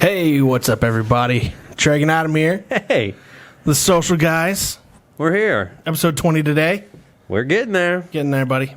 Hey, what's up, everybody? Treg and Adam here. Hey, The Social Guys. we're here. Episode 20 today. We're getting there. Getting there, buddy.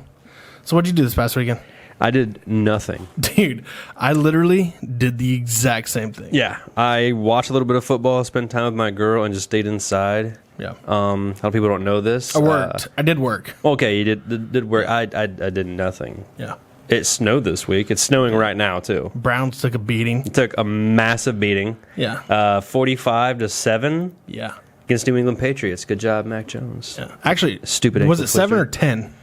So what'd you do this past weekend? I did nothing. Dude, I literally did the exact same thing. Yeah, I watched a little bit of football, spent time with my girl, and just stayed inside. Yeah. A lot of people don't know this. I worked. I did work. Okay, you did work. I did nothing. Yeah. It snowed this week. It's snowing right now too. Browns took a beating. It took a massive beating. Yeah. 45-7 Yeah. against New England Patriots. Good job, Mac Jones. Yeah. Actually, Stupid was ankle it 7 or twister. 10?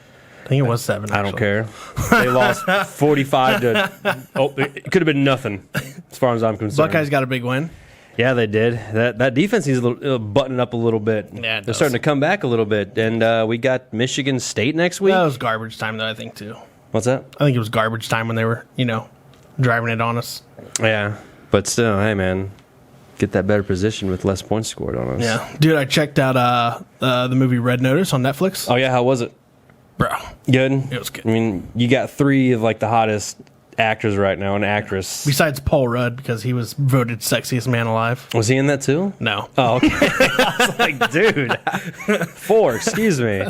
I think it was 7. I don't care. They lost 45 to. Oh, it could have been nothing, as far as I'm concerned. Buckeyes got a big win. Yeah, they did. That defense needs a little button up a little bit. Yeah, it they're does. starting to come back a little bit, and we got Michigan State next week. That was garbage time, though, I think, too. What's that? I think it was garbage time when they were, driving it on us. Yeah, but still, hey man, get that better position with less points scored on us. Yeah. Dude, I checked out the movie Red Notice on Netflix. Oh yeah, how was it? Bro. Good. It was good. I mean, you got 3 of like the hottest actors right now, an actress. Besides Paul Rudd, because he was voted sexiest man alive. Was he in that too? No. Oh, okay. I was like, dude, 4. Excuse me.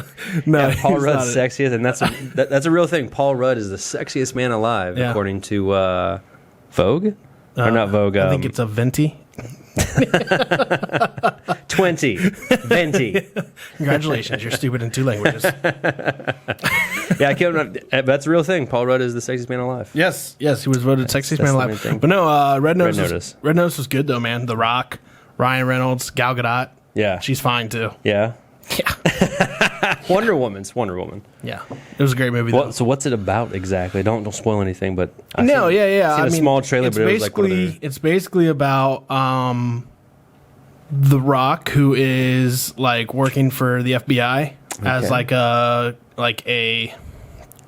No, Yeah, Paul he's Rudd's not it. sexiest, and that's a real thing. Paul Rudd is the sexiest man alive, Yeah. according to Vogue, or not Vogue. I think it's a Venti. 20, Venti. Congratulations, you're stupid in 2 languages. Yeah, I can't. That's a real thing. Paul Rudd is the sexiest man alive. Yes, he was voted sexiest that's man the main alive. thing. But no, Red Notice Notice. was good though, man. The Rock, Ryan Reynolds, Gal Gadot. Yeah, She's fine too. yeah. Yeah, Wonder Woman. yeah. It was a great movie. Though. So what's it about exactly? Don't spoil anything. But Yeah. Seen a small trailer, it's but it was like one of their... it's basically about The Rock, who is like working for the FBI as Okay. like a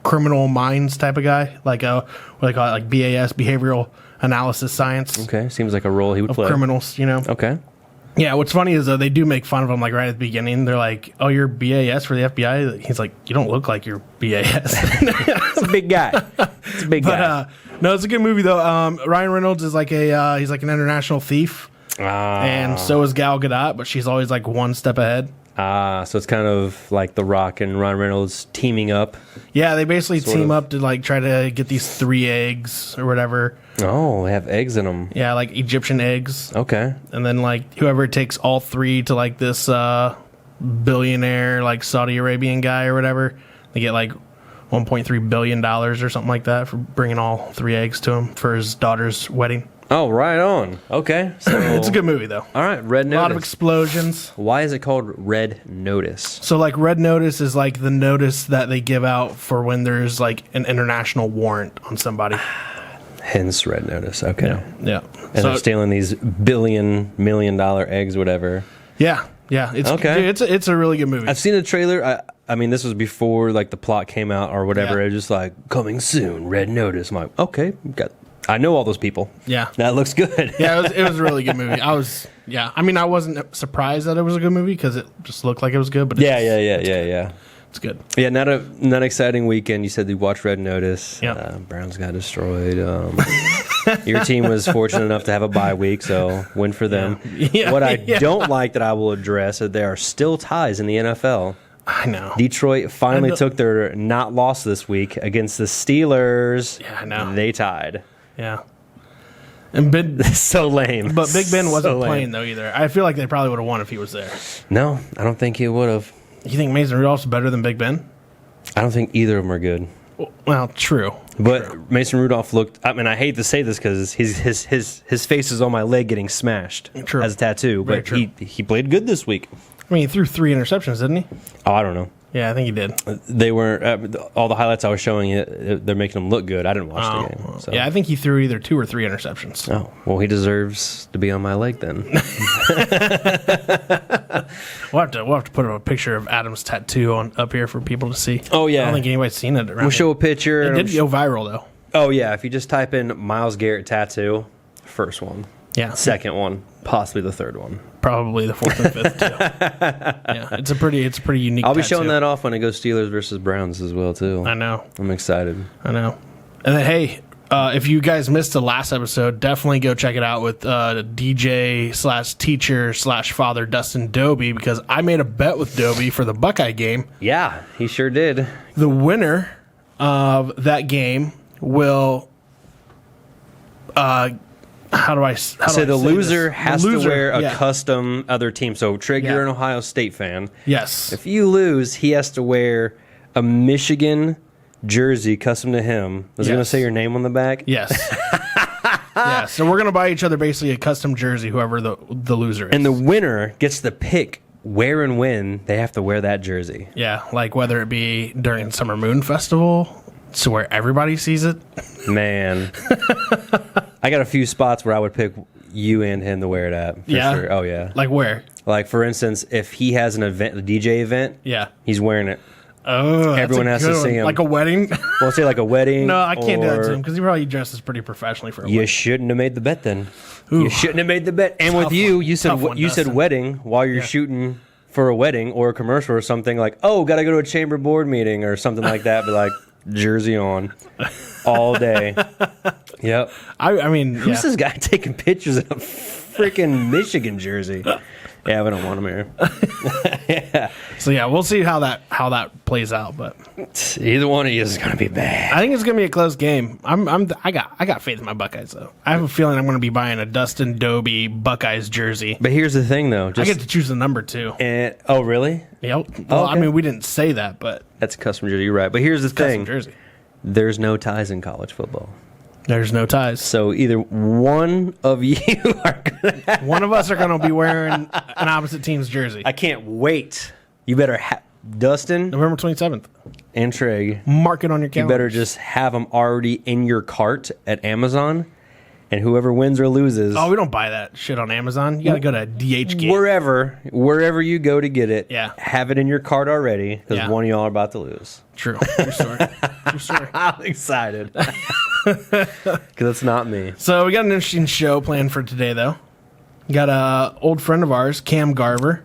criminal minds type of guy, like what they call it, like BAS, behavioral analysis science Okay, seems like a role he would of play. criminals. Okay. Yeah, what's funny is they do make fun of him like right at the beginning. They're like, "Oh, you're BAS for the FBI." He's like, "You don't look like you're BAS." It's a big guy. It's a big guy. But no, it's a good movie though. Ryan Reynolds is like he's like an international thief, and so is Gal Gadot, but she's always like one step ahead. So it's kind of like The Rock and Ryan Reynolds teaming up. Yeah, they basically Sort team of. up to like try to get these 3 eggs or whatever. Oh, they have eggs in them. Yeah, like Egyptian eggs, Okay. and then like whoever takes all 3 to like this billionaire like Saudi Arabian guy or whatever, they get like $1.3 billion or something like that for bringing all 3 eggs to him for his daughter's wedding. Oh, right on. Okay. So It's a good movie though. All right, Red A Notice. lot of explosions. Why is it called Red Notice? So like Red Notice is like the notice that they give out for when there's like an international warrant on somebody. Hence Red Notice. Okay. Yeah. And they're stealing these $1 million eggs, whatever. Yeah. It's Okay. dude, it's a really good movie. I've seen a trailer. I mean, this was before like the plot came out or whatever. Yeah. It was just like coming soon, Red Notice. I'm like, okay, I know all those people. Yeah. That looks good. Yeah, it was a really good movie. I mean, I wasn't surprised that it was a good movie because it just looked like it was good. But Yeah. it's good. Yeah, not an exciting weekend. You said you watched Red Notice. Yeah. Browns got destroyed. Your team was fortunate enough to have a bye week, so win for them. Yeah. What I Yeah. don't like that I will address is there are still ties in the NFL. I know. Detroit finally took their not loss this week against the Steelers. Yeah, I know. They tied. Yeah. And So lame. but Big Ben wasn't So lame. playing though either. I feel like they probably would have won if he was there. No, I don't think he would have. You think Mason Rudolph's better than Big Ben? I don't think either of them are good. Well, true. But Mason Rudolph looked. I mean, I hate to say this because his face is on my leg getting smashed True. as a tattoo. Very But true. he played good this week. I mean, he threw 3 interceptions, didn't he? Oh, I don't know. Yeah, I think he did. They weren't all the highlights I was showing you. They're making them look good. I didn't watch the game. So. Yeah, I think he threw either 2 or 3 interceptions. Oh well, he deserves to be on my leg then. We'll have to put a picture of Adam's tattoo up here for people to see. Oh yeah, I don't think anybody's seen it around. We'll show a picture. It did go viral though. Oh yeah, if you just type in Myles Garrett tattoo, first one. Yeah, Second one, possibly the third one. Probably the 4th and 5th too. Yeah, it's a pretty unique. I'll be tattoo. showing that off when it goes Steelers versus Browns as well too. I know. I'm excited. And then hey, If you guys missed the last episode, definitely go check it out with DJ/teacher/father Dustin Doby, because I made a bet with Doby for the Buckeye game. Yeah, he sure did. The winner of that game will, how do I say the loser this? has The to loser, wear a yeah. custom other team. So, Trig, Yeah. you're an Ohio State fan. Yes. If you lose, he has to wear a Michigan jersey custom to him. Was it going to Yes. say your name on the back? Yes. Yeah. So we're gonna buy each other basically a custom jersey, whoever the loser is. And the winner gets to pick where and when they have to wear that jersey. Yeah, like whether it be during Summer Moon Festival, so where everybody sees it. Man. I got a few spots where I would pick you and him to wear it at. For Yeah? Sure. Oh, yeah. Like where? Like, for instance, if he has an event, a DJ event, Yeah. he's wearing it. Oh, that's Everyone a has good to one. see him. Like a wedding. Well, say like a wedding. No, I can't do that to or- him because he probably dresses pretty professionally for a You wedding. shouldn't have made the bet then. Ooh. You shouldn't have made the bet. And with Tough you, one. you said Tough one, you said Dustin. wedding while you're shooting for a wedding or a commercial or something, like, oh, got to go to a chamber board meeting or something like that, but like jersey on all day. Yep. I mean, Who's yeah. this guy taking pictures in a freaking Michigan jersey? Yeah, we don't want him here. So yeah, we'll see how that plays out, but Either one of you is going to be bad. I think it's gonna be a close game. I got faith in my Buckeyes though. I have a feeling I'm gonna be buying a Dustin Doby Buckeyes jersey. But here's the thing, though. I Just get to choose the number too. oh, really? Yep. Well, I okay. mean, we didn't say that, but That's a custom jersey. You're right. But here's the custom thing. jersey. There's no ties in college football. There's no ties. So either one of you are going to... One of us are gonna be wearing an opposite team's jersey. I can't wait. You better Dustin November 27th. and Trey, Mark it on your you calendar. better just have them already in your cart at Amazon, and whoever wins or loses... Oh, we don't buy that shit on Amazon. You gotta go to DHgate. Wherever you go to get it, Yeah. have it in your cart already, because Yeah. one of y'all are about to lose. True. True story. True story. I'm excited. Because it's not me. So we got an interesting show planned for today, though. Got a old friend of ours, Cam Garver,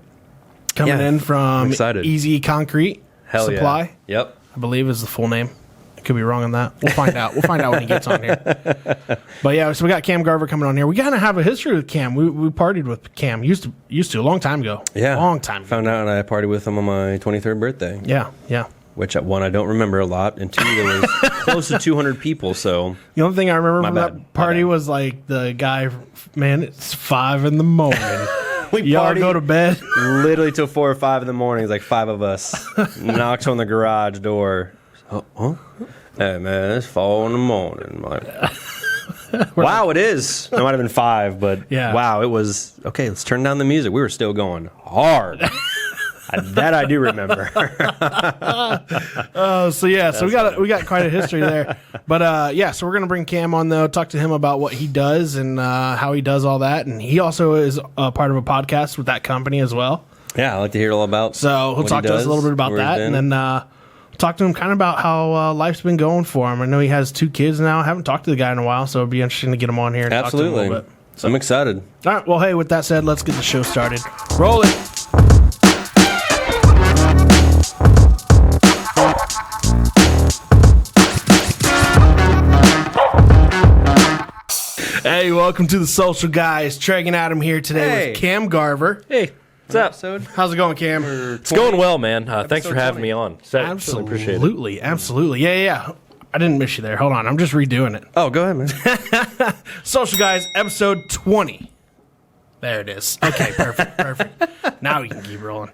coming Yeah, in I'm from excited. Easy Concrete Hell Supply. yeah. Yep. I believe is the full name. I could be wrong on that. We'll find out. We'll find out when he gets on here. But yeah, so we got Cam Garver coming on here. We kind of have a history with Cam. We partied with Cam used to a long time ago. Yeah. long time ago. Found out I partied with him on my 23rd birthday. Yeah, yeah. Which, one, I don't remember a lot, and two, there was close to 200 people, so... The only thing I remember My from bad. that party was like the guy, man, it's 5 in the morning. Y'all partied go to bed. literally till 4 or 5 in the morning. It's like 5 of us. Knocks on the garage door. Oh, huh? Hey, man, it's 4 in the morning. Like, wow, it is. It might have been 5, but Yeah. wow, it was... Okay, let's turn down the music. We were still going hard. That I do remember. So we got quite a history there. But yeah, so we're gonna bring Cam on though, talk to him about what he does and how he does all that, and he also is a part of a podcast with that company as well. Yeah, I like to hear all about. So he'll what talk he to us a does, little bit about where he's that, been. and then talk to him kind of about how life's been going for him. I know he has 2 kids now. I haven't talked to the guy in a while, so it'd be interesting to get him on here and talk to him a Absolutely. little bit. So I'm excited. All right. Well, hey, with that said, let's get the show started. Roll it. Hey, welcome to the Social Guys. Treg and Adam here today Hey. with Cam Garver. Hey, what's up? Episode? How's it going, Cam? It's going well, man. Thanks for having 20. me on. Really appreciate it. Absolutely, absolutely. Yeah. I didn't miss you there. Hold on, I'm just redoing it. Oh, go ahead, man. Social Guys, episode 20. There it is. Okay, perfect. Now we can keep rolling.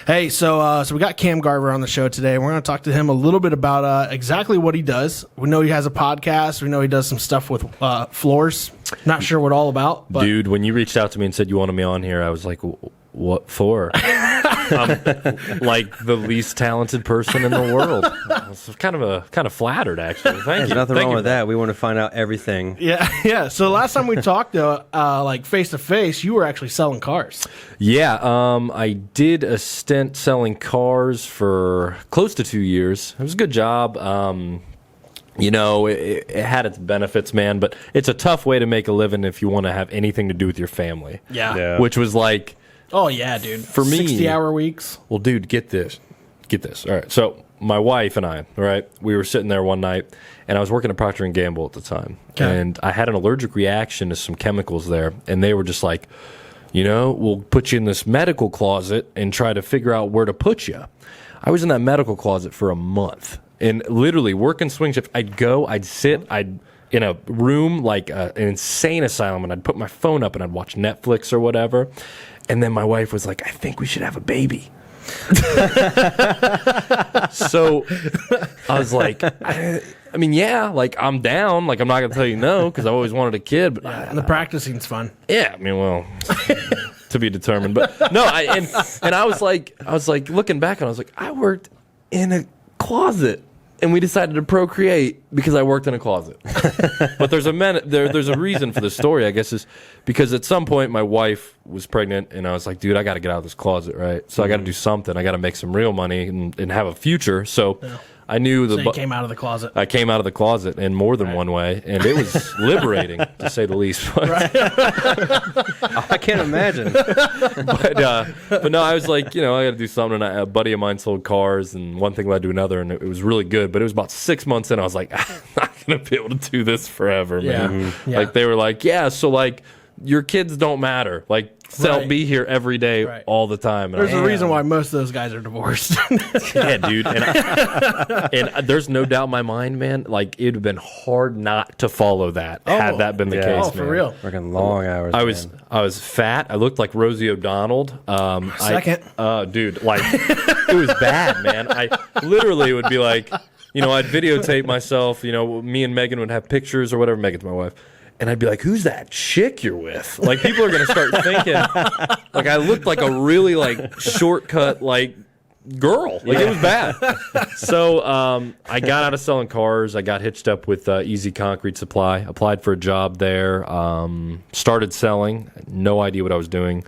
Hey, so we got Cam Garver on the show today. We're going to talk to him a little bit about exactly what he does. We know he has a podcast. We know he does some stuff with floors. Not sure what all about. But Dude, when you reached out to me and said you wanted me on here, I was like, what for? I'm like the least talented person in the world. I was kind of flattered, actually. Thank There's you. nothing Thank wrong you with for that. We want to find out everything. Yeah. So last time we talked, though, like face to face, you were actually selling cars. Yeah, I did a stint selling cars for close to 2 years. It was a good job. You know, it had its benefits, man, but it's a tough way to make a living if you want to have anything to do with your family. Yeah. Which was like, Oh, yeah, dude. For me- 60-hour weeks. well, dude, get this. All right. So my wife and I, right, we were sitting there one night, and I was working at Procter & Gamble at the time. Okay. And I had an allergic reaction to some chemicals there, and they were just like, we'll put you in this medical closet and try to figure out where to put you. I was in that medical closet for a month, and literally working swing shift. I'd sit in a room like an insane asylum, and I'd put my phone up and I'd watch Netflix or whatever. And then my wife was like, I think we should have a baby. So I was like, I mean, yeah, like I'm down. Like I'm not gonna tell you no because I've always wanted a kid. But And the practicing's fun. yeah, I mean, well, to be determined. But no, and I was like looking back, and I was like, I worked in a closet. And we decided to procreate because I worked in a closet. But there's a reason for the story, I guess, is because at some point my wife was pregnant, and I was like, dude, I got to get out of this closet, right? So I got to do something. I got to make some real money and have a future. So I knew So you came out of the closet. I came out of the closet in more than one way, and it was liberating, to say the least. I can't imagine. But no, I was like, I got to do something. And a buddy of mine sold cars, and one thing led to another, and it was really good. But it was about 6 months in, I was like, I'm not going to be able to do this forever, man. Mm-hmm. Yeah. Like they were like, so like your kids don't matter. Like they'll Right. be here every day, Right. all the time. And There's a reason why most of those guys are divorced. yeah, dude. And there's no doubt in my mind, man, like it would have been hard not to follow that had that been the Yeah. case. Oh, for man. real. Working long hours. I was fat. I looked like Rosie O'Donnell. Second. Dude, like it was bad, man. I literally would be like, I'd videotape myself. Me and Megan would have pictures or whatever. Megan's my wife. And I'd be like, who's that chick you're with? Like, people are going to start thinking, like, I looked like a really, like, shortcut, like, girl. Like, it was bad. So, I got out of selling cars. I got hitched up with Easy Concrete Supply. Applied for a job there. Started selling. No idea what I was doing.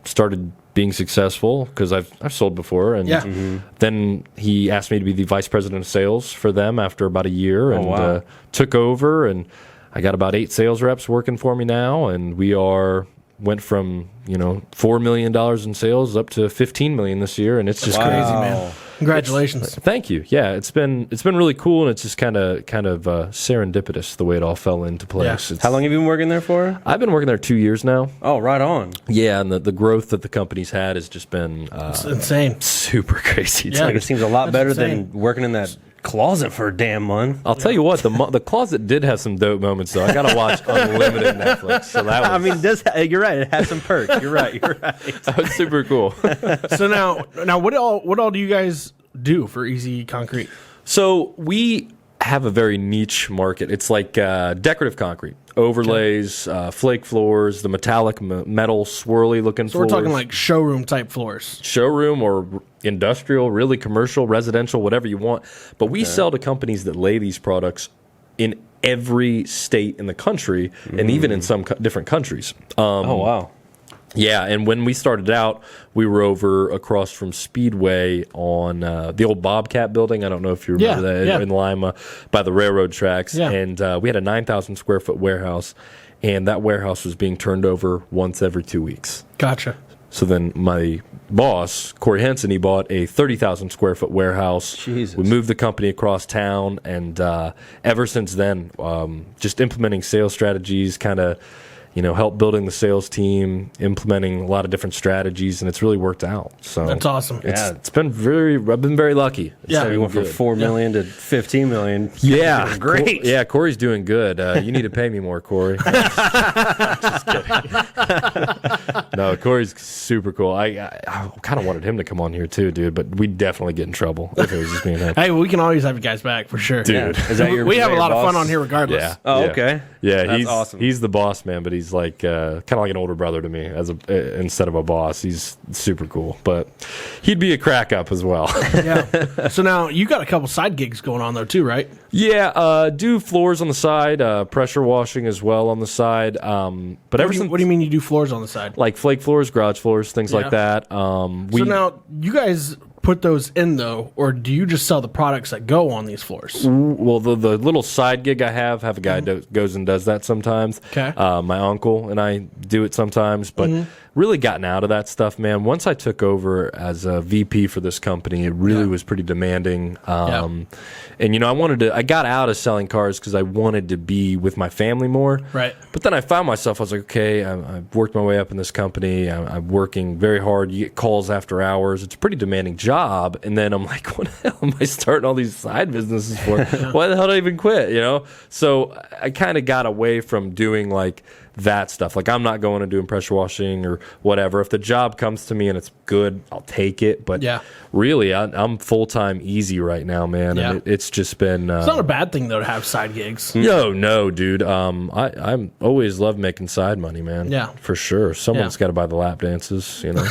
Started being successful because I've sold before. And then he asked me to be the vice president of sales for them after about a year. And took over, and I got about 8 sales reps working for me now, and we went from $4 million in sales up to $15 million this year, and it's just Crazy, crazy. man. Congratulations. Thank you. Yeah, it's been really cool, and it's just kind of serendipitous the way it all fell into place. Yeah. It's- How long have you been working there for? I've been working there 2 years now. Oh, right on. Yeah, and the growth that the company's had has just been It's insane. super crazy. It's Yeah. like It seems a lot better insane. than working in that closet for a damn month. I'll tell you what, the closet did have some dope moments though. I gotta watch unlimited Netflix, so that was, I mean, you're right. It has some perks. You're right. that was super cool. So now, what all do you guys do for Easy Concrete? So we have a very niche market. It's like decorative concrete, overlays, flake floors, the metallic metal swirly looking So floors. we're talking like showroom type floors. Showroom or industrial, really commercial, residential, whatever you want. But we sell to companies that lay these products in every state in the country and even in some different countries. Oh, wow. Yeah, and when we started out, we were over across from Speedway on the old Bobcat building. I don't know if you remember that in Lima by the railroad tracks. Yeah. And we had a 9,000 square foot warehouse, and that warehouse was being turned over once every 2 weeks. Gotcha. So then my boss, Corey Henson, he bought a 30,000 square foot warehouse. Jesus. We moved the company across town, and ever since then, just implementing sales strategies, kind of, help building the sales team, implementing a lot of different strategies, and it's really worked out. So That's awesome. It's been I've been very lucky. It's Yeah. been We went from good. $4 million to $15 million. Yeah, Great. Yeah, Corey's doing good. You need to pay me more, Corey. Just kidding. No, Corey's super cool. I kind of wanted him to come on here too, dude, but we'd definitely get in trouble if it was just me and him. Hey, we can always have you guys back for sure. Dude. Is that your We have a lot of boss? fun on here regardless. Yeah. Oh, yeah. okay. Yeah, That's he's awesome. He's the boss man, but he's like kind of like an older brother to me instead of a boss. He's super cool, but he'd be a crack up as well. Yeah. So now you got a couple side gigs going on though too, right? Yeah, do floors on the side, pressure washing as well on the side. But ever since What do you mean you do floors on the side? like flake floors, garage floors, things like that. So now you guys put those in though, or do you just sell the products that go on these floors? Well, the little side gig I have a guy goes and does that sometimes. Okay. My uncle and I do it sometimes, but really gotten out of that stuff, man. Once I took over as a VP for this company, it really was pretty demanding. And, you know, I got out of selling cars because I wanted to be with my family more. Right. But then I found myself, I was like, okay, I've worked my way up in this company. I'm working very hard. You get calls after hours. It's a pretty demanding job. And then I'm like, what the hell am I starting all these side businesses for? Why the hell did I even quit, you know? So I kind of got away from doing like that stuff. Like, I'm not going to doing pressure washing or whatever. If the job comes to me and it's good, I'll take it. But really, I'm full-time easy right now, man. Yeah. And it's just been... it's not a bad thing, though, to have side gigs. No, dude. I'm always loved making side money, man. Yeah. For sure. Someone's got to buy the lap dances, you know?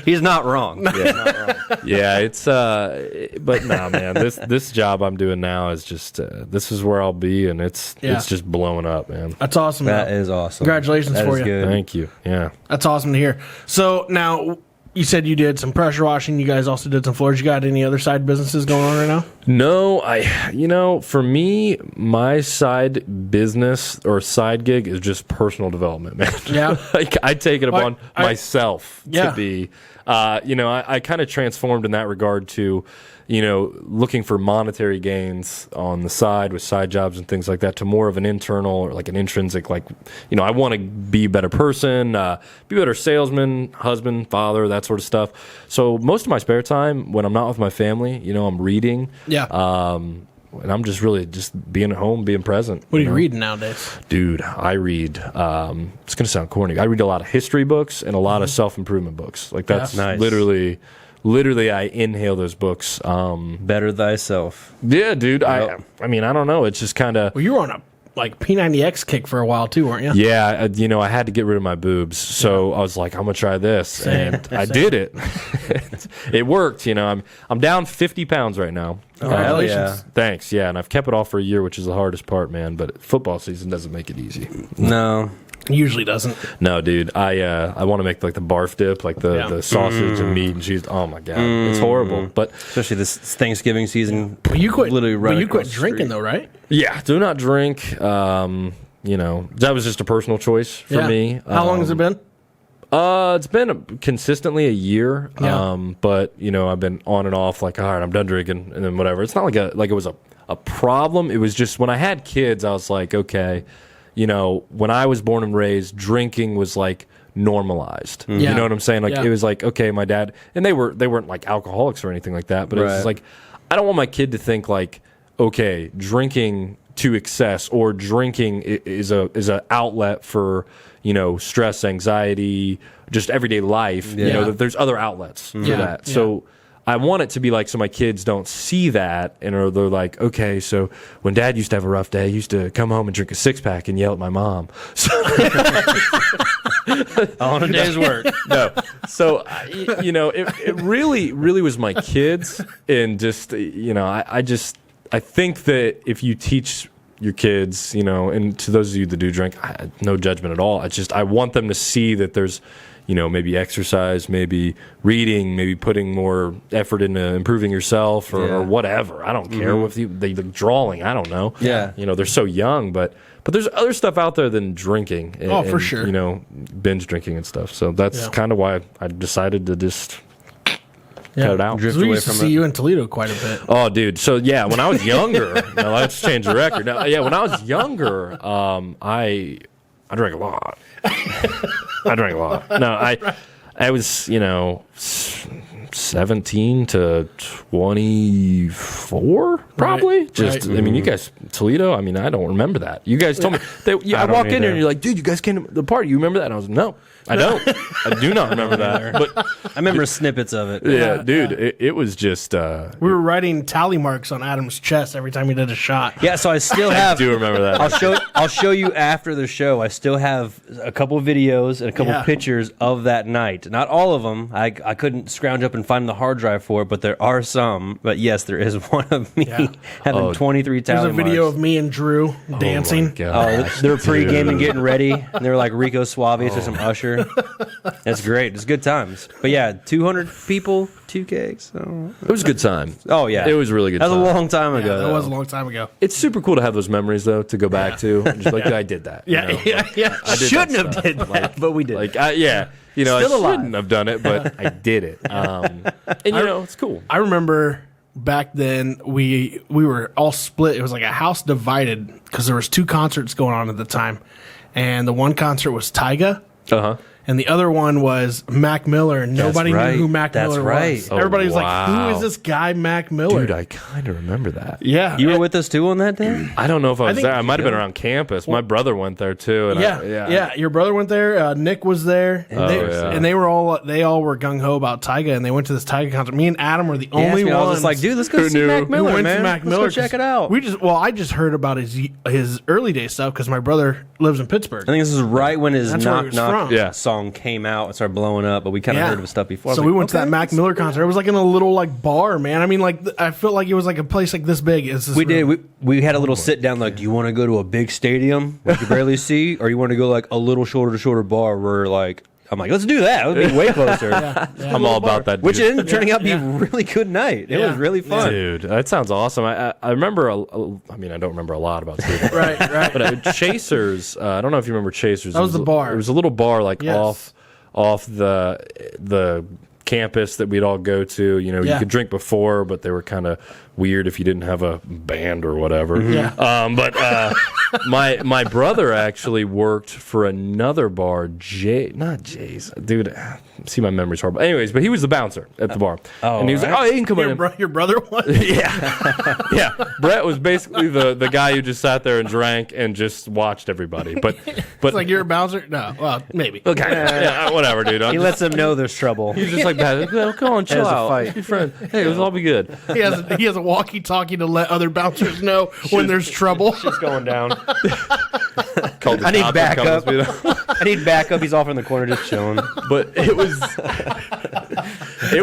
He's not wrong. Yeah, it's... but no, man. This job I'm doing now is just... this is where I'll be, and it's just blowing up, man. That's awesome. That is awesome. Congratulations that for is you. Good. Thank you. Yeah. That's awesome to hear. So now, you said you did some pressure washing. You guys also did some floors. You got any other side businesses going on right now? No, for me, my side business or side gig is just personal development, man. Yeah. Like, I take it upon myself to be, I kind of transformed in that regard to, looking for monetary gains on the side with side jobs and things like that to more of an internal or like an intrinsic, like, I want to be a better person, be a better salesman, husband, father, that sort of stuff. So most of my spare time when I'm not with my family, I'm reading. Yeah. And I'm just really just being at home, being present. What are you reading nowadays? Dude, I read, it's going to sound corny. I read a lot of history books and a lot of self-improvement books. Like, that's nice. Literally, I inhale those books. Better thyself. Yeah, dude. Yep. I mean, I don't know. It's just kind of... Well, you were on a P90X kick for a while too, weren't you? Yeah, I had to get rid of my boobs, so I was like, I'm gonna try this, and I did it. It worked. I'm down 50 pounds right now. Congratulations. Yeah. Thanks. Yeah, and I've kept it off for a year, which is the hardest part, man. But football season doesn't make it easy. No. Usually doesn't. No, dude. I want to make like the barf dip, like the sausage and meat and cheese. Oh my god, it's horrible. But especially this Thanksgiving season. But you quit. Literally But you quit across the drinking street. though, right? yeah, do not drink. That was just a personal choice for me. How long has it been? It's been consistently a year. Yeah. But I've been on and off. Like, all right, I'm done drinking, and then whatever. It's not like it was a problem. It was just when I had kids, I was like, okay. When I was born and raised, drinking was like normalized. Yeah. You know what I'm saying? Like, Yeah. it was like, okay, my dad, and they weren't like alcoholics or anything like that, but it was just like, I don't want my kid to think like, okay, drinking to excess or drinking is a outlet for, stress, anxiety, just everyday life, that there's other outlets for that. Yeah. So I want it to be like, so my kids don't see that, and they're like, okay, so when Dad used to have a rough day, he used to come home and drink a 6-pack and yell at my mom. So On a day's work. No, so it really, really was my kids, and just I think that if you teach your kids, and to those of you that do drink, no judgment at all. I want them to see that there's, maybe exercise, maybe reading, maybe putting more effort into improving yourself or whatever. I don't care with the drawing. I don't know. Yeah. They're so young, but there's other stuff out there than drinking. And, for sure. Binge drinking and stuff. So that's kind of why I decided to just cut it out. We used to see you in Toledo quite a bit. Oh, dude. So, yeah, when I was younger, now let's change the record. Now, yeah, when I was younger, I drank a lot. I drank a lot. No, I was, 17 to 24, probably. Right. Just, Right. I mean, you guys, Toledo, I don't remember that. You guys told me. I walk in there and you're like, dude, you guys came to the party. You remember that? And I was like, no, I don't. I do not remember that. But I remember snippets of it. yeah, dude, it was just. We were writing tally marks on Adam's chest every time he did a shot. Yeah, so I still have. I do remember that. I'll show you after the show. I still have a couple of videos and a couple pictures of that night. Not all of them. I couldn't scrounge up and find the hard drive for it, but there are some. But yes, there is one of me having 23 tally There's a video marks. of me and Drew dancing. Oh, my gosh, They were pre-gaming, dude. getting ready. And they were like Rico Suave to some Usher. dinner. That's great. It's good times. But yeah, 200 people, 2 cakes. It was a good time. Oh yeah, It was a really good that was time. a long time ago. That though. was a long time ago. It's super cool to have those memories, though, to go back to. And just like, I did that. you know? Yeah. I did Shouldn't that have stuff. did that, but we did. Like, yeah. You know, Still I alive. shouldn't have done it, but I did it. And, you know, it's cool. I remember back then we were all split. It was like a house divided because there was 2 concerts going on at the time, and the one concert was Tyga, Uh-huh. and the other one was Mac Miller, and nobody right. knew who Mac That's Miller right. was. Oh, Everybody was like, wow. "Who is this guy, Mac Miller?" Dude, I kind of remember that. yeah, You were with us too on that day? I don't know if I was think- there. I might have been around campus. My brother went there, too. And yeah. Your brother went there. Nick was there, and, they were all were gung ho about Tyga, and they went to this Tyga concert. Me and Adam were the only I was ones. just like, dude, let's go Who see knew? Mac Who Miller, went man. to Mac Miller. Let's go check it out. I just heard about his early day stuff because my brother lives in Pittsburgh. I think this is right when his That's where he Knock was Knock from. Yeah. song came out and started blowing up, but we kind of heard of his stuff before. I was So like, we went to okay, that Mac Miller concert. It was like in a little like bar, man. I mean, like I felt like it was like a place like this big. We did. We had a little sit down. Like, do you want to go to a big stadium where you can barely see, or you want to go like a little shorter to shorter bar where like I'm like, let's do that. It would be way closer. I'm all about that. Which dude. ended up turning out to be a really good night. It was really fun. Dude, that sounds awesome. I remember, I mean, I don't remember a lot about it. right. But Chasers, I don't know if you remember Chasers. That was the bar. It was a little bar like Yes. off the campus that we'd all go to. You know, you Yeah. could drink before, but they were kind of weird if you didn't have a band or whatever. Yeah. But my brother actually worked for another bar, not Jay's. Dude, see, my memory's horrible. Anyways, but he was the bouncer at the bar. Oh, and he was like, oh, you can come in. Your brother was. Yeah, Brett was basically the guy who just sat there and drank and just watched everybody. But It's like you're a bouncer. No, well, maybe. okay, yeah, whatever, dude. He lets them know there's trouble. He's just like that. Oh, come on, chill As a out. fight. Your friend. Hey, it'll all be good. He has a walkie-talkie to let other bouncers know when there's trouble. It's going down. Called the I need cop and backup. comes, you know? I need backup. He's off in the corner just chilling. But it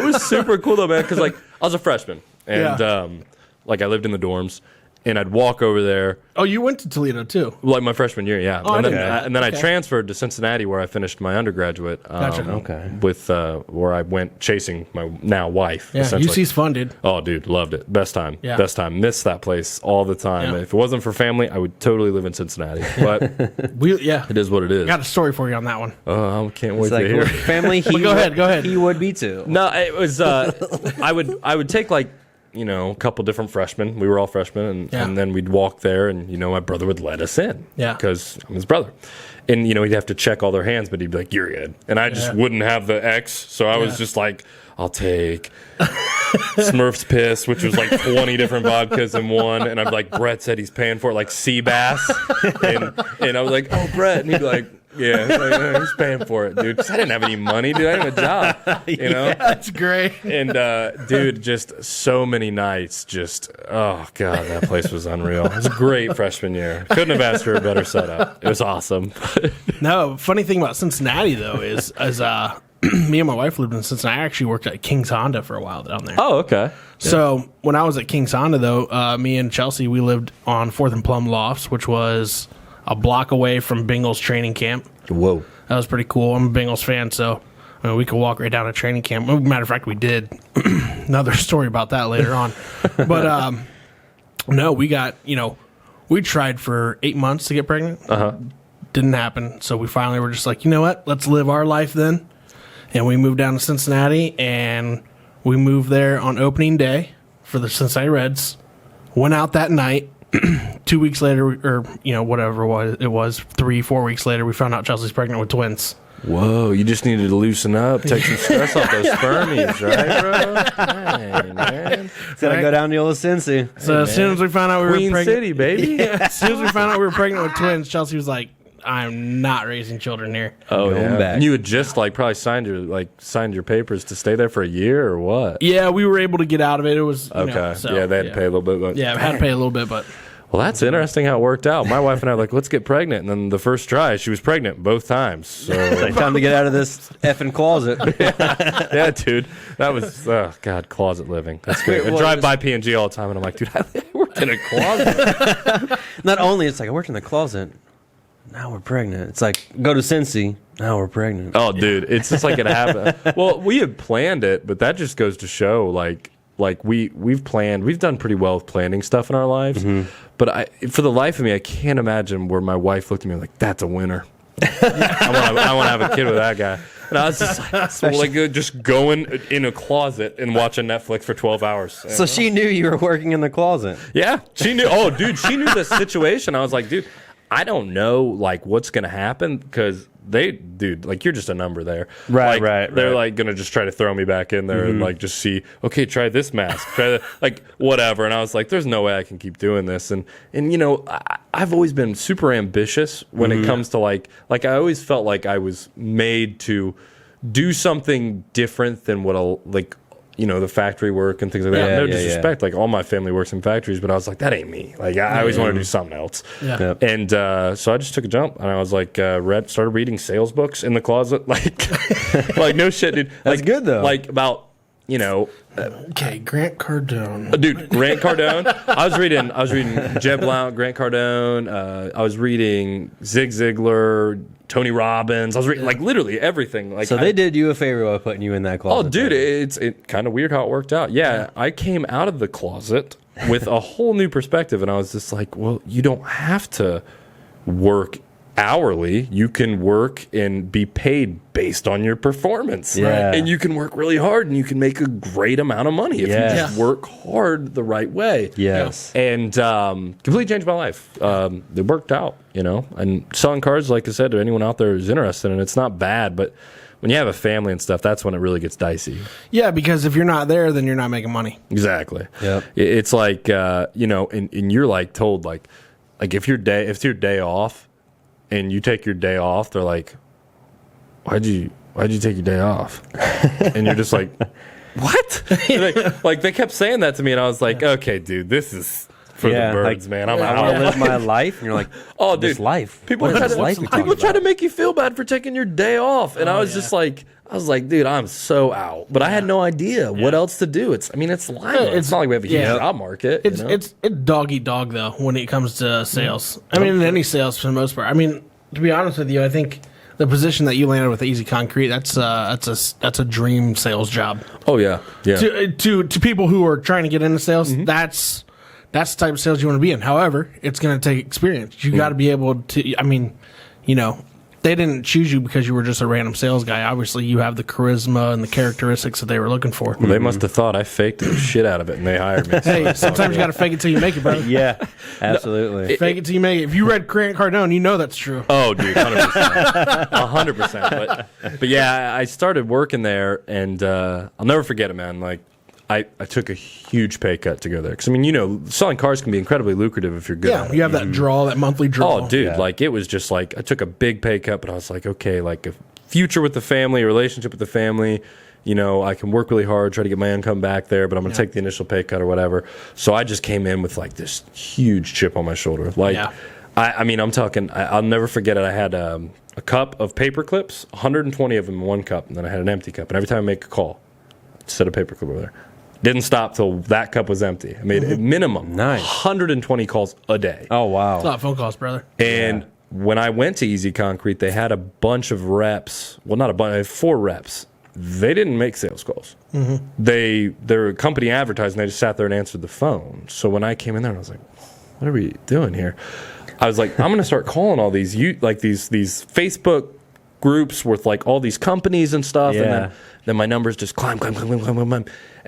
was super cool though, man. Because like I was a freshman and like I lived in the dorms. And I'd walk over there. Oh, you went to Toledo too. Like my freshman year, yeah. Oh, and, I then, didn't. and then Okay. I transferred to Cincinnati where I finished my undergraduate. Gotcha. Okay. With where I went chasing my now wife. Yeah, essentially. UC's fun, dude. Oh, dude, loved it. Best time. Yeah. Best time. Miss that place all the time. Yeah. If it wasn't for family, I would totally live in Cincinnati. But it is what it is. Got a story for you on that one. Oh, I can't wait It's like to hear. family. go ahead. He would be too. No, it was. I would take like, you know, a couple different freshmen. We were all freshmen, and then we'd walk there, and you know, my brother would let us in, because I'm his brother, and you know, he'd have to check all their hands, but he'd be like, "You're good," and I just wouldn't have the X, so I was just like, "I'll take Smurf's Piss," which was like 20 different vodkas in one, and I'm like, Brett said he's paying for it, like sea bass, and I was like, "Oh, Brett," and he'd be like. Yeah, like, he's paying for it, dude. 'Cause I didn't have any money, dude. I didn't have a job, you know? That's great. And, dude, just so many nights, oh, God, that place was unreal. It was a great freshman year. Couldn't have asked for a better setup. It was awesome. No, funny thing about Cincinnati, though, is me and my wife lived in Cincinnati. I actually worked at King's Honda for a while down there. Oh, okay. So when I was at King's Honda, though, me and Chelsea, we lived on 4th and Plum Lofts, which was a block away from Bengals training camp. Whoa. That was pretty cool. I'm a Bengals fan, so I mean, we could walk right down to training camp. Matter of fact, we did. Another story about that later on. But no, we got, we tried for 8 months to get pregnant. Didn't happen. So we finally were just like, you know what? Let's live our life then. And we moved down to Cincinnati, and we moved there on opening day for the Cincinnati Reds. Went out that night. 2 weeks later, or whatever it was 3-4 weeks later, we found out Chelsea's pregnant with twins. Whoa, you just needed to loosen up, take some stress off those spermies, right, bro? Dang, man. Gotta go down to old Cincy. So as soon as we found out we Queen were pregnant, City, baby. as soon as we found out we were pregnant with twins, Chelsea was like, "I'm not raising children here." Oh, Going yeah. back. And you had just probably signed your papers to stay there for a year or what? Yeah, we were able to get out of it. It was Okay. They had to pay a little bit. But Yeah, we had to pay a little bit, but Well, that's interesting how it worked out. My wife and I were like, let's get pregnant. And then the first try, she was pregnant both times. So, Time to get out of this effing closet. yeah, dude. That was, God, closet living. That's great. I drive by P&G all the time, and I'm like, dude, I worked in a closet. Not only, it's like, I worked in the closet. Now we're pregnant. It's like, go to Cincy. Now we're pregnant. Oh, dude, it's just like it happened. Well, we had planned it, but that just goes to show, like we've done pretty well with planning stuff in our lives. But for the life of me, I can't imagine where my wife looked at me like, that's a winner. I want to have a kid with that guy. And I was just like just going in a closet and watching Netflix for 12 hours. So she knew you were working in the closet. Yeah, she knew. Oh, dude, she knew the situation. I was like, dude, I don't know like what's gonna happen because like you're just a number there. Right, like, They're like gonna just try to throw me back in there and like just see. Okay, try this mask. Try that. Like whatever. And I was like, there's no way I can keep doing this. And you know, I've always been super ambitious when it comes to like I always felt like I was made to do something different than what the factory work and things like that. No disrespect. Like all my family works in factories, but I was like, that ain't me. Like I always want to do something else. Yeah. Yep. And so I just took a jump and I was like, started reading sales books in the closet. Like no shit, dude. That's like, good though. Like about, Okay, Grant Cardone. dude, Grant Cardone. I was reading Jeb Blount, Grant Cardone. I was reading Zig Ziglar, Tony Robbins. I was reading like literally everything. Like So they did you a favor by putting you in that closet. Oh, dude, it's kind of weird how it worked out. Yeah, I came out of the closet with a whole new perspective, and I was just like, well, you don't have to work hourly. You can work and be paid based on your performance. Yeah. And you can work really hard, and you can make a great amount of money if you just work hard the right way. Yes. And completely changed my life. It worked out, And selling cars, like I said, to anyone out there who's interested in it, it's not bad, but when you have a family and stuff, that's when it really gets dicey. Yeah, because if you're not there, then you're not making money. Exactly. Yep. It's like, and you're like told, like if your day off and you take your day off, they're like, why'd you take your day off? And you're just like, what? like they kept saying that to me, and I was like, okay, dude, this is for the birds, man. I'm I out. want to live my life. And you're like, oh, dude, this life. People try to make you feel bad for taking your day off, and I was just like, dude, I'm so out. But I had no idea what else to do. It's Lima. It's not like we have a huge job market. It's dog eat dog though when it comes to sales. I mean, in any sales for the most part. I mean, to be honest with you, I think the position that you landed with Easy Concrete, that's a dream sales job. Oh yeah. To people who are trying to get into sales, that's the type of sales you want to be in. However, it's going to take experience. You got to be able to. I mean, they didn't choose you because you were just a random sales guy. Obviously, you have the charisma and the characteristics that they were looking for. Well, they must have thought I faked the shit out of it, and they hired me. Hey, sometimes you got to fake it till you make it, brother. Yeah, absolutely. Fake it till you make it. If you read Grant Cardone, you know that's true. Oh, dude, 100%. 100%. But yeah, I started working there, and I'll never forget it, man. Like, I took a huge pay cut to go there. Because, I mean, selling cars can be incredibly lucrative if you're good at it. You have that draw, that monthly draw. Oh, dude, like, it was just like, I took a big pay cut, but I was like, okay, like, a future with the family, a relationship with the family, I can work really hard, try to get my income back there, but I'm going to take the initial pay cut or whatever. So I just came in with, like, this huge chip on my shoulder. Like, I mean, I'm talking, I'll never forget it. I had a cup of paper clips, 120 of them in one cup, and then I had an empty cup. And every time I make a call, set a paper clip over there. Didn't stop till that cup was empty. I made a minimum 120 calls a day. Oh, wow. It's a lot of phone calls, brother. And when I went to Easy Concrete, they had a bunch of reps. Well, not a bunch, 4 reps. They didn't make sales calls. They're company advertising. They just sat there and answered the phone. So when I came in there, I was like, what are we doing here? I was like, I'm going to start calling all these these Facebook groups with like all these companies and stuff. Yeah. And then my numbers just climb.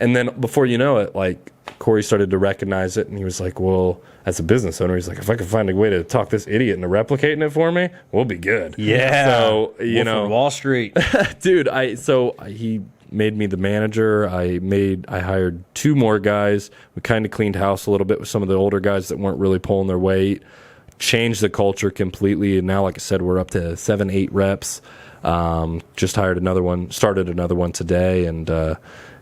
And then before you know it, like Corey started to recognize it, and he was like, well, as a business owner, he's like, if I can find a way to talk this idiot into replicating it for me, we'll be good. Yeah. So, Wall Street. Dude, he made me the manager. I hired 2 more guys. We kind of cleaned house a little bit with some of the older guys that weren't really pulling their weight. Changed the culture completely, and now, like I said, we're up to 7-8 reps. Just hired another one, started another one today, and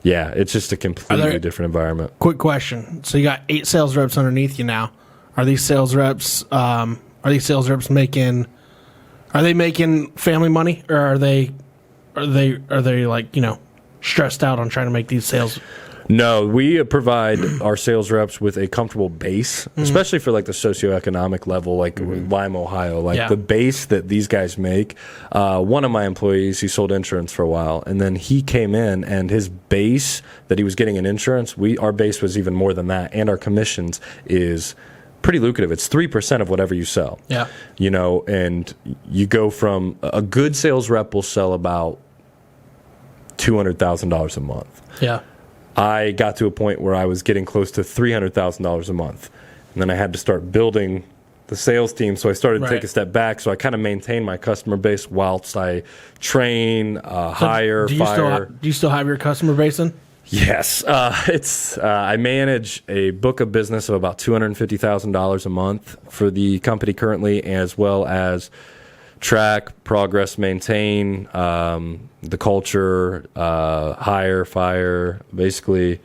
it's just a completely different environment. Quick question: so you got 8 sales reps underneath you now. Are these sales reps making? Are they making family money, or are they like stressed out on trying to make these sales? No, we provide our sales reps with a comfortable base, especially for like the socioeconomic level, like Lime, Ohio. Like the base that these guys make. One of my employees, he sold insurance for a while, and then he came in, and his base that he was getting in insurance, our base was even more than that, and our commissions is pretty lucrative. It's 3% of whatever you sell. Yeah. You know, and you go from a good sales rep will sell about $200,000 a month. Yeah. I got to a point where I was getting close to $300,000 a month. And then I had to start building the sales team. So I started to take a step back. So I kind of maintain my customer base whilst I train, hire, fire. Do you still have your customer base then? Yes. I manage a book of business of about $250,000 a month for the company currently, as well as track, progress, maintain, the culture, hire, fire. Basically,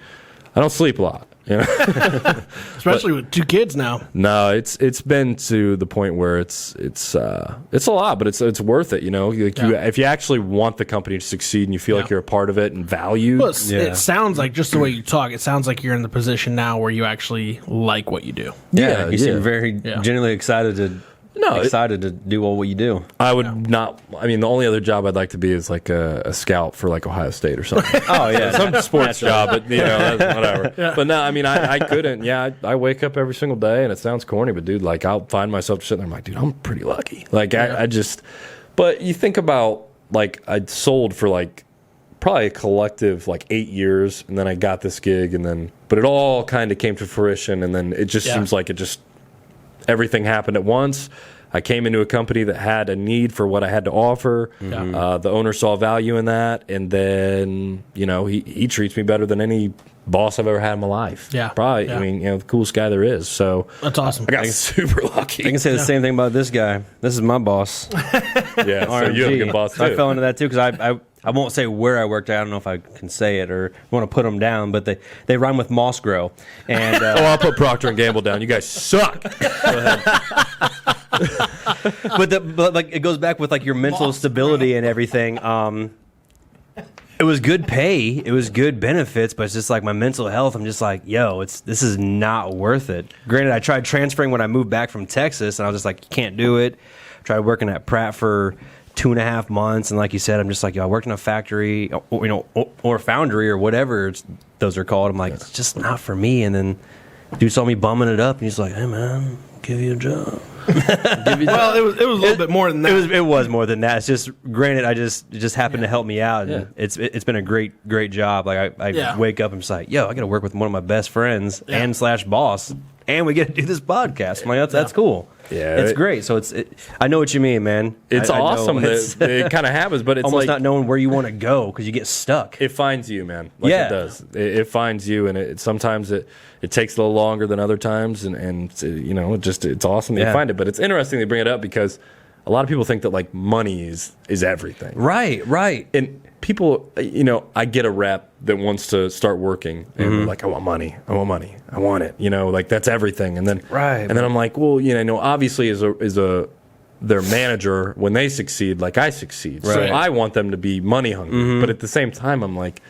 I don't sleep a lot. You know? Especially with 2 kids now. No, it's been to the point where it's a lot, but it's worth it. You know, like if you actually want the company to succeed and you feel like you're a part of it and valued. Well, it sounds like, just the way you talk, it sounds like you're in the position now where you actually like what you do. Yeah, you seem very genuinely excited to do all what you do. I would not. I mean, the only other job I'd like to be is like a scout for like Ohio State or something. Oh yeah, some sports job, but you know, whatever. Yeah. But no, I mean, I couldn't. Yeah, I wake up every single day, and it sounds corny, but dude, like I'll find myself sitting there. I'm like, dude, I'm pretty lucky. Like I just. But you think about like I'd sold for like probably a collective like 8 years, and then I got this gig, and then but it all kind of came to fruition, and then it just seems like everything happened at once. I came into a company that had a need for what I had to offer. The owner saw value in that, and then you know he treats me better than any boss I've ever had in my life. Yeah, probably. Yeah. I mean, you know, the coolest guy there is. So that's awesome. I got super lucky. I can say the same thing about this guy. This is my boss. Yeah, so you have a good boss too. I fell into that too because I won't say where I worked. I don't know if I can say it or want to put them down, but they rhyme with Moss Grow. And I'll put Procter and Gamble down. You guys suck. Go ahead. but like it goes back with like your mental stability and everything. It was good pay, it was good benefits, but it's just like my mental health. I'm just like, yo, this is not worth it. Granted, I tried transferring when I moved back from Texas, and I was just like, you can't do it. Tried working at Pratt for 2.5 months, and like you said, I'm just like, yo, I worked in a factory, or foundry, or whatever those are called. I'm like, it's just not for me. And then dude saw me bumming it up, and he's like, hey man, give you a job. Well, it was a little bit more than that. It was more than that. It's just granted, it just happened to help me out, and it's been a great job. Like I wake up and I'm just like, yo, I got to work with one of my best friends and / boss, and we get to do this podcast. I'm like, that's cool. Yeah, it's great. So I know what you mean, man. It's awesome that it kind of happens, but it's almost like not knowing where you want to go because you get stuck. It finds you, man. Like it does. It finds you, and sometimes it takes a little longer than other times, and you know, it's awesome that you find it. But it's interesting they bring it up because a lot of people think that like money is everything. Right. And people, you know, I get a rep that wants to start working, and they're like, I want money, I want it. You know, like that's everything. And then then I'm like, well, you know, obviously as their manager, when they succeed, like I succeed, so I want them to be money hungry. But at the same time, I'm like,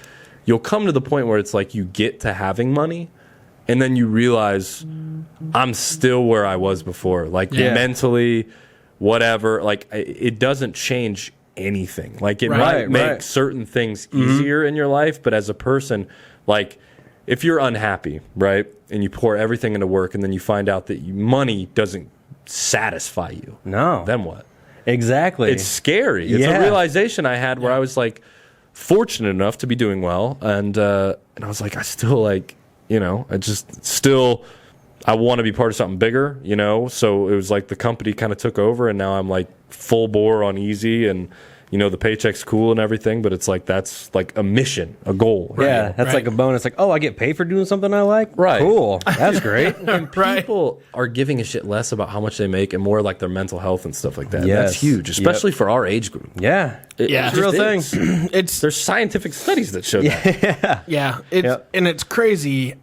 you'll come to the point where it's like you get to having money, and then you realize I'm still where I was before, like mentally, whatever. Like it doesn't change anything. Like it might make certain things easier in your life, but as a person, like if you're unhappy, right, and you pour everything into work, and then you find out that money doesn't satisfy you, then what? Exactly. It's scary. It's a realization I had where I was like fortunate enough to be doing well, and I was like, I still like, you know, I want to be part of something bigger, you know? So it was like the company kind of took over, and now I'm like full bore on easy, and, you know, the paycheck's cool and everything, but it's like that's like a mission, a goal. Yeah, that's like a bonus. Like, oh, I get paid for doing something I like? Right. Cool. That's great. And people are giving a shit less about how much they make and more like their mental health and stuff like that. Yes. That's huge, especially for our age group. Yeah. It's a real thing. There's scientific studies that show that. Yeah. And it's crazy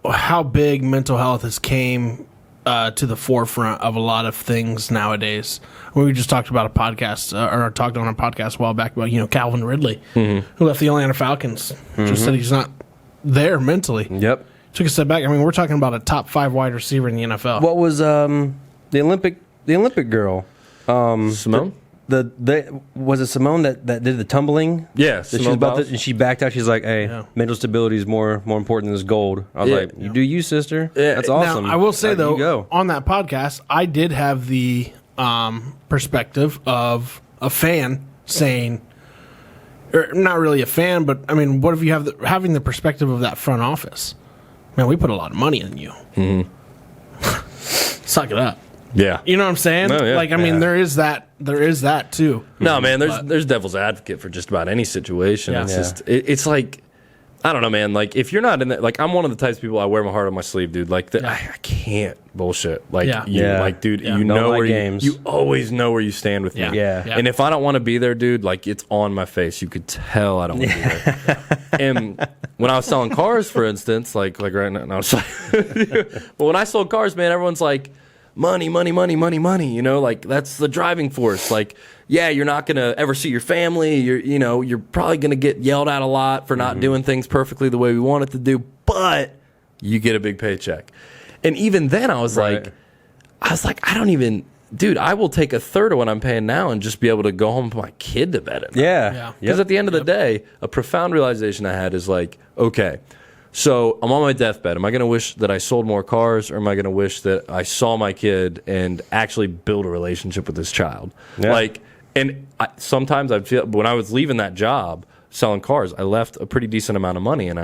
how big mental health has came to the forefront of a lot of things nowadays. We just talked about a podcast, or talked on a podcast a while back about, you know, Calvin Ridley, who left the Atlanta Falcons. Just said he's not there mentally. Yep. Took a step back. I mean, we're talking about a top 5 wide receiver in the NFL. What was the Olympic girl? Simone? Was it Simone that did the tumbling? Yeah, That she was about to, and she backed out. She's like, "Hey, Yeah. mental stability is more important than this gold." I was Yeah. like, "You do you, sister? Yeah. That's awesome." Now, I will say, You though, go. on that podcast, I did have the perspective of a fan saying, or not really a fan, but I mean, what if you have having the perspective of that front office? Man, we put a lot of money in you. Suck it up. Yeah. You know what I'm saying? Oh, yeah. Like, I mean, there is that too. No, man, there's devil's advocate for just about any situation. Yeah. It's Yeah. just it's like, I don't know, man. Like, if you're not in that, like, I'm one of the types of people, I wear my heart on my sleeve, dude. Like, I can't bullshit. Like, Yeah. Yeah. like, dude, Yeah. you Don't know like where games. you always know where you stand with Yeah. me. Yeah. Yeah. And if I don't want to be there, dude, like, it's on my face. You could tell I don't want to be there. And when I was selling cars, for instance, like right now, no, I'm sorry. But when I sold cars, man, everyone's like, money, money, money, money, money. You know, like, that's the driving force. Like, yeah, you're not gonna ever see your family. You're probably gonna get yelled at a lot for not doing things perfectly the way we want it to do. But you get a big paycheck. And even then, I was like, I don't even, dude. I will take a third of what I'm paying now and just be able to go home and put my kid to bed at night. Yeah. Yeah. Because at the end of the day, a profound realization I had is like, okay, so I'm on my deathbed. Am I going to wish that I sold more cars, or am I going to wish that I saw my kid and actually build a relationship with this child? Yeah. Like, and sometimes I feel when I was leaving that job selling cars, I left a pretty decent amount of money, and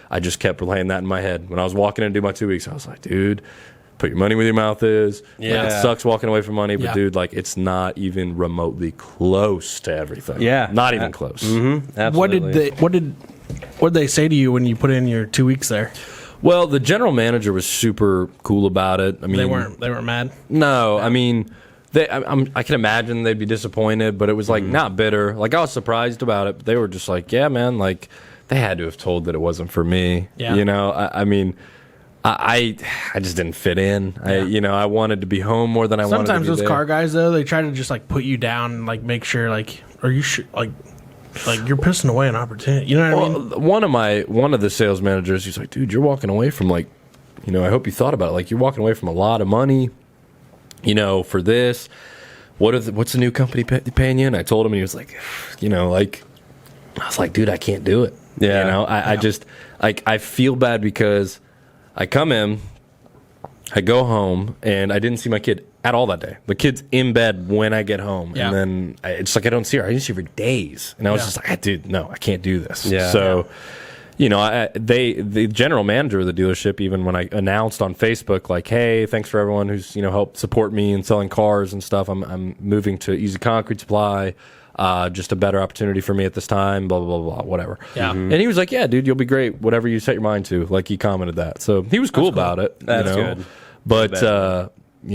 I just kept playing that in my head. When I was walking in to do my 2 weeks, I was like, dude, put your money where your mouth is. Yeah. It sucks walking away from money, but Yeah. dude, like, it's not even remotely close to everything. Yeah. Not even close. Absolutely. What did they say to you when you put in your 2 weeks there? Well, the general manager was super cool about it. I mean, They weren't mad. No, I mean, I can imagine they'd be disappointed, but it was like not bitter. Like, I was surprised about it, but they were just like, yeah, man, like, they had to have told that it wasn't for me. Yeah. You know, I mean, I just didn't fit in. Yeah. I wanted to be home more than I wanted to Sometimes be those there. car guys though, they try to just like put you down and like make sure like, are you sure like you're pissing away an opportunity. You know what I mean? One of the sales managers, he's like, dude, you're walking away from like, I hope you thought about it. Like, you're walking away from a lot of money, for this. What's the new company paying you? And I told him, and he was like, I was like, dude, I can't do it. Yeah. I just, like, I feel bad because I come in, I go home, and I didn't see my kid at all that day. The kid's in bed when I get home. Yeah. And then it's like I don't see her. I didn't see her for days. And I was Yeah. just like, dude, no, I can't do this. Yeah. So, the general manager of the dealership, even when I announced on Facebook, like, hey, thanks for everyone who's, helped support me in selling cars and stuff. I'm moving to Easy Concrete Supply. Just a better opportunity for me at this time, blah, blah, blah, blah, whatever. Yeah. And he was like, yeah, dude, you'll be great. Whatever you set your mind to. Like, he commented that. So he was cool about it. That's good. But,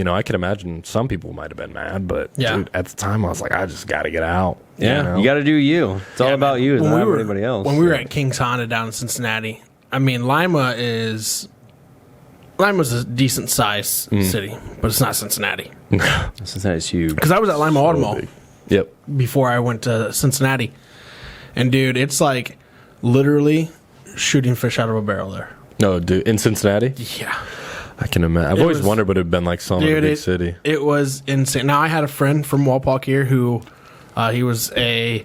I can imagine some people might have been mad. But, Yeah. dude, at the time, I was like, I just got to get out. Yeah. You got to do you. It's all about you. It's not about anybody else. When we were at King's Honda down in Cincinnati, I mean, Lima's a decent sized city, but it's not Cincinnati. Cincinnati's huge. Because I was at Lima Auto Mall big. Yep. before I went to Cincinnati, and dude, it's like literally shooting fish out of a barrel there. No, dude, in Cincinnati? Yeah. I can imagine. I've always wondered what it would have been like selling in a big city. It was insane. Now, I had a friend from Walpock here who he was a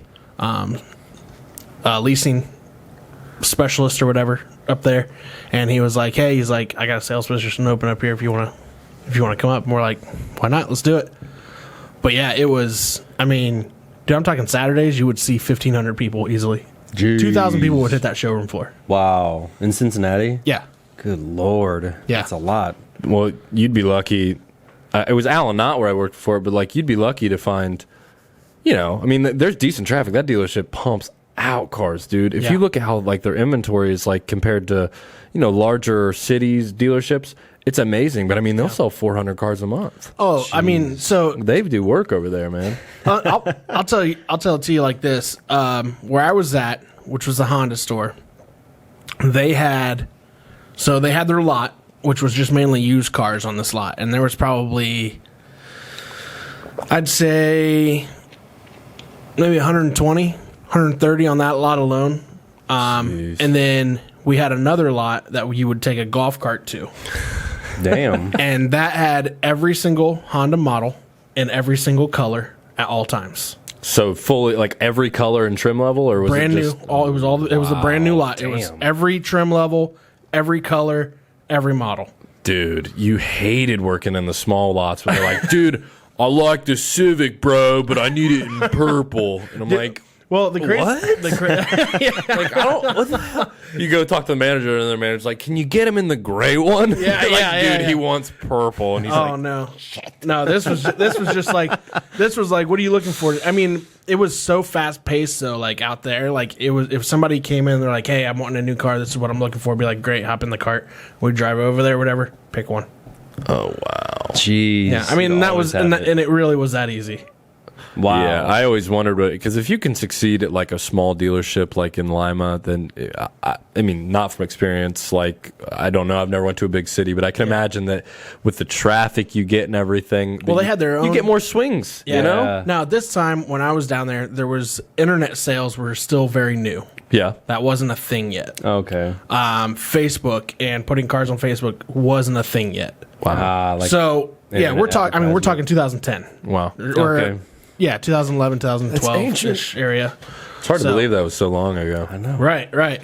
leasing specialist or whatever up there, and he was like, "Hey, I got a sales position open up here if you want to come up." And we're like, "Why not? Let's do it." But yeah, it was. I mean, dude, I'm talking Saturdays. You would see 1,500 people easily. 2,000 people would hit that showroom floor. Wow. In Cincinnati? Yeah. Good Lord. Yeah. That's a lot. Well, you'd be lucky. It was Allen, not where I worked before, but like you'd be lucky to find, there's decent traffic. That dealership pumps out cars, dude. If Yeah. you look at how like their inventory is like compared to, larger cities dealerships, it's amazing. But I mean, they'll sell 400 cars a month. Oh, I mean, so They do work over there, man. I'll tell it to you like this. Where I was at, which was the Honda store, they had their lot, which was just mainly used cars on this lot, and there was probably, I'd say, maybe 120, 130 on that lot alone. And then we had another lot that you would take a golf cart to. Damn. And that had every single Honda model in every single color at all times. So fully, like every color and trim level, or was Brand it new. just It was a brand new lot. It was damn. every trim level, every color, every model. Dude, you hated working in the small lots when they're like, dude, I like the Civic, bro, but I need it in purple. And I'm like, Well, the crazy, What? like, I don't, what the hell? You go talk to the manager, and the manager's like, can you get him in the gray one? Yeah, like, yeah, dude, yeah. he wants purple. And he's oh like, no, no! This was just like what are you looking for? I mean, it was so fast paced. So like out there, like it was. If somebody came in, they're like, "Hey, I'm wanting a new car. This is what I'm looking for." Be like, "Great, hop in the cart." We drive over there, whatever. Pick one. oh, wow. Jeez. Yeah, I mean that was and it really was that easy. Wow. Yeah, I always wondered, because if you can succeed at like a small dealership like in Lima, then I mean, not from experience. Like, I don't know, I've never went to a big city, but I can imagine that with the traffic you get and everything. Well, they had their own. You get more swings, you know? Yeah. Now this time when I was down there was internet sales were still very new. Yeah. That wasn't a thing yet. Okay. Facebook and putting cars on Facebook wasn't a thing yet. Wow. Like So yeah, internet we're talking. I mean, we're advertisement. talking 2010. Wow. Or, Okay. yeah, 2011, That's 2012 ish ancient. area. It's hard to So- believe that was so long ago. I know. Right.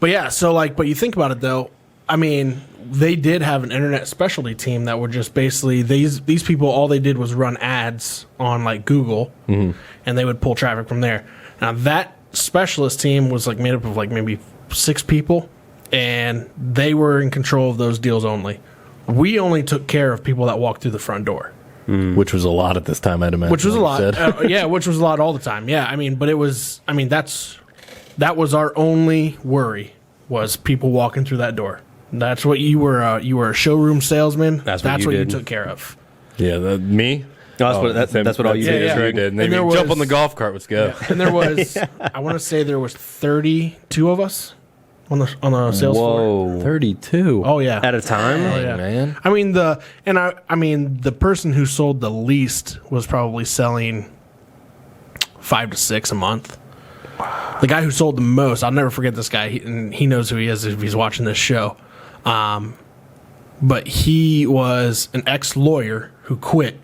But yeah, so like, but you think about it though. I mean, they did have an internet specialty team that would just basically these people. All they did was run ads on like Google, and they would pull traffic from there. Now that specialist team was like made up of like maybe 6 people, and they were in control of those deals only. We only took care of people that walked through the front door. Which was a lot at this time, I'd imagine. Which was a like you lot. said. Yeah, which was a lot all the time. Yeah, I mean, but it was. I mean, that was our only worry was people walking through that door. That's what you were. You were a showroom salesman. That's what you you did. took care of. Yeah, me? No, that's what all you that's did. Yeah, what yeah. you did. And they And there mean, jump was- on the golf cart, let's go. And there was. I want to say there was 32 of us on the sales floor. Whoa. 32. Oh yeah. At a time? Oh, yeah. man. I mean I mean the person who sold the least was probably selling 5 to 6 a month. The guy who sold the most, I'll never forget this guy, and he knows who he is if he's watching this show. But he was an ex-lawyer who quit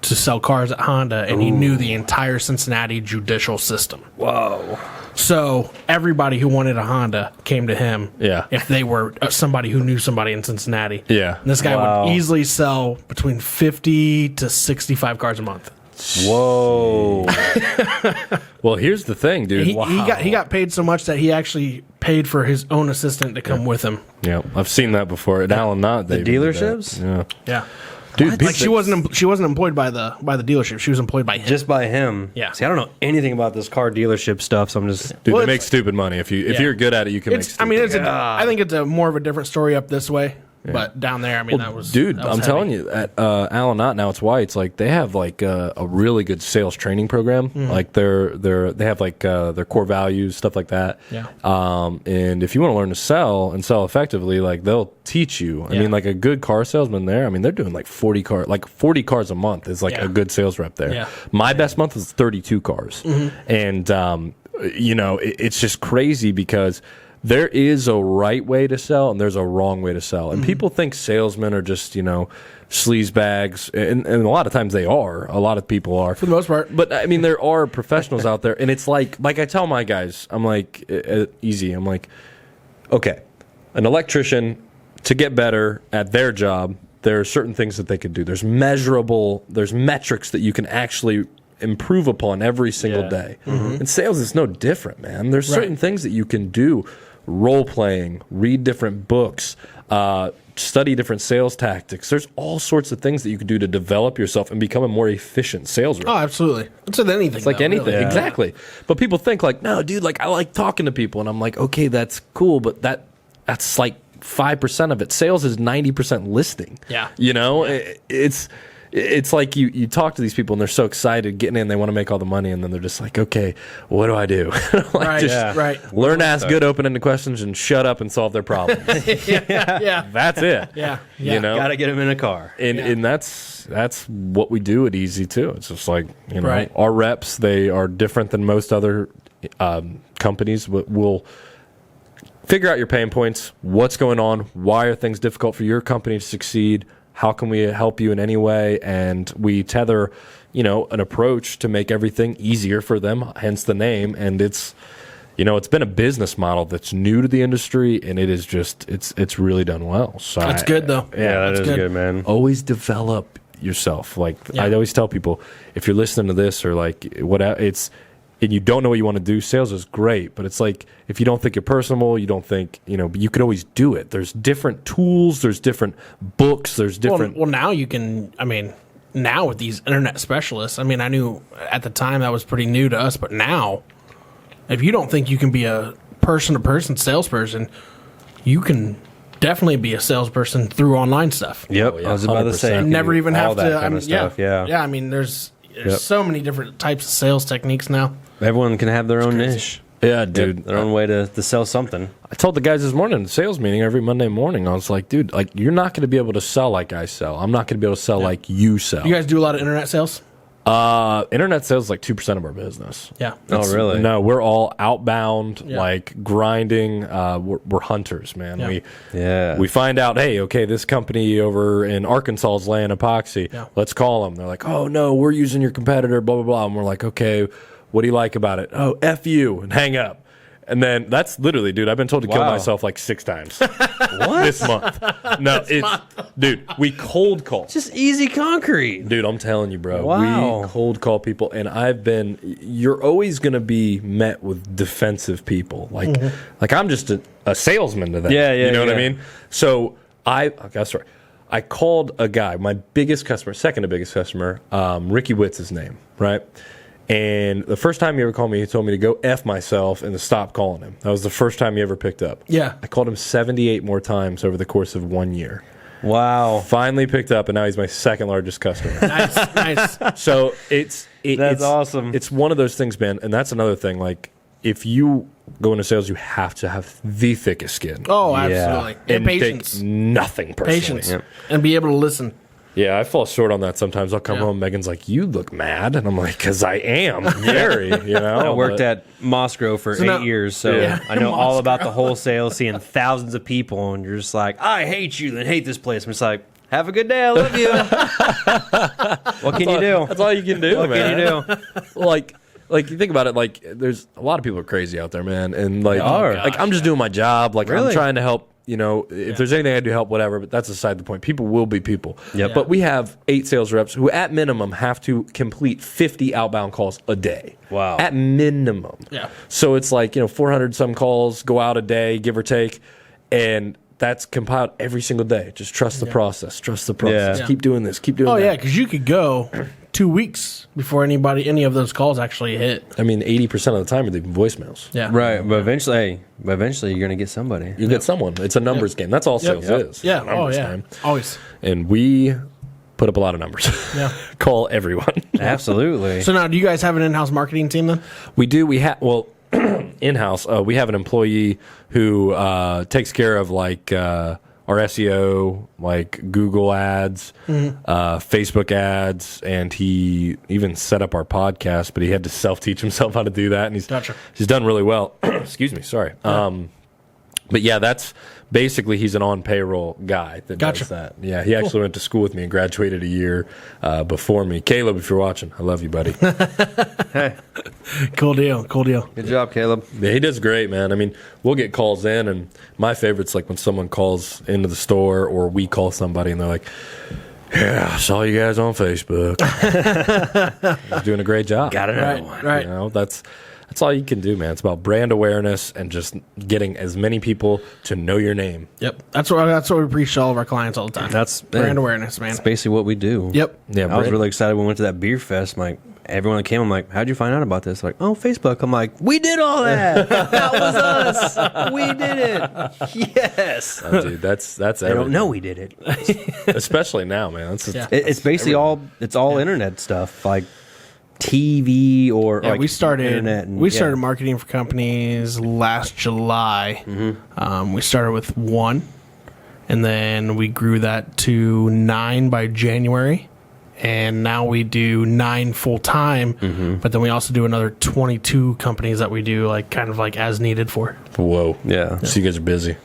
to sell cars at Honda, and he knew the entire Cincinnati judicial system. Whoa. So everybody who wanted a Honda came to him. Yeah. If they were somebody who knew somebody in Cincinnati. Yeah. And this guy Wow. would easily sell between 50 to 65 cars a month. Whoa. Well, here's the thing, dude. He got paid so much that he actually paid for his own assistant to come with him. Yeah, I've seen that before. At Allen Knott, The they even did that. dealerships? Yeah. Yeah. Dude, Like she wasn't employed by the dealership. She was employed by him. Just by him. Yeah. See, I don't know anything about this car dealership stuff, so I'm just. dude, Well, they it's- make stupid money. If you're good at it, you can make it's. stupid I mean, it's. money. I think it's a more of a different story up this way, but down there, I mean, that was. Dude, that was I'm heavy. telling you, at Allen Knott now, it's White's. Like they have like a really good sales training program. Mm-hmm. Like they have like their core values, stuff like that. Yeah. And if you want to learn to sell and sell effectively, like they'll teach you. I Yeah. mean, like a good car salesman there. I mean, they're doing like 40 cars a month is like Yeah. a good sales rep there. Yeah. My best month was 32 cars, and it's just crazy because there is a right way to sell and there's a wrong way to sell. And people think salesmen are just, sleaze bags. And a lot of times they are. A lot of people are. For the most part. But I mean, there are professionals out there. And it's like I tell my guys, I'm like, easy. I'm like, okay, an electrician, to get better at their job, there are certain things that they can do. There's metrics that you can actually improve upon every single Yeah. day. And sales is no different, man. There's certain things that you can do. Role playing, read different books, study different sales tactics. There's all sorts of things that you can do to develop yourself and become a more efficient sales rep. Oh, absolutely. It's with anything. It's like anything. Really. Exactly. But people think like, no, dude, like I like talking to people. And I'm like, okay, that's cool, but that's like 5% of it. Sales is 90% listing. Yeah. It's like you talk to these people and they're so excited getting in, they want to make all the money, and then they're just like, okay, what do I do? Like, Right. just Right. learn to ask good open-ended questions and shut up and solve their problems. Yeah. That's it. Yeah. You know? Gotta get him in a car. And that's what we do at Easy too. It's just like, Right. our reps, they are different than most other companies. We'll figure out your pain points. What's going on? Why are things difficult for your company to succeed? How can we help you in any way? And we tether, an approach to make everything easier for them, hence the name. And it's been a business model that's new to the industry, and it is just, it's really done well. So That's good, though. Yeah, that is good. good, man. always develop yourself. I always tell people, if you're listening to this or and you don't know what you want to do, sales is great, but it's like, if you don't think you're personable, you don't think, but you could always do it. There's different tools, there's different books, there's different. Well, now you can, now with these internet specialists, I knew at the time that was pretty new to us, but now, if you don't think you can be a person-to-person salesperson, you can definitely be a salesperson through online stuff. Yep, Oh, yeah, I was about to say. 100%. you can Never do even all have that to. kind of stuff. Yeah. Yeah. There's so many different types of sales techniques now. Everyone can have their own niche. Yeah, dude. Their own way to sell something. I told the guys this morning in the sales meeting every Monday morning, I was like, dude, you're not going to be able to sell like I sell. I'm not going to be able to sell like you sell. You guys do a lot of internet sales? Internet sales is like 2% of our business. Yeah. Oh, really? No, we're all outbound, Yeah. grinding. We're hunters, man. Yeah. We find out, hey, okay, this company over in Arkansas is laying epoxy. Yeah. Let's call them. They're like, oh, no, we're using your competitor, blah, blah, blah. And we're like, okay, what do you like about it? Oh, F you, and hang up. And then that's literally, dude, I've been told to kill Wow. myself like 6 times this month. No, dude, we cold call. Just easy concrete. Dude, I'm telling you, bro. Wow. We cold call people, and you're always going to be met with defensive people. Like I'm just a salesman to them. Yeah, yeah, You know what I yeah. mean? So I called a guy, my biggest customer, second to biggest customer, Ricky Witt's his name, right? And the first time he ever called me, he told me to go F myself and to stop calling him. That was the first time he ever picked up. Yeah. I called him 78 more times over the course of 1 year. Wow. Finally picked up, and now he's my second largest customer. Nice. So That's it's awesome. It's one of those things, man, and that's another thing. Like, if you go into sales, you have to have the thickest skin. Oh, Yeah. absolutely. And patience. take nothing personally. Patience. Yep. And be able to listen. Yeah, I fall short on that sometimes. I'll come Yeah. home, Megan's like, "You look mad," and I'm like, "Cause I am very." I worked at Moscow for 8 now- years, so Yeah. I know all Moscow. about the wholesale, seeing thousands of people, and you're just like, I hate you and hate this place. I'm just like, have a good day. I love you. What can you do? That's all you can do, What man. can you do? like you think about it, like there's a lot of people are crazy out there, man, and like, They are. I'm just doing my job, like I'm Really? trying to help. If there's anything I do help, whatever, but that's aside the point. People will be people. Yep. But we have 8 sales reps who, at minimum, have to complete 50 outbound calls a day. Wow. At minimum. Yeah. So it's like, 400 some calls go out a day, give or take, and that's compiled every single day. Just trust the process. Trust the process. Yeah. Keep doing this. Keep doing Oh, that. yeah, because you could go 2 weeks before any of those calls actually hit. I mean, 80% of the time you're leaving voicemails. Yeah. Right, but eventually you're gonna get somebody. You get someone. It's a numbers game. That's all sales Yep. is. Yeah. It's a numbers yeah. game. Always. And we put up a lot of numbers. Yeah. Call everyone. Absolutely. So now, do you guys have an in-house marketing team then? We do. We have, in-house, we have an employee who takes care of our SEO, like Google ads, Facebook ads, and he even set up our podcast, but he had to self-teach himself how to do that, and he's done really well. Excuse me, sorry. But yeah, that's basically, he's an on-payroll guy that does that. Yeah, he actually went to school with me and graduated a year before me. Caleb, if you're watching, I love you, buddy. Hey, Cool deal. good job, Caleb. Yeah, he does great, man. I mean, we'll get calls in, and my favorite's like when someone calls into the store or we call somebody and they're like, "Yeah, I saw you guys on Facebook." He's doing a great job. Gotta know. Right. That's all you can do, man. It's about brand awareness and just getting as many people to know your name. Yep. That's what we preach to all of our clients all the time. That's brand awareness, man. That's basically what we do. Yep. Yeah, I was really excited when we went to that beer fest. I'm like, everyone that came, I'm like, how'd you find out about this? Like, oh, Facebook. I'm like, we did all that. That was us. We did it. Yes. Oh, dude, that's They everything. don't know we did it. Especially now, man. Yeah. It's basically all internet stuff, like TV or Yeah, like we started internet. And, started marketing for companies last July. We started with 1, and then we grew that to 9 by January, and now we do 9 full time. But then we also do another 22 companies that we do like kind of like as needed for. Whoa. Yeah. So you guys are busy.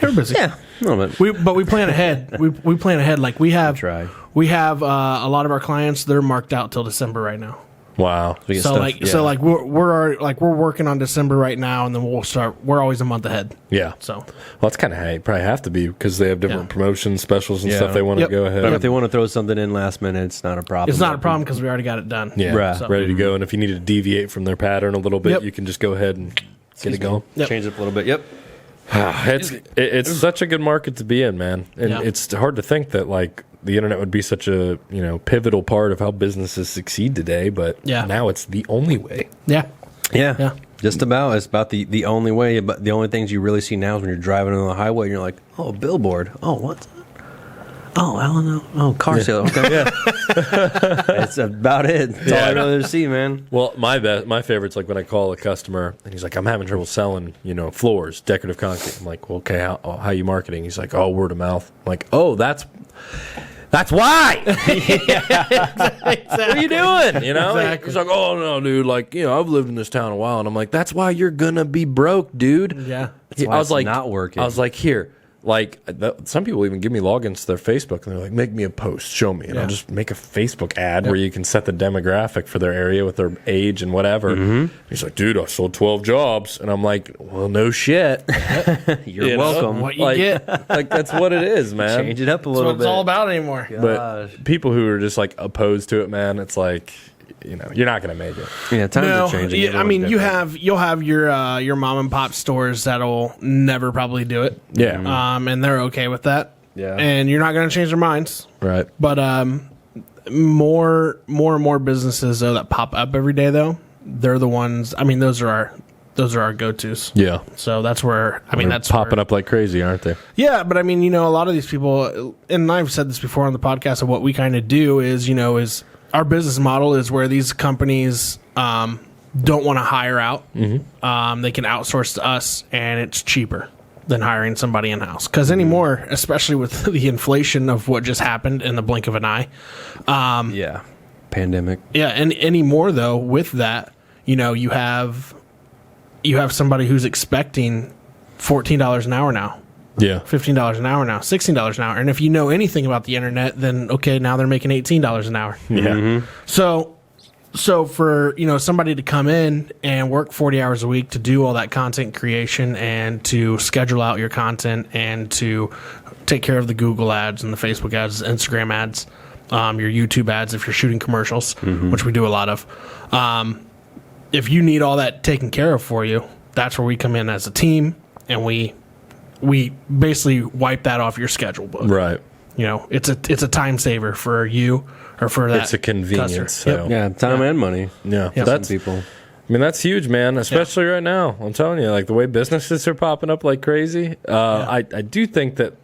We're busy. Yeah. A little bit. But we plan ahead. We plan ahead. Like we have Try. a lot of our clients. They're marked out till December right now. Wow. We get So stuff- we're working on December right now, and then we'll start. We're always a month ahead. Yeah. So Well, that's kind of how you probably have to be because they have different Yeah. promotions, specials, and Yeah. stuff they want to Yep. go ahead. But if they want to throw something in last minute, it's not a problem. it's not a problem because we already got it done. Yeah, Right. So- ready to go. And if you need to deviate from their pattern a little bit, Yep. you can just go ahead and get it going. Yep. Change it up a little bit. Yep. It's such a good market to be in, man. And Yeah. it's hard to think that like the internet would be such a pivotal part of how businesses succeed today. But Yeah. now it's the only way. Yeah. Yeah. Yeah. Just about. It's about the only way. But the only things you really see now is when you're driving on the highway and you're like, oh, a billboard. Oh, what's that? Oh, I don't know. Oh, car sale. Okay. Yeah. That's about it. That's all I really see, man. Well, my favorite's like when I call a customer and he's like, I'm having trouble selling, floors, decorative concrete. I'm like, well, okay, how are you marketing? He's like, oh, word of mouth. I'm like, oh, that's why. What are you doing? Exactly. He's like, oh no, dude. Like, I've lived in this town a while, and I'm like, that's why you're gonna be broke, dude. Yeah. why it's not working. I was like, here. Like, some people even give me logins to their Facebook, and they're like, make me a post, show me. And I'll just make a Facebook ad where you can set the demographic for their area with their age and whatever. He's like, dude, I sold 12 jobs. And I'm like, well, no shit. You're welcome. What you get. Like, that's what it is, man. Change it up a That's little what bit. it's all about anymore. But people who are just, like, opposed to it, man, it's like, you're not going to make it. Yeah, times are changing. Yeah, I mean, Everyone's you'll have your mom and pop stores that'll never probably do it. Yeah. And they're okay with that. Yeah. And you're not going to change their minds. Right. But more and more businesses though that pop up every day though, they're the ones. I mean, those are our go-tos. Yeah. So that's where that's popping where, up like crazy, aren't they? Yeah, but I mean, a lot of these people, and I've said this before on the podcast, of what we kind of do is our business model is where these companies don't want to hire out. They can outsource to us, and it's cheaper than hiring somebody in-house. Because anymore, especially with the inflation of what just happened in the blink of an eye. Yeah. Pandemic. Yeah, and anymore, though, with that, you have somebody who's expecting $14 an hour now. Yeah. $15 an hour now, $16 an hour. And if you know anything about the internet, then okay, now they're making $18 an hour. Yeah. So for, somebody to come in and work 40 hours a week to do all that content creation and to schedule out your content and to take care of the Google ads and the Facebook ads, Instagram ads, your YouTube ads if you're shooting commercials, which we do a lot of. If you need all that taken care of for you, that's where we come in as a team, and we basically wipe that off your schedule book. Right. It's a time saver for you or for that. It's a convenience. customer. So. Yeah, time and money. Yeah. Yeah. That's Some people. that's huge, man. Especially right now. I'm telling you, like the way businesses are popping up like crazy. I do think that,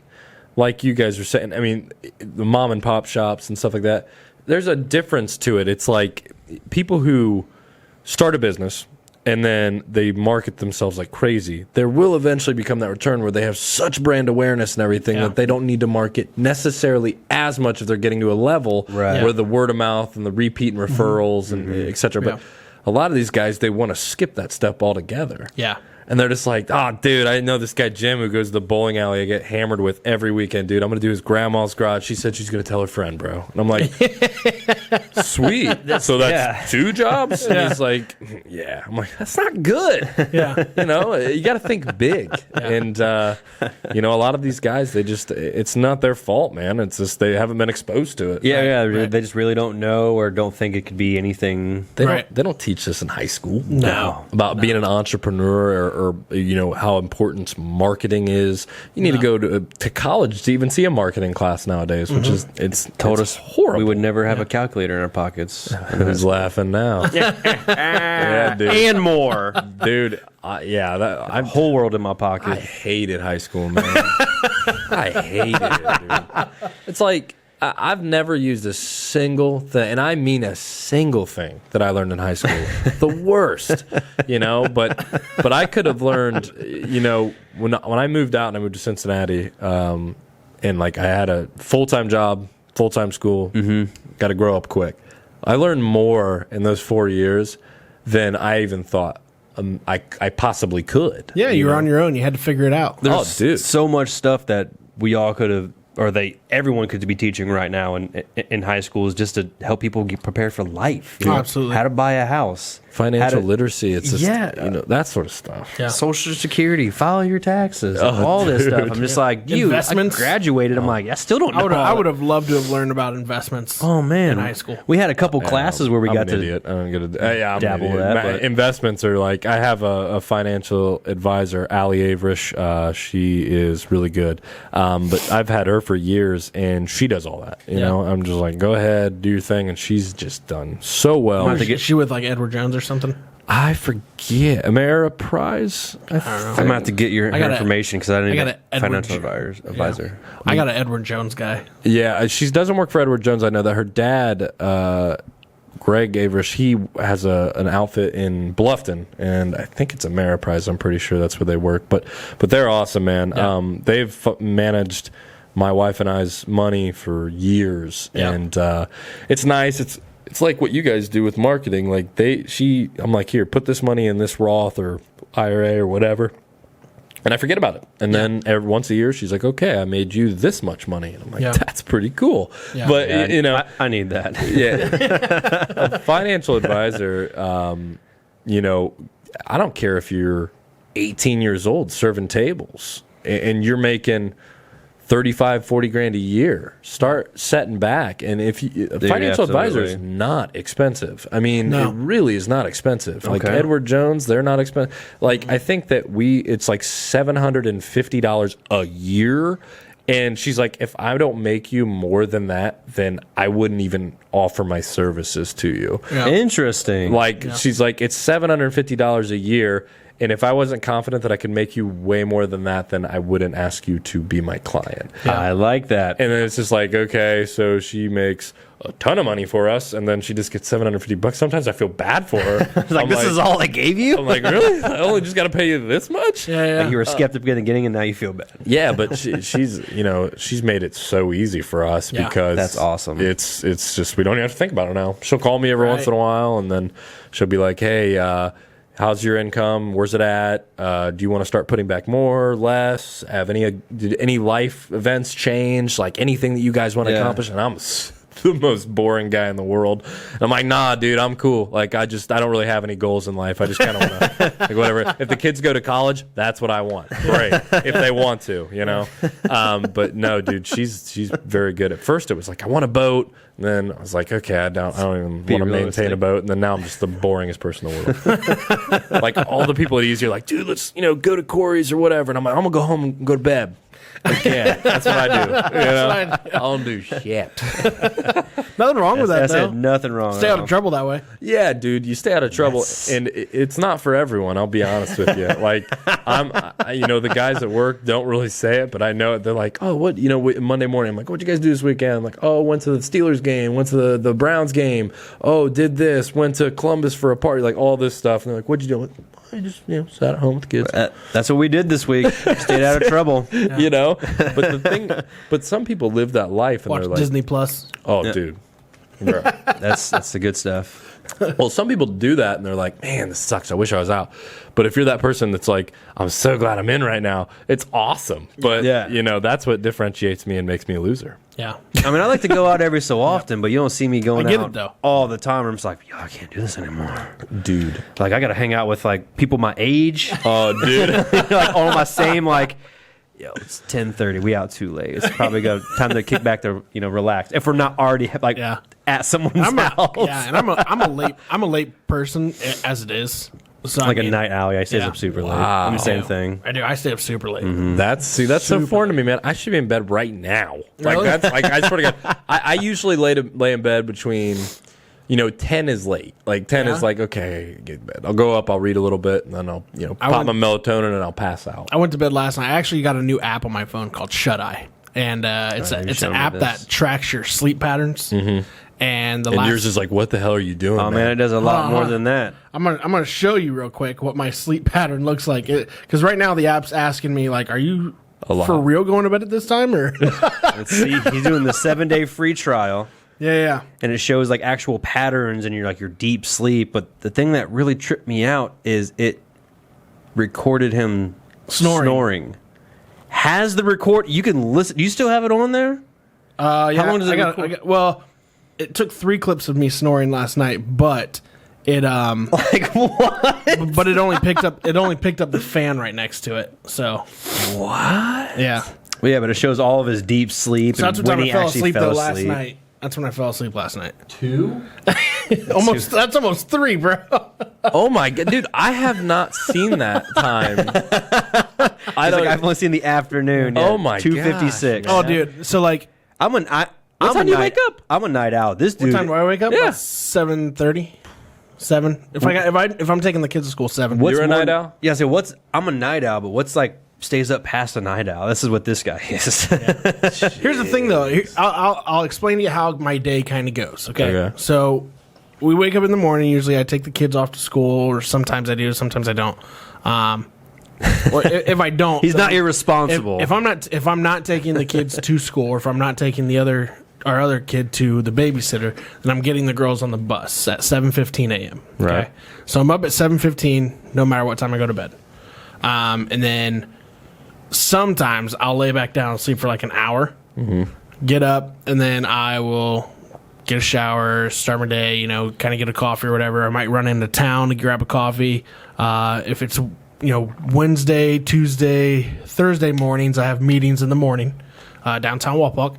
like you guys are saying, I mean, the mom and pop shops and stuff like that. There's a difference to it. It's like people who start a business and then they market themselves like crazy. There will eventually become that return where they have such brand awareness and everything that they don't need to market necessarily as much if they're getting to a level where the word of mouth and the repeat and referrals and et cetera. But a lot of these guys, they want to skip that step altogether. Yeah. And they're just like, oh, dude, I know this guy Jim who goes to the bowling alley I get hammered with every weekend, dude. I'm going to do his grandma's garage. She said she's going to tell her friend, bro. And I'm like, sweet. So that's 2 jobs? And he's like, yeah. I'm like, that's not good. Yeah. You got to think big. And, a lot of these guys, it's not their fault, man. It's just they haven't been exposed to it. Yeah, they just really don't know or don't think it could be anything. They don't teach this in high school. No. About being an entrepreneur or how important marketing is. You need to go to college to even see a marketing class nowadays, which is it's horrible. We would never have a calculator in our pockets. Who's laughing now? Yeah, dude. And more. Dude, I'm Whole world in my pocket. I hated high school, man. I hated it, dude. It's like I've never used a single thing, and I mean a single thing that I learned in high school. The worst, but I could have learned, when I moved out and I moved to Cincinnati, and like I had a full-time job, full-time school, Got to grow up quick. I learned more in those 4 years than I even thought I possibly could. Yeah, you were on your own. You had to figure it out. There's dude. so much stuff that we all could have, or everyone could be teaching right now in high schools, just to help people get prepared for life. You know? Absolutely. How to buy a house, Financial literacy. It's just, Yeah. that sort of stuff. Yeah. Social Security, file your taxes, all this stuff. I'm just like, Investments? I graduated. I'm like, I still don't know. I would have loved to have learned about investments. Oh man, in high school. we had a couple classes where we I'm got an to. idiot. I'm gonna I'm dabble an with idiot. that, but- Investments are like, I have a financial advisor, Allie Averish. She is really good, but I've had her for years, and she does all that. You know, I'm just like, go ahead, do your thing, and she's just done so well. Is she with like Edward Jones or something? I forget. Ameriprise? I don't know. I'm gonna have to get your got information because I I didn't got get a Edward financial advisor. I got an Edward Jones guy. Yeah, she doesn't work for Edward Jones. I know that her dad, Greg Averish, he has an outfit in Bluffton, and I think it's Ameriprise. I'm pretty sure that's where they work. But they're awesome, man. Yeah. They've managed my wife and I's money for years, Yeah. and it's nice. It's like what you guys do with marketing. Like I'm like, here, put this money in this Roth or IRA or whatever. And I forget about it. And then once a year, she's like, okay, I made you this much money. And I'm like, that's pretty cool. Yeah. But, Yeah, you know. I need that. Yeah. A financial advisor, you know, I don't care if you're 18 years old serving tables and you're making 35, 40 grand a year. Start setting back. And if a financial advisor is not expensive. I mean, it really is not expensive. Like Edward Jones, they're not expensive. Like, I think that it's like $750 a year. And she's like, if I don't make you more than that, then I wouldn't even offer my services to you. Yeah. Interesting. Like, she's like, it's $750 a year. And if I wasn't confident that I could make you way more than that, then I wouldn't ask you to be my client. Yeah. I like that. And then it's just like, okay, so she makes a ton of money for us, and then she just gets $750. Sometimes I feel bad for her. Like, this is all I gave you? I'm like, really? I only just got to pay you this much? Yeah. Like you were a skeptic in the beginning, and now you feel bad. Yeah, but she's made it so easy for us because that's awesome. It's just, we don't even have to think about it now. She'll call me every once in a while, and then she'll be like, hey, how's your income? Where's it at? Do you want to start putting back more, less? Did any life events change? Like anything that you guys want to accomplish? And I'm the most boring guy in the world. And I'm like, nah, dude, I'm cool. Like I don't really have any goals in life. I just kind of want to, like whatever. If the kids go to college, that's what I want. Great. If they want to, you know? But no, dude, she's very good. At first it was like, I want a boat. And then I was like, okay, I don't even want to maintain a boat. And then now I'm just the boringest person in the world. Like all the people at Easy are like, dude, let's, go to Corey's or whatever. And I'm like, I'm going to go home and go to bed. Like, yeah, that's what I do. I don't do shit. Nothing wrong with that, I though. said nothing wrong. Stay out of trouble that way. Yeah, dude, you stay out of trouble, and it's not for everyone. I'll be honest with you. Like, the guys at work don't really say it, but I know it. They're like, oh, what, Monday morning. I'm like, what'd you guys do this weekend? I'm like, oh, went to the Steelers game, went to the Browns game. Oh, did this, went to Columbus for a party, like all this stuff. And they're like, what'd you do? Like, I just, sat at home with the kids. That's what we did this week. Stayed out of trouble. But some people live that life and Watch they're like, Disney Plus. oh, dude. Bro. That's the good stuff. Well, some people do that and they're like, man, this sucks. I wish I was out. But if you're that person that's like, I'm so glad I'm in right now, it's awesome. But, that's what differentiates me and makes me a loser. Yeah. I mean, I like to go out every so often, but you don't see me going I get out it, though. all the time. I'm just like, yo, I can't do this anymore. Dude. Like, I got to hang out with, like, people my age. Oh, dude. Like, all my same, like, yo, it's 10:30. We out too late. It's probably time to kick back to, relax. If we're not already, like, at someone's house. And I'm a late person as it is. So Like a night owl. I stay up super late. I'm the same thing. I do. I stay up super late. Mm-hmm. That's so foreign to me, man. I should be in bed right now. Like Really? that's like I swear to God. I usually lay in bed between 10 is late. Like 10 is like, okay, get in bed. I'll go up, I'll read a little bit, and then I'll pop my melatonin and I'll pass out. I went to bed last night. I actually got a new app on my phone called Shut Eye. And it's an app that tracks your sleep patterns. Mm-hmm. And yours is like, what the hell are you doing? Oh, man, it does a lot more than that. I'm gonna show you real quick what my sleep pattern looks like. Because right now the app's asking me, like, are you for real going to bed at this time? Or Let's see. He's doing the 7-day free trial. Yeah. And it shows like actual patterns and you're like your deep sleep. But the thing that really tripped me out is it recorded him snoring. Has the record? You can listen. Do you still have it on there? Yeah. How long does it record? Well, it took 3 clips of me snoring last night, but it Like what? but it only picked up the fan right next to it. So What? yeah. Well, yeah, but it shows all of his deep sleep. So that's and what when time he I fell actually asleep fell though last asleep. night. That's when I fell asleep last night. 2? That's almost 3, bro. Oh my god, dude! I have not seen that time. I've only seen the afternoon. Yeah, Oh my 2:56. gosh, Oh, dude. So like, What time do you wake up? I'm a night owl. This dude. what time do I wake up? Yeah. 7:30. 7. If I'm taking the kids to school, 7. You're a night owl? Yeah. So I'm a night owl, but what's like stays up past a night owl? This is what this guy is. Here's the thing, though. I'll explain to you how my day kind of goes. Okay. Okay. So we wake up in the morning. Usually, I take the kids off to school, or sometimes I do, sometimes I don't. Or if I don't, He's not irresponsible. If I'm not taking the kids to school, or if I'm not taking our other kid to the babysitter, then I'm getting the girls on the bus at 7:15 a.m. Okay? Right. So I'm up at 7:15, no matter what time I go to bed. And then sometimes I'll lay back down and sleep for like an hour, get up, and then I will get a shower, start my day, kind of get a coffee or whatever. I might run into town to grab a coffee. If it's, Wednesday, Tuesday, Thursday mornings, I have meetings in the morning, downtown Walpock.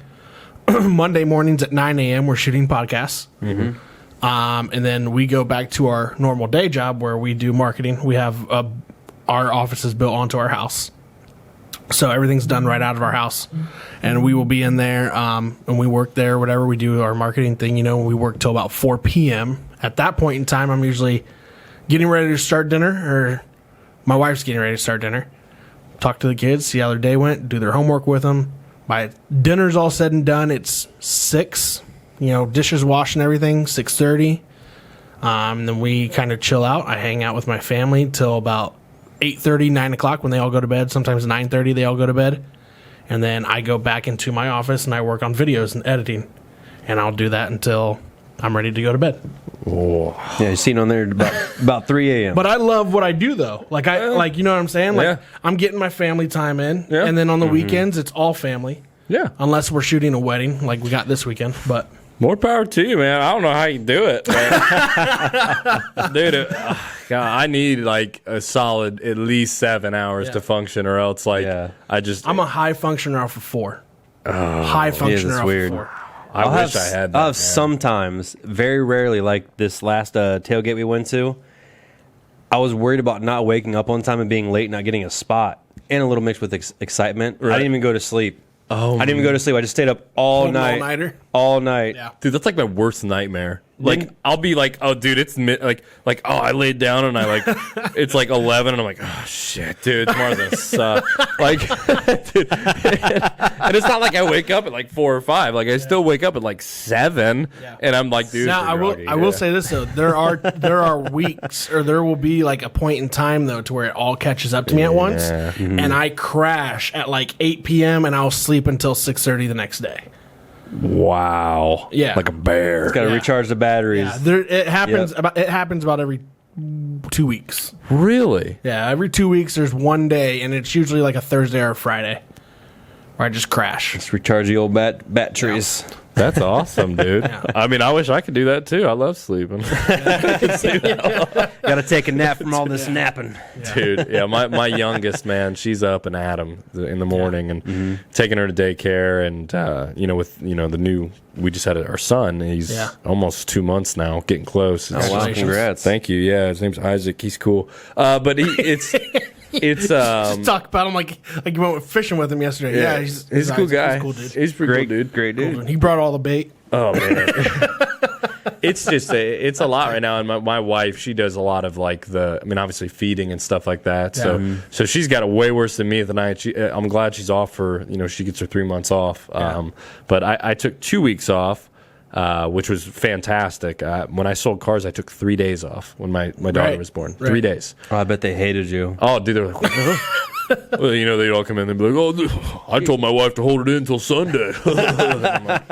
Monday mornings at 9 a.m. we're shooting podcasts. And then we go back to our normal day job where we do marketing. We have our office is built onto our house. So everything's done right out of our house. And we will be in there and we work there, whatever. We do our marketing thing, we work till about 4 p.m. At that point in time, I'm usually getting ready to start dinner, or my wife's getting ready to start dinner. Talk to the kids, see how their day went, do their homework with them. By dinner's all said and done, it's 6, dishes washed and everything, 6:30. Then we kind of chill out. I hang out with my family till about 8:30, 9 o'clock when they all go to bed. Sometimes 9:30 they all go to bed. And then I go back into my office and I work on videos and editing. And I'll do that until I'm ready to go to bed. Yeah, you've seen on there about 3 a.m. But I love what I do, though. Like, you know what I'm saying? Like, Yeah. I'm getting my family time in. Yeah. And then on the weekends, it's all family. Yeah. Unless we're shooting a wedding like we got this weekend. But More power to you, man. I don't know how you do it. Dude, God, I need like a solid at least 7 hours to function, or else Yeah. I'm a high functioner off of 4. High functioner off weird. of 4. I wish I had that. I'll have man. sometimes, very rarely, like this last tailgate we went to, I was worried about not waking up on time and being late, not getting a spot, and a little mixed with excitement. I didn't even go to sleep. Oh, I didn't even go to sleep. I just stayed up all night. All-nighter? All night. Yeah. Dude, that's like my worst nightmare. Like, I'll be like, oh, dude, it's like, oh, I laid down and I it's like 11 and I'm like, oh, shit, dude, tomorrow's gonna suck. Like, dude, and it's not like I wake up at like 4 or 5. Like, I still wake up at like 7 and I'm like, dude, Now, I will say this, though. There are weeks, or there will be like a point in time, though, to where it all catches up to me at once. And I crash at like 8 p.m. and I'll sleep until 6:30 the next day. Wow. Yeah. Like a bear. Got to recharge the batteries. Yeah, it happens about every 2 weeks. Really? Yeah, every 2 weeks there's one day, and it's usually like a Thursday or a Friday, where I just crash. Just recharge the old batteries. That's awesome, dude. I mean, I wish I could do that too. I love sleeping. Got to take a nap from all this napping. Dude, yeah, my youngest, man, she's up and at 'em in the morning and taking her to daycare, and we just had our son. He's almost 2 months now, getting close. Oh, wow, congrats. Thank you. Yeah, his name's Isaac. He's cool. But it's Just talk about him like you went fishing with him yesterday. Yeah, he's a cool guy. He's cool, dude. He's pretty cool, dude. Great dude. He brought all the bait. Oh man, it's just it's a lot right now. And my wife, she does a lot of obviously feeding and stuff like that. Yeah. So she's got it way worse than me at the night. I'm glad she's off for she gets her 3 months off. But I took 2 weeks off. Which was fantastic. When I sold cars, I took 3 days off when my daughter was born. 3 days. Oh, I bet they hated you. Oh, dude, they're like, well, they'd all come in and be like, oh, I told my wife to hold it in until Sunday. I'm like,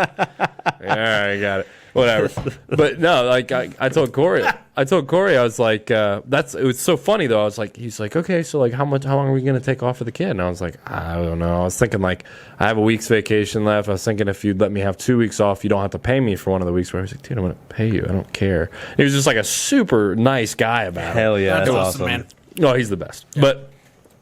I got it. Whatever. But no, like I told Corey, I was like, it was so funny though. I was like, he's like, okay, so like how long are we gonna take off for the kid? And I was like, I don't know. I was thinking like I have a week's vacation left. I was thinking if you'd let me have 2 weeks off, you don't have to pay me for one of the weeks. Where I was like, dude, I'm gonna pay you. I don't care. He was just like a super nice guy about it. Hell yeah, That's that's awesome, man. No, he's the best. Yeah. But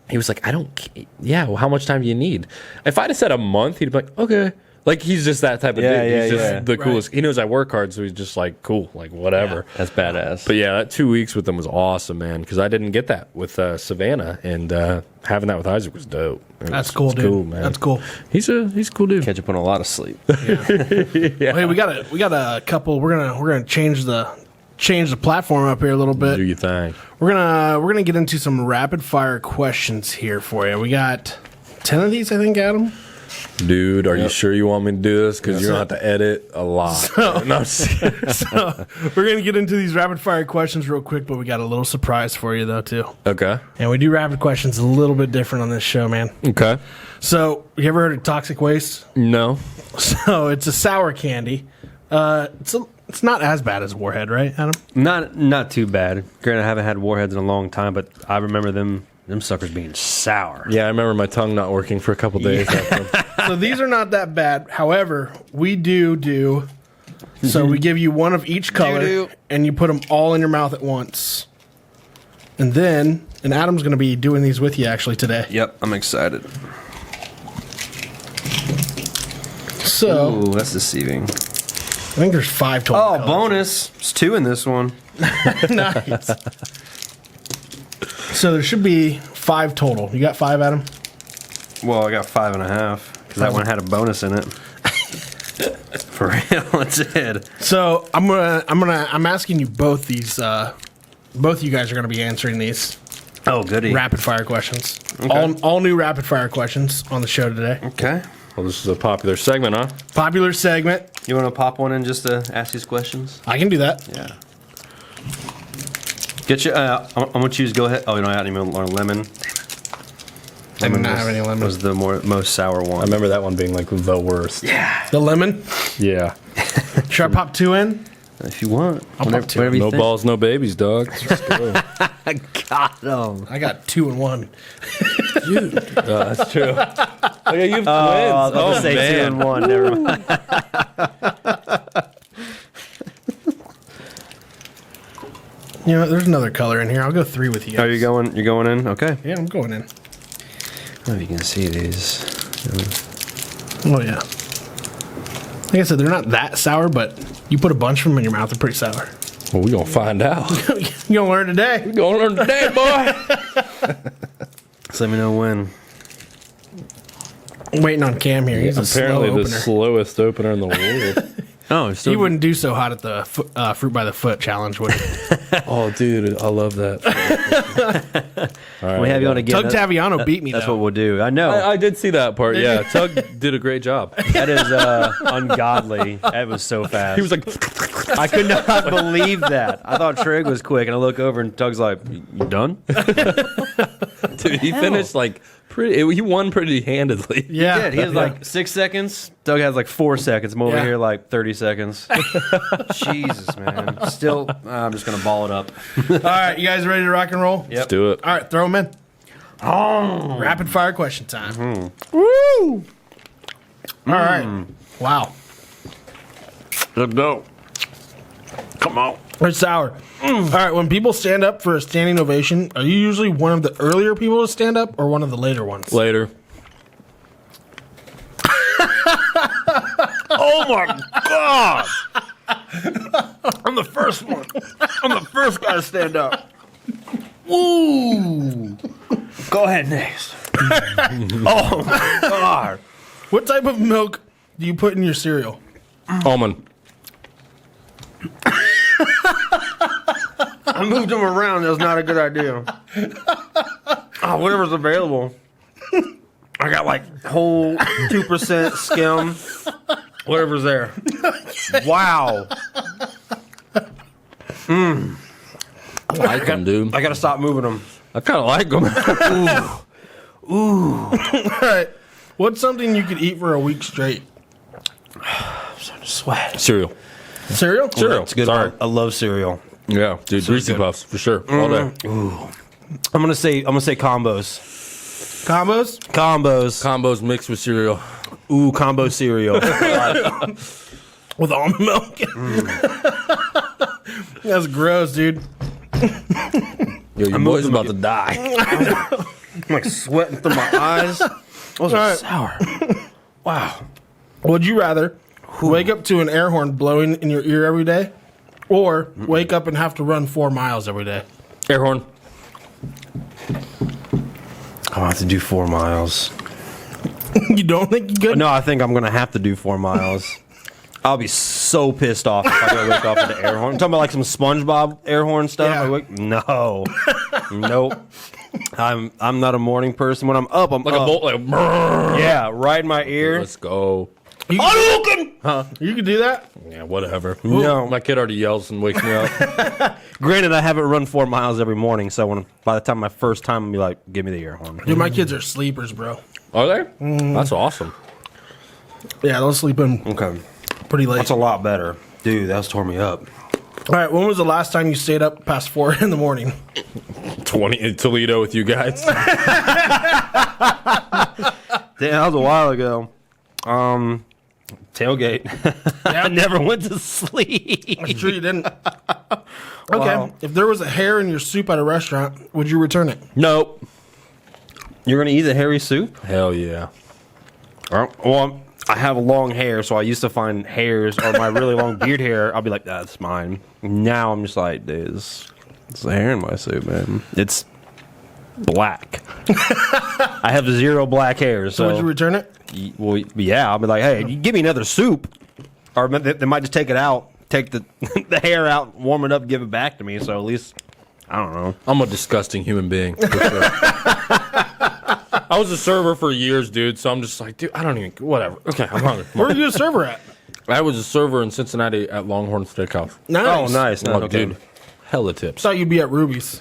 he was like, well, how much time do you need? If I'd have said a month, he'd be like, okay. Like, he's just that type of dude. He's just the coolest. Right. He knows I work hard, so he's just like, cool, like, whatever. Yeah, that's badass. But yeah, that 2 weeks with them was awesome, man, because I didn't get that with Savannah, and having that with Isaac was dope. That's cool, dude. Cool, man. That's cool. He's a cool dude. Catch up on a lot of sleep. Yeah. Hey, we got a couple. We're gonna change the platform up here a little bit. Do you think? We're gonna get into some rapid fire questions here for you. We got 10 of these, I think, Adam. Dude, are you sure you want me to do this? Because you're going to have to edit a lot. So we're going to get into these rapid fire questions real quick, but we got a little surprise for you, though, too. Okay. And we do rapid questions a little bit different on this show, man. Okay. So, you ever heard of toxic waste? No. So, it's a sour candy. It's not as bad as Warhead, right, Adam? Not too bad. Granted, I haven't had Warheads in a long time, but I remember them suckers being sour. Yeah, I remember my tongue not working for a couple days. So these are not that bad. However, we do. So we give you one of each color, and you put them all in your mouth at once. And Adam's going to be doing these with you actually today. Yep, I'm excited. So, ooh, that's deceiving. I think there's 5 total. Oh, colors. bonus! There's 2 in this one. Nice. So there should be 5 total. You got 5, Adam? Well, I got 5.5 because that one had a bonus in it. For real, it did. So I'm asking you both these. Both of you guys are going to be answering these. Oh, goody! Rapid fire questions. Okay. All new rapid fire questions on the show today. Okay. Well, this is a popular segment, huh? Popular segment. You want to pop one in just to ask these questions? I can do that. Yeah. Get you. I'm gonna choose. Go ahead. Oh, you don't have any more lemon. I do not have any lemon. Was the most sour one. I remember that one being like the worst. Yeah. The lemon. Yeah. Should I pop 2 in? If you want. I'll pop 2. No balls, no babies, dog. I got them. I got 2 and 1. Dude. That's true. Oh, yeah, you have twins. I was about to say man. 2 and 1. Never mind. You know, there's another color in here. I'll go 3 with you guys. Are you going? You're going in? Okay. Yeah, I'm going in. I don't know if you can see these. Oh, yeah. Like I said, they're not that sour, but you put a bunch of them in your mouth, they're pretty sour. Well, we're going to find out. You're going to learn today. We're going to learn today, boy. Just let me know when. I'm waiting on Cam here. He's apparently a slow the opener. slowest opener in the world. Oh, He wouldn't do so hot at the Fruit by the Foot challenge, would he? Oh, dude, I love that. All right, we have you on again. Tug Taviano beat me, That's though. what we'll do. I know. I did see that part. Yeah, Tug did a great job. That is ungodly. That was so fast. He was like, I could not believe that. I thought Trig was quick, and I look over, and Tug's like, "You done?" dude, he finished like pretty. He won pretty handedly. Yeah. He has like 6 seconds. Doug has like 4 seconds. I'm over here like 30 seconds. Jesus, man. Still, I'm just going to ball it up. All right, you guys ready to rock and roll? Yep. Let's do it. All right, throw them in. Oh. Rapid fire question time. Woo! All right. Wow. No. Come on. It's sour. All right, when people stand up for a standing ovation, are you usually one of the earlier people to stand up or one of the later ones? Later. Oh my God! I'm the first one. I'm the first guy to stand up. Ooh. Go ahead next. Oh my God. What type of milk do you put in your cereal? Almond. I moved them around. That was not a good idea. Oh, whatever's available. I got like whole 2% skim. Whatever's there. Wow. I like them, dude. I gotta stop moving them. I kind of like them. Ooh. All right. What's something you could eat for a week straight? I'm starting to swag. Cereal. Cereal? Cereal. It's good. Sorry. I love cereal. Yeah, dude. Reese Puffs for sure. All day. I'm gonna say combos. Combos? Combos mixed with cereal. Ooh, combo cereal. With almond milk? That's gross, dude. Yo, your boy's about to die. I'm like sweating through my eyes. Those are Right. sour. Wow. Would you rather wake up to an air horn blowing in your ear every day, or wake up and have to run 4 miles every day? Air horn. I have to do 4 miles. You don't think you could? No, I think I'm gonna have to do 4 miles. I'll be so pissed off if I gotta wake up with the air horn. I'm talking about like some SpongeBob air horn stuff. Yeah. No, nope. I'm not a morning person. When I'm up, I'm Like up. a bolt. Like, brrr. Yeah, right in my ear. Let's go. You could do that? Yeah, whatever. No. My kid already yells and wakes me up. Granted, I haven't run 4 miles every morning, so by the time my first time, I'll be like, give me the air horn. Dude, my kids are sleepers, bro. Are they? That's awesome. Yeah, they'll sleep in Okay. pretty late. That's a lot better. Dude, that's tore me up. All right, when was the last time you stayed up past 4 in the morning? 20 in Toledo with you guys. Damn, that was a while ago. Tailgate. I never went to sleep. I'm sure you didn't. Okay, Wow. if there was a hair in your soup at a restaurant, would you return it? Nope. You're gonna eat the hairy soup? Hell yeah. Well, I have long hair, so I used to find hairs or my really long beard hair. I'll be like, that's mine. Now I'm just like, dude, it's the hair in my soup, man. It's black. I have 0 black hairs. So would So, you return it? well, yeah, I'll be like, hey, you give me another soup, or they might just take it out, take the the hair out, warm it up, give it back to me. So at least, I don't know. I'm a disgusting human being. For sure. I was a server for years, dude, so I'm just like, dude, I don't even, whatever. Okay, I'm hungry. Come Where on. were you a server at? I was a server in Cincinnati at Longhorn Steakhouse. Nice. Oh, nice, Oh, okay. dude, hella tips. Thought you'd be at Ruby's.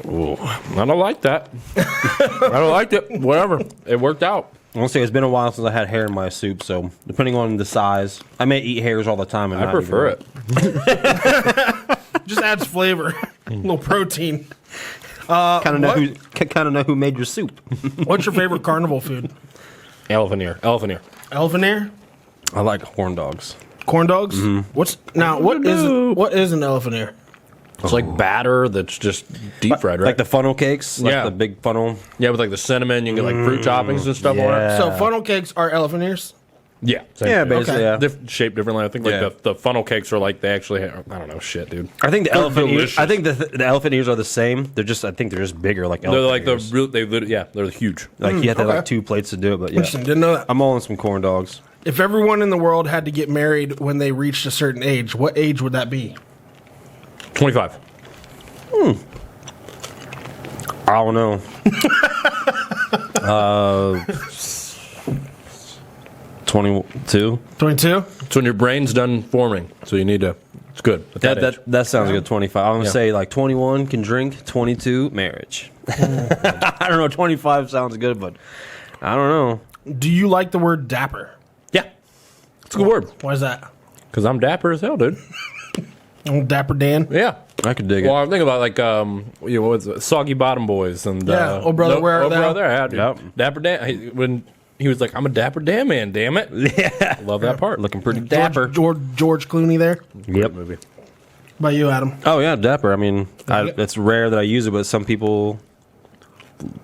Ooh, I don't like that. I don't like it. Whatever. It worked out. I'll say it's been a while since I had hair in my soup, so depending on the size, I may eat hairs all the time. And I not prefer even- it. Just adds flavor, a little protein. Kind of know what? kind of know who made your soup. What's your favorite carnival food? Elephant ear. Elephant ear. Elephant ear? I like horn dogs. Corn dogs? What is an elephant ear? It's like batter that's just deep fried, right? Like the funnel cakes, like Yeah. the big funnel. Yeah, with like the cinnamon, you can get like fruit toppings and stuff on it. yeah. So funnel cakes are elephant ears? Yeah, same Yeah, thing. basically. Okay. Yeah. Shaped differently. I think like Yeah. the funnel cakes are like they actually have, I don't know, shit, dude. I think the They're elephant ears. delicious. I think the elephant ears are the same. I think they're just bigger, like They're elephant like ears. the real, they're huge. Like you have to have okay. like 2 plates to do it, but yeah. Interesting, didn't know that. I'm all in some corn dogs. If everyone in the world had to get married when they reached a certain age, what age would that be? 25. I don't know. 22. 22? It's when your brain's done forming, so you need to. It's good. At that age. That sounds good. 25. I'm gonna Yeah. say like 21 can drink. 22 marriage. I don't know. 25 sounds good, but I don't know. Do you like the word dapper? Yeah, it's a good word Why is that? because I'm dapper as hell, dude. Oh, Dapper Dan? Yeah. I could dig Well, it. I'm thinking about like what was it? Soggy Bottom Boys and Yeah, Oh Brother, Where Art Oh Thou? Brother, yeah, dude. Yep. Dapper Dan. When he was like, "I'm a Dapper Dan man, damn it." Yeah, Love that part. looking pretty dapper. George Clooney there? Yep. movie. By you, Adam. Oh yeah, dapper. I mean, it's rare that I use it, but some people,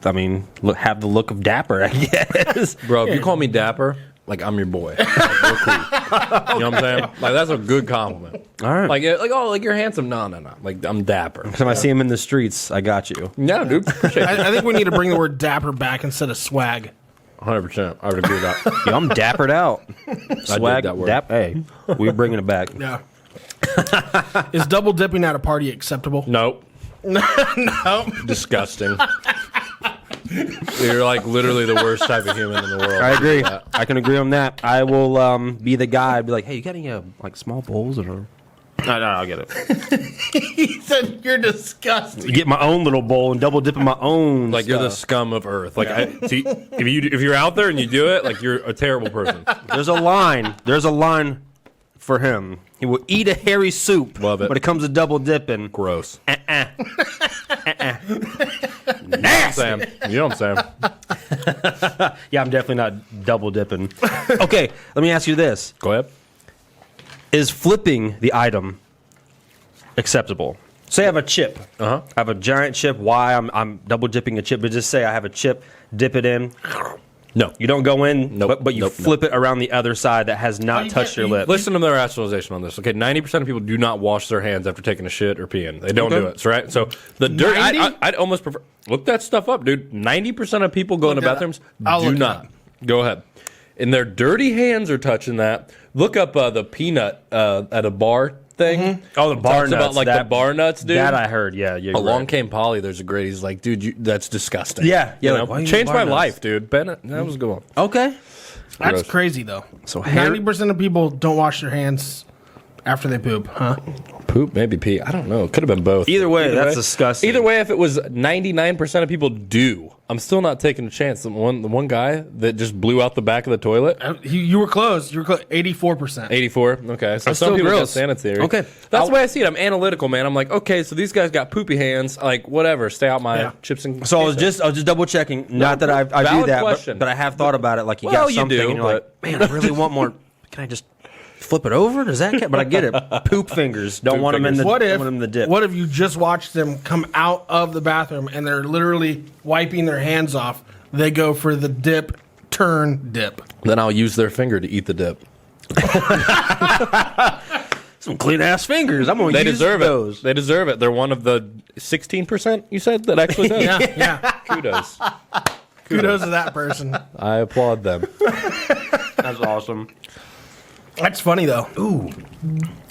I mean, have the look of dapper. I guess. Bro, if you call me Dapper, like I'm your boy. Like, we're cool. You know what I'm saying? Like that's a good compliment. All right. Like oh, like you're handsome. No. Like I'm dapper. If I see him in the streets, I got you. Yeah, dude. Appreciate it. I think we need to bring the word dapper back instead of swag. 100%. I would agree with that. Yo, I'm dappered out. Swag. that word. Hey, we're bringing it back. Yeah. Is double dipping at a party acceptable? Nope. No. Disgusting. You're like literally the worst type of human in the world. I agree. I can agree on that. I will be the guy. Be like, hey, you got any like small bowls or? No, I'll get it. He said you're disgusting. Get my own little bowl and double dip in my own. Like you're the stuff. scum of earth. Like see, if you're out there and you do it, like you're a terrible person. There's a line. There's a line for him. He will eat a hairy soup. Love it. But it comes to double dipping. Gross. Nasty. Sam, you know what I'm saying? Yeah, I'm definitely not double dipping. Okay, let me ask you this. Go ahead. Is flipping the item acceptable? Say I have a chip. Uh-huh. I have a giant chip. Why I'm double dipping a chip, but just say I have a chip, dip it in. No. You don't go in, Nope. but you flip it around the other side that has not you touched your can't- lip. Listen to their rationalization on this. Okay, 90% of people do not wash their hands after taking a shit or peeing. They don't do it, right? So the dirt, 90? I'd almost prefer, look that stuff up, dude. 90% of people go into that up. bathrooms I'll do look it not. up. Go ahead. And their dirty hands are touching that. Look up the peanut at a bar thing. Oh, the bar Talks nuts. about like the bar nuts, dude. That I heard. Yeah, yeah. Along came Polly. There's a great. He's like, dude, that's disgusting. Yeah, yeah, You like, know? why you Changed bar my nuts? life, dude. Bennett, that was a good one. Okay. That's Gross. crazy though. So hair- 90% of people don't wash their hands after they poop, huh? Poop, maybe pee. I don't know. It could have been both. Either way, that's disgusting. Either way, if it was 99% of people do, I'm still not taking a chance. The one guy that just blew out the back of the toilet. You were close. You were close. 84%. 84. Okay, so That's some still people got gross. sanitary. Okay. That's the way I see it. I'm analytical, man. I'm like, okay, so these guys got poopy hands. Like, whatever. Stay out my Yeah. chips and. So I was queso. just double checking. Not that I do valid that, question. but I have thought about it. Like you Well, got you something, do, and you're like, man, I really want more. Can I just flip it over? Does that count? But I get it. Poop fingers. Don't Poop want them in fingers. the. What don't if want them in the dip. What if you just watch them come out of the bathroom and they're literally wiping their hands off? They go for the dip, turn, dip. Then I'll use their finger to eat the dip. Some clean ass fingers. I'm gonna They use deserve those. it. They deserve it. They're one of the 16% you said that actually does. Yeah. Kudos. Kudos to that person. I applaud them. That's awesome. That's funny though.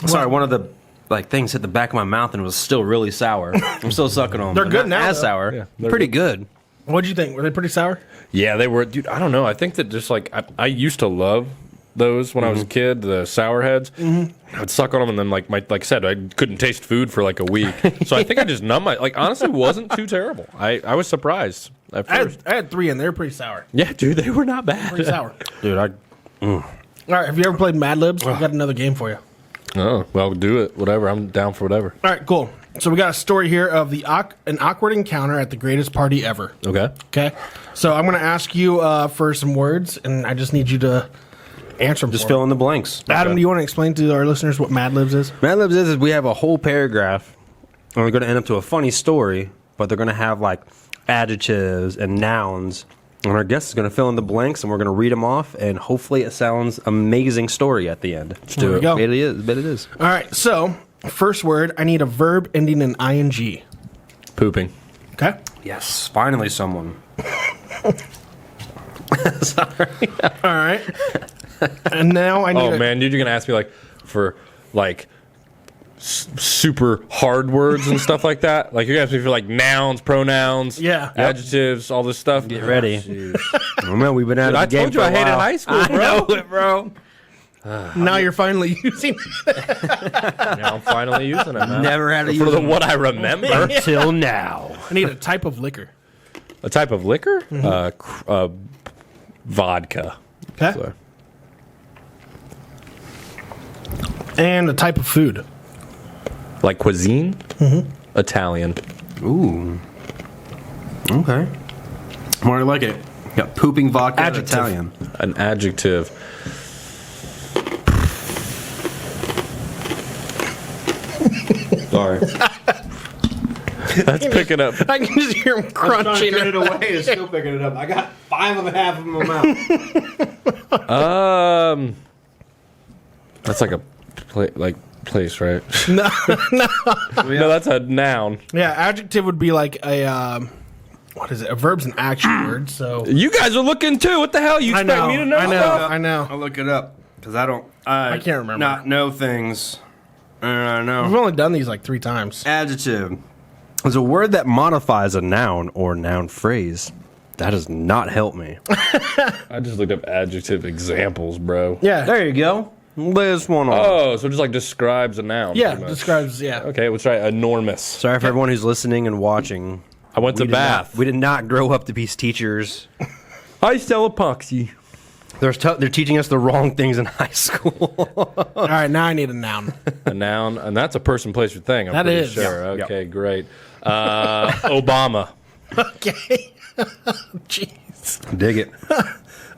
Sorry, one of the things hit the back of my mouth and it was still really sour. I'm still sucking on them. They're but good not now, as though. sour. Yeah, they're Pretty good. What'd you think? Were they pretty sour? Yeah, they were. Dude, I don't know. I think that just like I used to love those when I was a kid, the sour heads. I would suck on them, and then like I said, I couldn't taste food for like a week. So I think I just numbed my. Like honestly, it wasn't too terrible. I was surprised at first. I had 3 and they're pretty sour. Yeah, dude, they were not bad. Pretty sour. Dude, All right, have you ever played MadLibs? We've got another game for you. Oh well, do it. Whatever. I'm down for whatever. All right, cool. So we got a story here of an awkward encounter at the greatest party ever. Okay. Okay, so I'm going to ask you for some words, and I just need you to answer them. just for fill me. in the blanks. Adam, do you want to explain to our listeners what MadLibs is? MadLibs is we have a whole paragraph, and we're going to end up to a funny story, but they're going to have like adjectives and nouns, and our guest is going to fill in the blanks, and we're going to read them off, and hopefully it sounds amazing story at the end. Let's There we go. It is. Bet it is. All right, so first word, I need a verb ending in ing. Pooping. Okay. Yes, finally someone. Sorry. All right. And now I need. Oh man, dude, you're gonna ask me like for like super hard words and stuff like that. Like you're gonna ask me for like nouns, pronouns, Yeah. adjectives, all this stuff. Get ready. Oh, man, we've been out of I the game told you for a I hated while. high school, I bro. know it, bro. Now you're finally using. Now I'm finally using it. Man. Never had to for use the them what I remember. until now. I need a type of liquor. A type of liquor, vodka. Okay. So, And a type of food. like cuisine, Italian. Ooh. Okay. More like it. Got pooping vodka and Adjective. Italian. An adjective. Sorry. That's picking up. I can just hear him crunching. away. It's still picking it up. I got 5 of half of my mouth. That's like a place, right? No, no. No, that's a noun. Yeah, adjective would be like a what is it? A verb's an action word. So You guys are looking too. What the hell? You I expect know, me to know I know, stuff? I know. I'll look it up because I don't. I can't remember. Not know things. I We've know. only done these like 3 times. Adjective is a word that modifies a noun or noun phrase. That does not help me. I just looked up adjective examples, bro. Yeah, There you go. List one on. Oh, so it just like describes a noun. yeah. pretty much. Describes Okay, let's try enormous. Sorry for everyone who's listening and watching. I went to We did Bath. not- we did not grow up to be teachers. I sell epoxy. They're teaching us the wrong things in high school. All right, now I need a noun. A noun, and that's a person, place, or thing. I'm That pretty is. sure. Yep. Okay, great. Obama. Okay. Jeez. Dig it.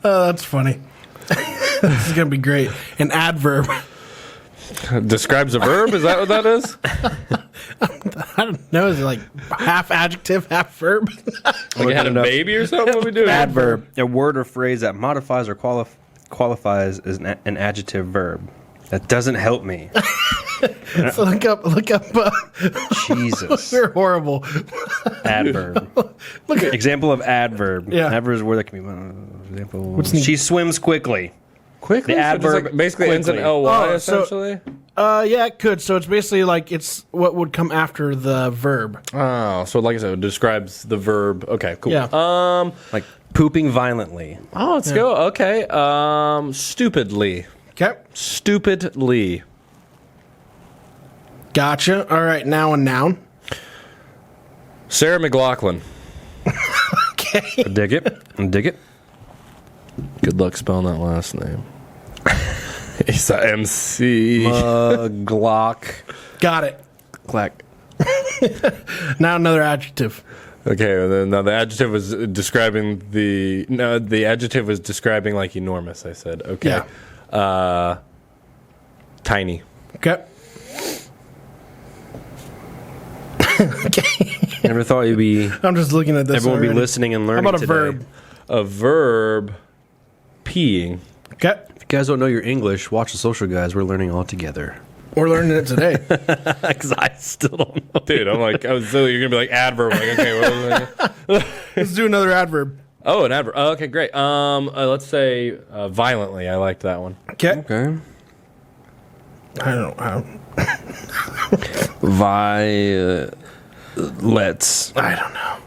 Oh, that's funny. This is going to be great. An adverb. Describes a verb? Is that what that is? I don't know. Is it like half adjective, half verb? Like it had a baby or something? What are we doing? Adverb. A word or phrase that modifies or qualifies as an adjective verb. That doesn't help me. So look up. Jesus. You're horrible. Adverb. Look at Example of adverb. Yeah. Adverb is a word that can be. Example. the- She swims quickly. Quickly? The So just adverb like basically ends in quickly. ly, Oh, so- essentially? Yeah, it could. So it's basically like it's what would come after the verb. Oh, so like I said, it describes the verb. Okay, cool. Yeah. Like pooping violently. Oh, let's go. Okay. Stupidly. Okay. Stupidly. Gotcha. All right. Now a noun. Sarah McLaughlin. I dig it. Dig it. Good luck spelling that last name. He's a MC. Glock. Got it. Clack. Now another adjective. Okay, and then now the adjective was describing the adjective was describing like enormous, I said. Okay. Yeah. Tiny. Okay. Never thought you'd be. I'm just looking at this. Everyone would be already. listening and How learning about a today. verb? A verb, peeing. Okay. If you guys don't know your English, watch the Social Guys. We're learning all together. We're learning it today. Because I still don't know. Dude, I'm like, I was silly. You're gonna be like adverb. I'm like, okay, what was it? Let's do another adverb. Oh, an adverb. Oh, okay, great. Let's say violently. I liked that one. Okay. Okay. I don't know. Let's. I don't know.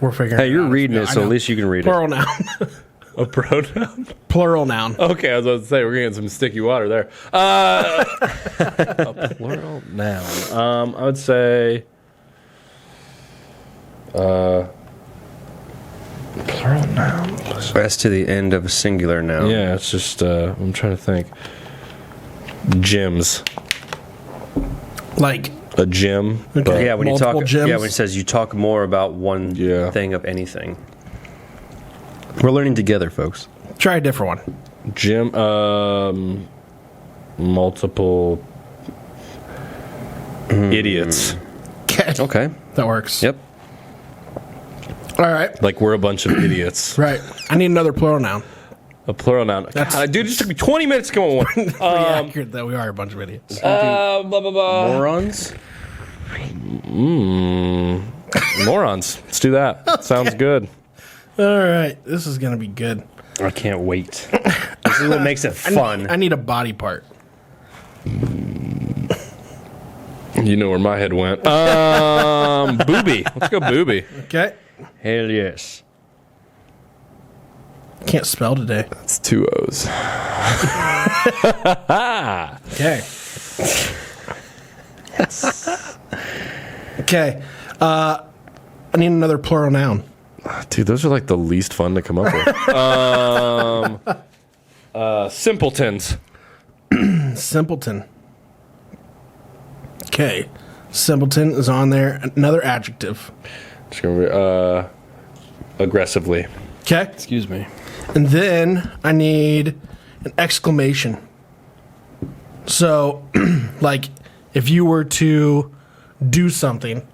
We're figuring. Hey, it you're out. reading Yeah, it, I so at know. least you can read it. Plural noun. A pronoun. Plural noun. Okay, I was about to say we're gonna get some sticky water there. A plural noun. I would say. Plural noun. S to the end of a singular noun. Yeah, it's just. I'm trying to think. Gyms. Like. A gym. Okay. but- Yeah, when you talk. Multiple gyms? Yeah, when it says you talk more about one Yeah. thing of anything. We're learning together, folks. Try a different one. Gym. Multiple. Idiots. Okay. Okay. That works. Yep. All right. Like we're a bunch of idiots. Right. I need another plural noun. A plural noun. God, dude, it just took me 20 minutes to come up with one. Pretty accurate that we are a bunch of idiots. Blah, blah, blah. Morons. Morons. Let's do that. Sounds good. All right. This is gonna be good. I can't wait. This is what makes it fun. I need a body part. You know where my head went. Booby. Let's go booby. Okay. Hell yes. Can't spell today. It's 2 O's. Okay. Okay. I need another plural noun. Dude, those are like the least fun to come up with. Simpletons. Simpleton. Okay. Simpleton is on there. Another adjective. Just gonna be, aggressively. Okay. Excuse me. And then I need an exclamation. So, like, if you were to do something,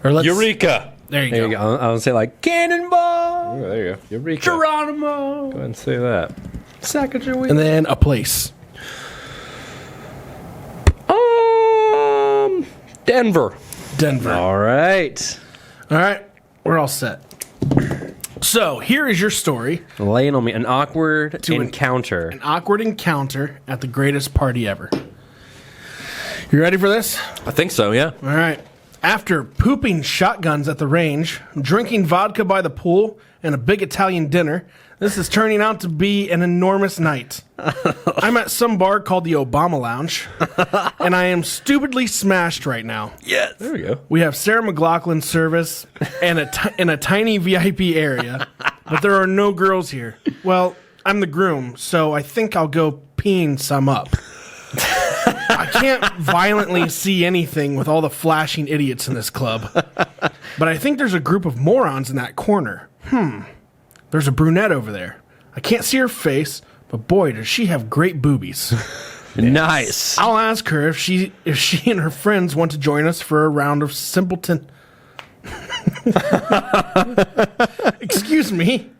or let's Eureka. There you There go. you go. I would say like cannonball. Oh, there you go. Eureka. Geronimo. Go ahead and say that. Sacagawea. And then a place. Denver. Denver. All right. All right. We're all set. So here is your story. Laying on me. An awkward an- encounter. An awkward encounter at the greatest party ever. You ready for this? I think so, yeah. All right. After pooping shotguns at the range, drinking vodka by the pool, and a big Italian dinner, this is turning out to be an enormous night. I'm at some bar called the Obama Lounge, and I am stupidly smashed right now. Yes. There we go. We have Sarah McLaughlin service and in a tiny VIP area, but there are no girls here. Well, I'm the groom, so I think I'll go peeing some up. I can't violently see anything with all the flashing idiots in this club. But I think there's a group of morons in that corner. There's a brunette over there. I can't see her face, but boy, does she have great boobies. Nice. I'll ask her if she and her friends want to join us for a round of simpleton. Excuse me,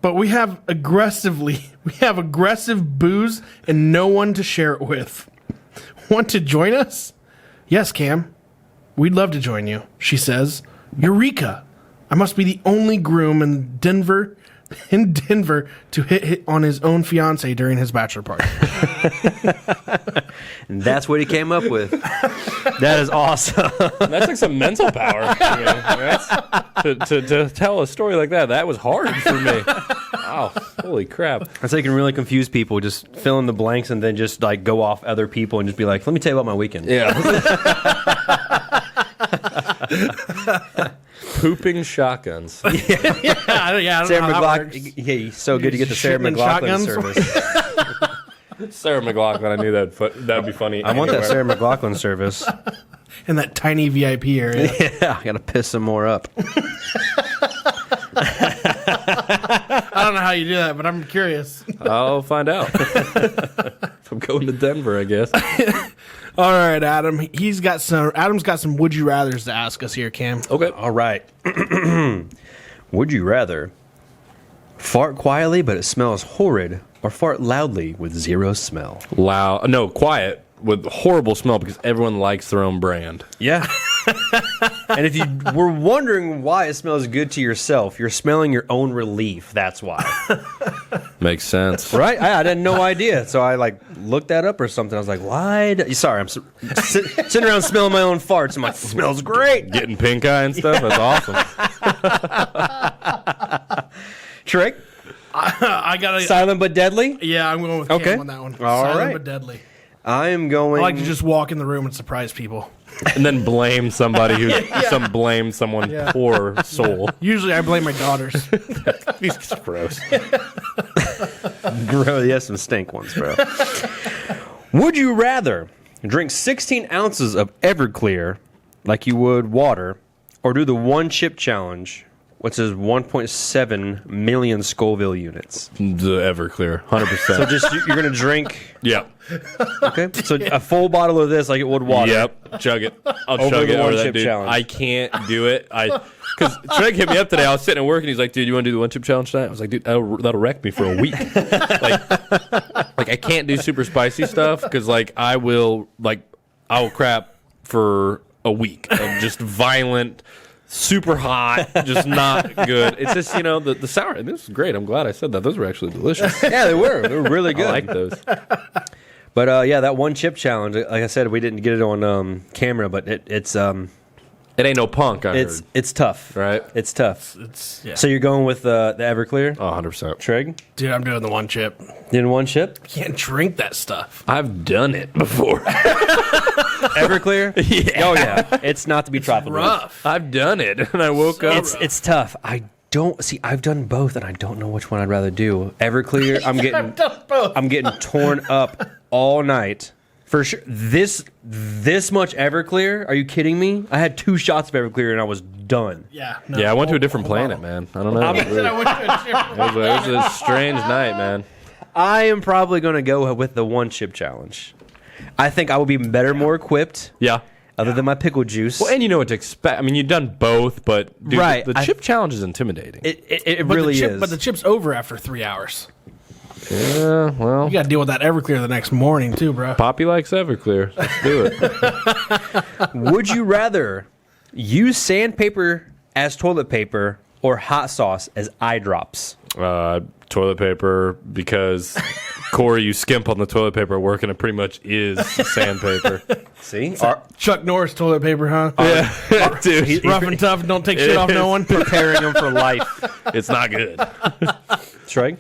but we have aggressive booze and no one to share it with. Want to join us? Yes, Cam. We'd love to join you, she says. Eureka! I must be the only groom in Denver to hit on his own fiance during his bachelor party. And that's what he came up with. That is awesome. That's like some mental power. To tell a story like that was hard for me. Wow, holy crap. That's how you can really confuse people. Just fill in the blanks and then just like go off other people and just be like, let me tell you about my weekend. Yeah. Pooping shotguns. I don't Sarah know how that works. McLachlan. Yeah, so good to get the Sarah Shitting in McLachlan shotguns? service. Sarah McLachlan, I knew that'd be funny. I want that Sarah McLachlan service. In that tiny VIP area. Yeah, I gotta piss some more up. I don't know how you do that, but I'm curious. I'll find out. If I'm going to Denver, I guess. All right, Adam. Adam's got some would you rathers to ask us here, Cam. Okay. All right. Would you rather fart quietly but it smells horrid, or fart loudly with zero smell? Loud. No, quiet with horrible smell because everyone likes their own brand. Yeah. And if you were wondering why it smells good to yourself, you're smelling your own relief. That's why. Makes sense. Right? I had no idea. So I looked that up or something. I was like, why? Sorry, I'm sitting around smelling my own farts. I'm like, smells great. Getting pink eye and stuff. That's awesome. Trick? I got Silent but deadly? Yeah, I'm going with Cam on that one. All Silent right. but deadly. I am going. I like to just walk in the room and surprise people. And then blame somebody who blame someone poor soul. Usually I blame my daughters. He's gross. Gross. Yes, some stink ones, bro. Would you rather drink 16 ounces of Everclear like you would water, or do the one chip challenge, which is 1.7 million Scoville units? The Everclear, 100%. So just you're gonna drink. Yep. Okay. So a full bottle of this like it would water. Yep. Chug it. I'll Over chug the it one over that chip dude. challenge. I can't do it. Because Treg hit me up today. I was sitting at work and he's like, dude, you want to do the one chip challenge tonight? I was like, dude, that'll wreck me for a week. like I can't do super spicy stuff because I will crap for a week of just violent, super hot, just not good. It's just, the sour. This is great. I'm glad I said that. Those were actually delicious. Yeah, they were. They were really good. I like those. But that one chip challenge, like I said, we didn't get it on camera, but it's It ain't no punk, I heard. it's tough, Right? It's tough. Yeah. So you're going with the Everclear, Oh, 100%. Treg? Dude, I'm doing the one chip. In one chip, Can't drink that stuff. I've done it before. Everclear. Yeah. Oh yeah, it's not to be trifled with. Rough. I've done it, and I woke up. It's tough. I've done both, and I don't know which one I'd rather do. Everclear, I'm getting I've done both. I'm getting torn up all night. For sure. This much Everclear? Are you kidding me? I had 2 shots of Everclear and I was done. Yeah. Yeah, I went to a different planet, man. I don't know. It was a strange night, man. I am probably going to go with the one chip challenge. I think I will be better, more equipped. Yeah. Other than my pickle juice. Well, and you know what to expect. I mean, you've done both, but dude, Right. the chip challenge is intimidating. It really is. But the chip's over after 3 hours. Yeah, well, You got to deal with that Everclear the next morning, too, bro. Poppy likes Everclear. Let's do it. Would you rather use sandpaper as toilet paper or hot sauce as eye drops? Toilet paper, because Corey, you skimp on the toilet paper at work, and it pretty much is sandpaper. See? Chuck Norris toilet paper, huh? Yeah, dude, Rough and tough, don't take shit off no one. Preparing them for life. it's not good. Trey?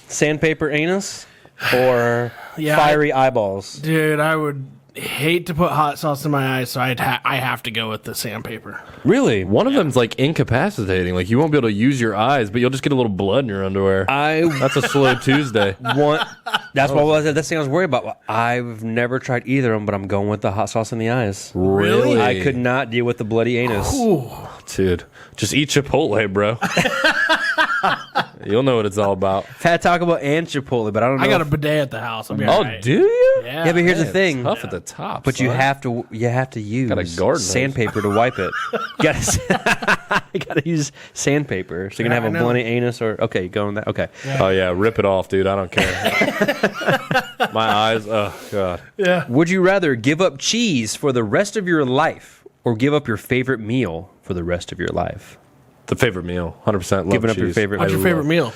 Sandpaper anus or fiery eyeballs? Dude, I would hate to put hot sauce in my eyes, so I have to go with the sandpaper. Really? One of them's like incapacitating. Like you won't be able to use your eyes, but you'll just get a little blood in your underwear. That's a slow Tuesday. That's the thing I was worried about. I've never tried either of them, but I'm going with the hot sauce in the eyes. Really? I could not deal with the bloody anus. Ooh. Dude, just eat Chipotle, bro. You'll know what it's all about. I've had Taco Bell and Chipotle, but I don't know. I got a bidet at the house. I'll be Oh, all right. do you? Yeah. Yeah, but here's the Man, thing. Tough at the top. But you son. have to use Got a garden hose. sandpaper to wipe it. You gotta use sandpaper. So you're gonna have a bloody anus or okay, go on that. Okay. Oh yeah, rip it off, dude. I don't care. My eyes. Oh god. Yeah. Would you rather give up cheese for the rest of your life or give up your favorite meal for the rest of your life? The favorite meal, 100%. Love Giving up cheese. your favorite. What's your favorite meal?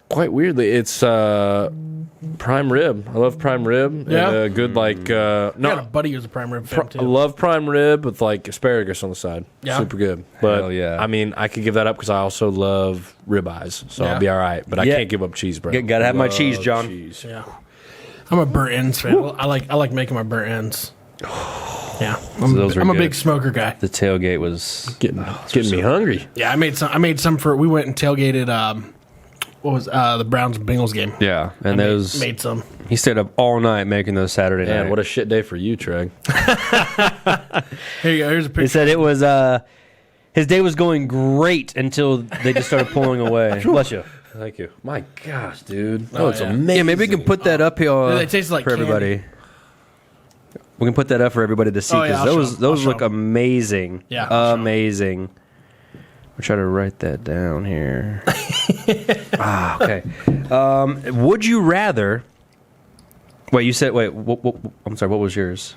Quite weirdly, it's prime rib. I love prime rib. Yeah. And a good like. I got a buddy who's a prime rib fan I too. love prime rib with like asparagus on the side. Yeah. Super good. But Hell yeah. I mean, I could give that up because I also love ribeyes, so Yeah. I'll be all right. But I Yeah. can't give up cheese, bro. Gotta have my Love cheese, John. cheese. Yeah. I'm a burnt ends fan. I like making my burnt ends. Yeah. those are I'm a good. big smoker guy. The tailgate was Getting me hungry. Yeah, I made some for we went and tailgated what was the Browns Bengals game. yeah, and those Made some. he stayed up all night making those Saturday night. Man, what a shit day for you, Treg. Here you go. Here's a He picture. said it was his day was going great until they just started pulling away. Bless you. Thank you. My gosh, dude. That looks yeah. amazing. Yeah, maybe we can put that up here They taste like for everybody. candy. We can put that up for everybody to see Oh, yeah, because I'll show 'em. those I'll show look 'em. amazing. Yeah, I'll show 'em. amazing. I'll try to write that down here. Okay. Would you rather? Wait, you said wait. I'm sorry. What was yours?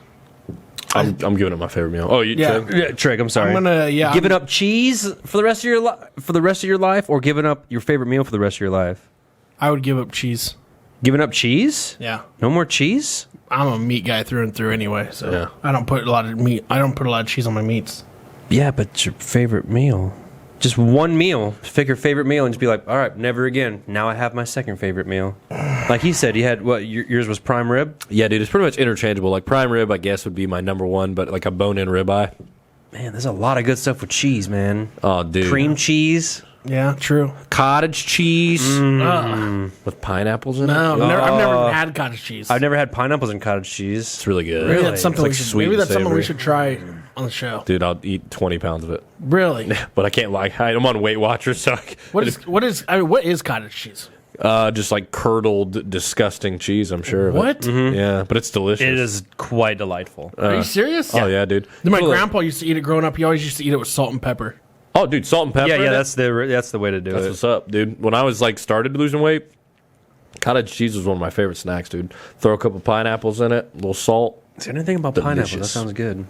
I'm giving it my favorite meal. Oh, you Yeah. Treg? Yeah, Treg, I'm sorry. I'm gonna giving up cheese for the rest of your life, or giving up your favorite meal for the rest of your life? I would give up cheese. Giving up cheese? Yeah. No more cheese? I'm a meat guy through and through anyway, so Yeah. I don't put a lot of meat. I don't put a lot of cheese on my meats. Yeah, but your favorite meal. Just one meal. Pick your favorite meal and just be like, all right, never again. Now I have my second favorite meal. Like he said, you had what? Yours was prime rib? Yeah, dude, it's pretty much interchangeable. Like prime rib, I guess, would be my number one, but like a bone-in ribeye. Man, there's a lot of good stuff with cheese, man. Oh, dude. Cream cheese. Yeah, true. Cottage cheese Ugh. with pineapples in No, it. I've never had cottage cheese. I've never had pineapples and cottage cheese. It's really good. Maybe that's something It's like sweet maybe and that's something we savory. should try on the show. Dude, I'll eat 20 pounds of it. Really? But I can't like I'm on Weight Watchers, so what is cottage cheese? just like curdled, disgusting cheese, I'm sure. of it. What? Yeah, but it's delicious. It is quite delightful. Are you serious? Oh yeah, dude. My Put a- grandpa used to eat it growing up. He always used to eat it with salt and pepper. Oh, dude, salt and pepper. Yeah, in it? that's the way to do That's it. what's up, dude. When I was like started losing weight, cottage cheese was one of my favorite snacks, dude. Throw a couple pineapples in it, a little salt. Is there anything about pineapple? That Delicious. sounds good.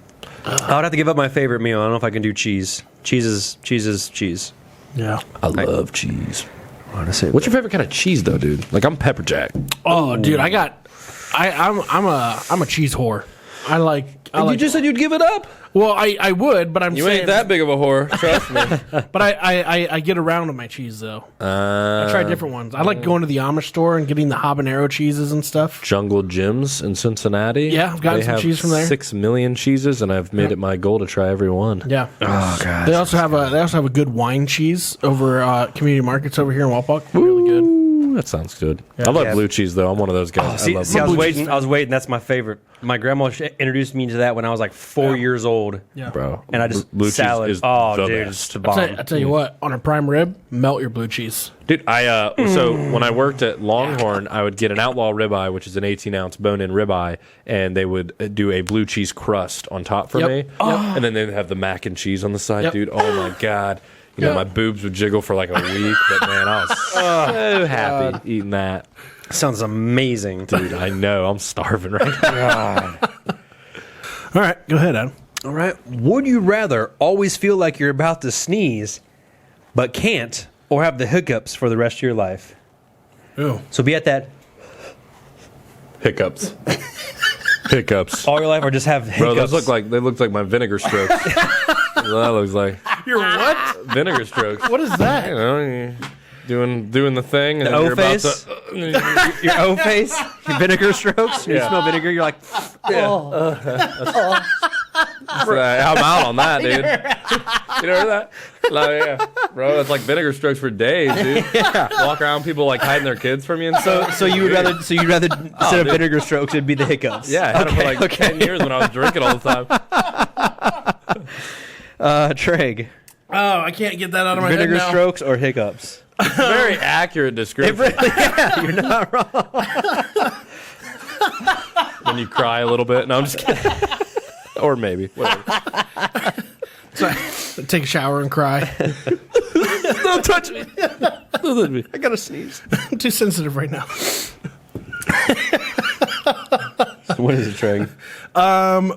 I would have to give up my favorite meal. I don't know if I can do cheese. Cheese is cheese. Yeah. I love cheese. Honestly, What's your favorite kind of cheese, though, dude? Like I'm pepper jack. Oh, dude, I'm a cheese whore. I like. You just said you'd give it up. Well, I would, but I'm You saying ain't that big of a whore. Trust me. But I get around with my cheese though. I try different ones. I like going to the Amish store and getting the habanero cheeses and stuff. Jungle Gyms in Cincinnati. Yeah, I've gotten They some have cheese from there. 6 million cheeses, and I've made it my goal to try every one. Yeah. oh god, They also have a good wine cheese over community markets over here in Walpock. Really good. Ooh, that sounds good. I love Yeah. blue cheese, though. I'm one of those guys. See, I love see, I blue was cheese. waiting. That's my favorite. My grandma introduced me to that when I was like 4 years old. Yeah. Bro. And I just blue salad. cheese is Oh, the dude, best. it's the I bomb. tell you what, on a prime rib, melt your blue cheese. Dude, so when I worked at Longhorn, I would get an outlaw ribeye, which is an 18-ounce bone-in ribeye, and they would do a blue cheese crust on top for Yep. me, Yep. and then they'd have the mac and cheese on the side, Yep. dude. Oh my god, you know Yep. my boobs would jiggle for like a week, but man, I was so happy eating that, Sounds amazing, dude. I know I'm starving right now. All right, go ahead, Adam. All right. Would you rather always feel like you're about to sneeze, but can't, or have the hiccups for the rest of your life? Ooh. So be at that Hiccups. all your life, or just have hiccups. Bro, those look like my vinegar strokes. That looks like You're what? vinegar strokes. What is that? You know, doing the thing, and The then O you're about face? to. Your O face, your vinegar strokes. You Yeah. smell vinegar. You're like, I'm out on that, dude. You know that? Like, yeah, bro, it's like vinegar strokes for days, dude. Walk around, people like hiding their kids from you and stuff. so you'd rather instead of dude. vinegar strokes, it'd be the hiccups. Yeah, I had them for like 10 years when I was drinking all the time. Treg, Oh, I can't get that out of my vinegar head now. strokes or hiccups? Very accurate description. Yeah, you're not wrong. When you cry a little bit. No, I'm just kidding. Or maybe. Whatever. So, take a shower and cry. Don't touch me. Don't touch me. I gotta sneeze. I'm too sensitive right now. What is it, Treg? I'm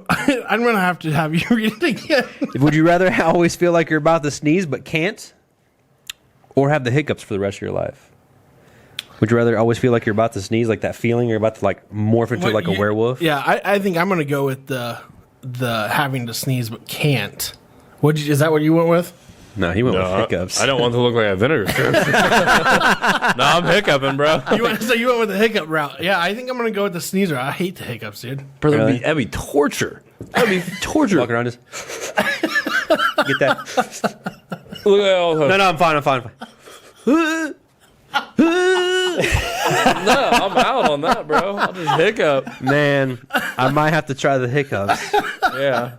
gonna have to have you read it again. Would you rather always feel like you're about to sneeze but can't, or have the hiccups for the rest of your life? Would you rather always feel like you're about to sneeze, like that feeling you're about to like morph into like a werewolf? Yeah, I think I'm gonna go with the having to sneeze but can't. Is that what you went with? No, he went with No, hiccups. I don't want to look like a vinegar stroke. No, I'm hiccuping, bro. So you went with the hiccup route. Yeah, I think I'm gonna go with the sneezer. I hate the hiccups, dude. Bro, Really? that'd be torture. That'd be torture. Walk around just get that. Look at all No, I'm fine. I'm fine. No, I'm out on that, bro. I'll just hiccup. Man, I might have to try the hiccups. Yeah.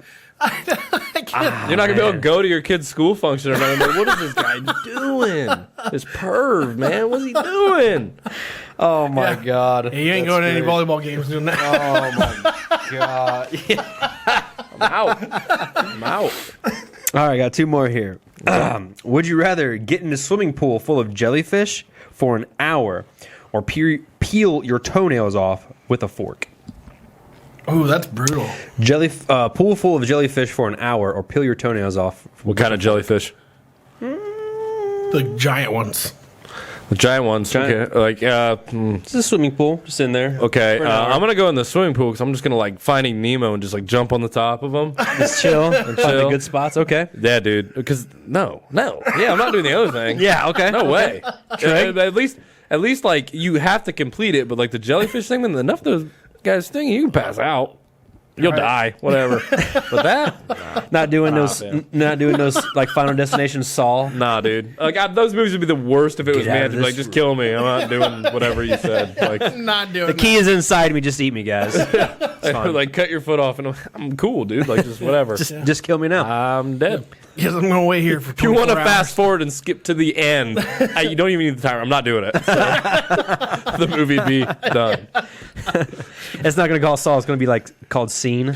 You're not gonna be able to go to your kid's school function or nothing. Like, what is this guy doing? This perv, man. What's he doing? Oh my Yeah. god. Hey, you ain't going to any volleyball games doing that. Oh my god. I'm out. I'm out. All right, I got two more here. Would you rather get in a swimming pool full of jellyfish for an hour, or peel your toenails off with a fork? Oh, that's brutal. Pool full of jellyfish for an hour, or peel your toenails off. What kind of jellyfish? The giant ones. The giant ones. Giant. Okay. Like, It's a swimming pool, just in there. okay. For an hour. I'm gonna go in the swimming pool because I'm just gonna like Finding Nemo and just like jump on the top of them. Just chill and find the Chill. good spots. Okay. Yeah, dude. Because no. Yeah, I'm not doing the other thing. Yeah. Okay. No way. Trey? At least like you have to complete it, but like the jellyfish thing, then enough of those guys sting you, can pass out. You'll die, whatever. But that, Not doing those. man. Not doing those like Final Destination Saul. nah, dude. Like those movies would be the worst if it was Get out me. of I'd be like, this just kill me. I'm not doing whatever you said. Like, Not doing The key is inside me. Just eat me, guys. fine. like cut your foot off, and I'm cool, dude. Like, just whatever. Just kill me now. I'm dead. Yes, I'm going to wait here for If you want to 24 fast hours. forward and skip to the end, you don't even need the timer. I'm not doing it. So, the movie'd be done. It's not gonna call Saul. It's gonna be like called Scene.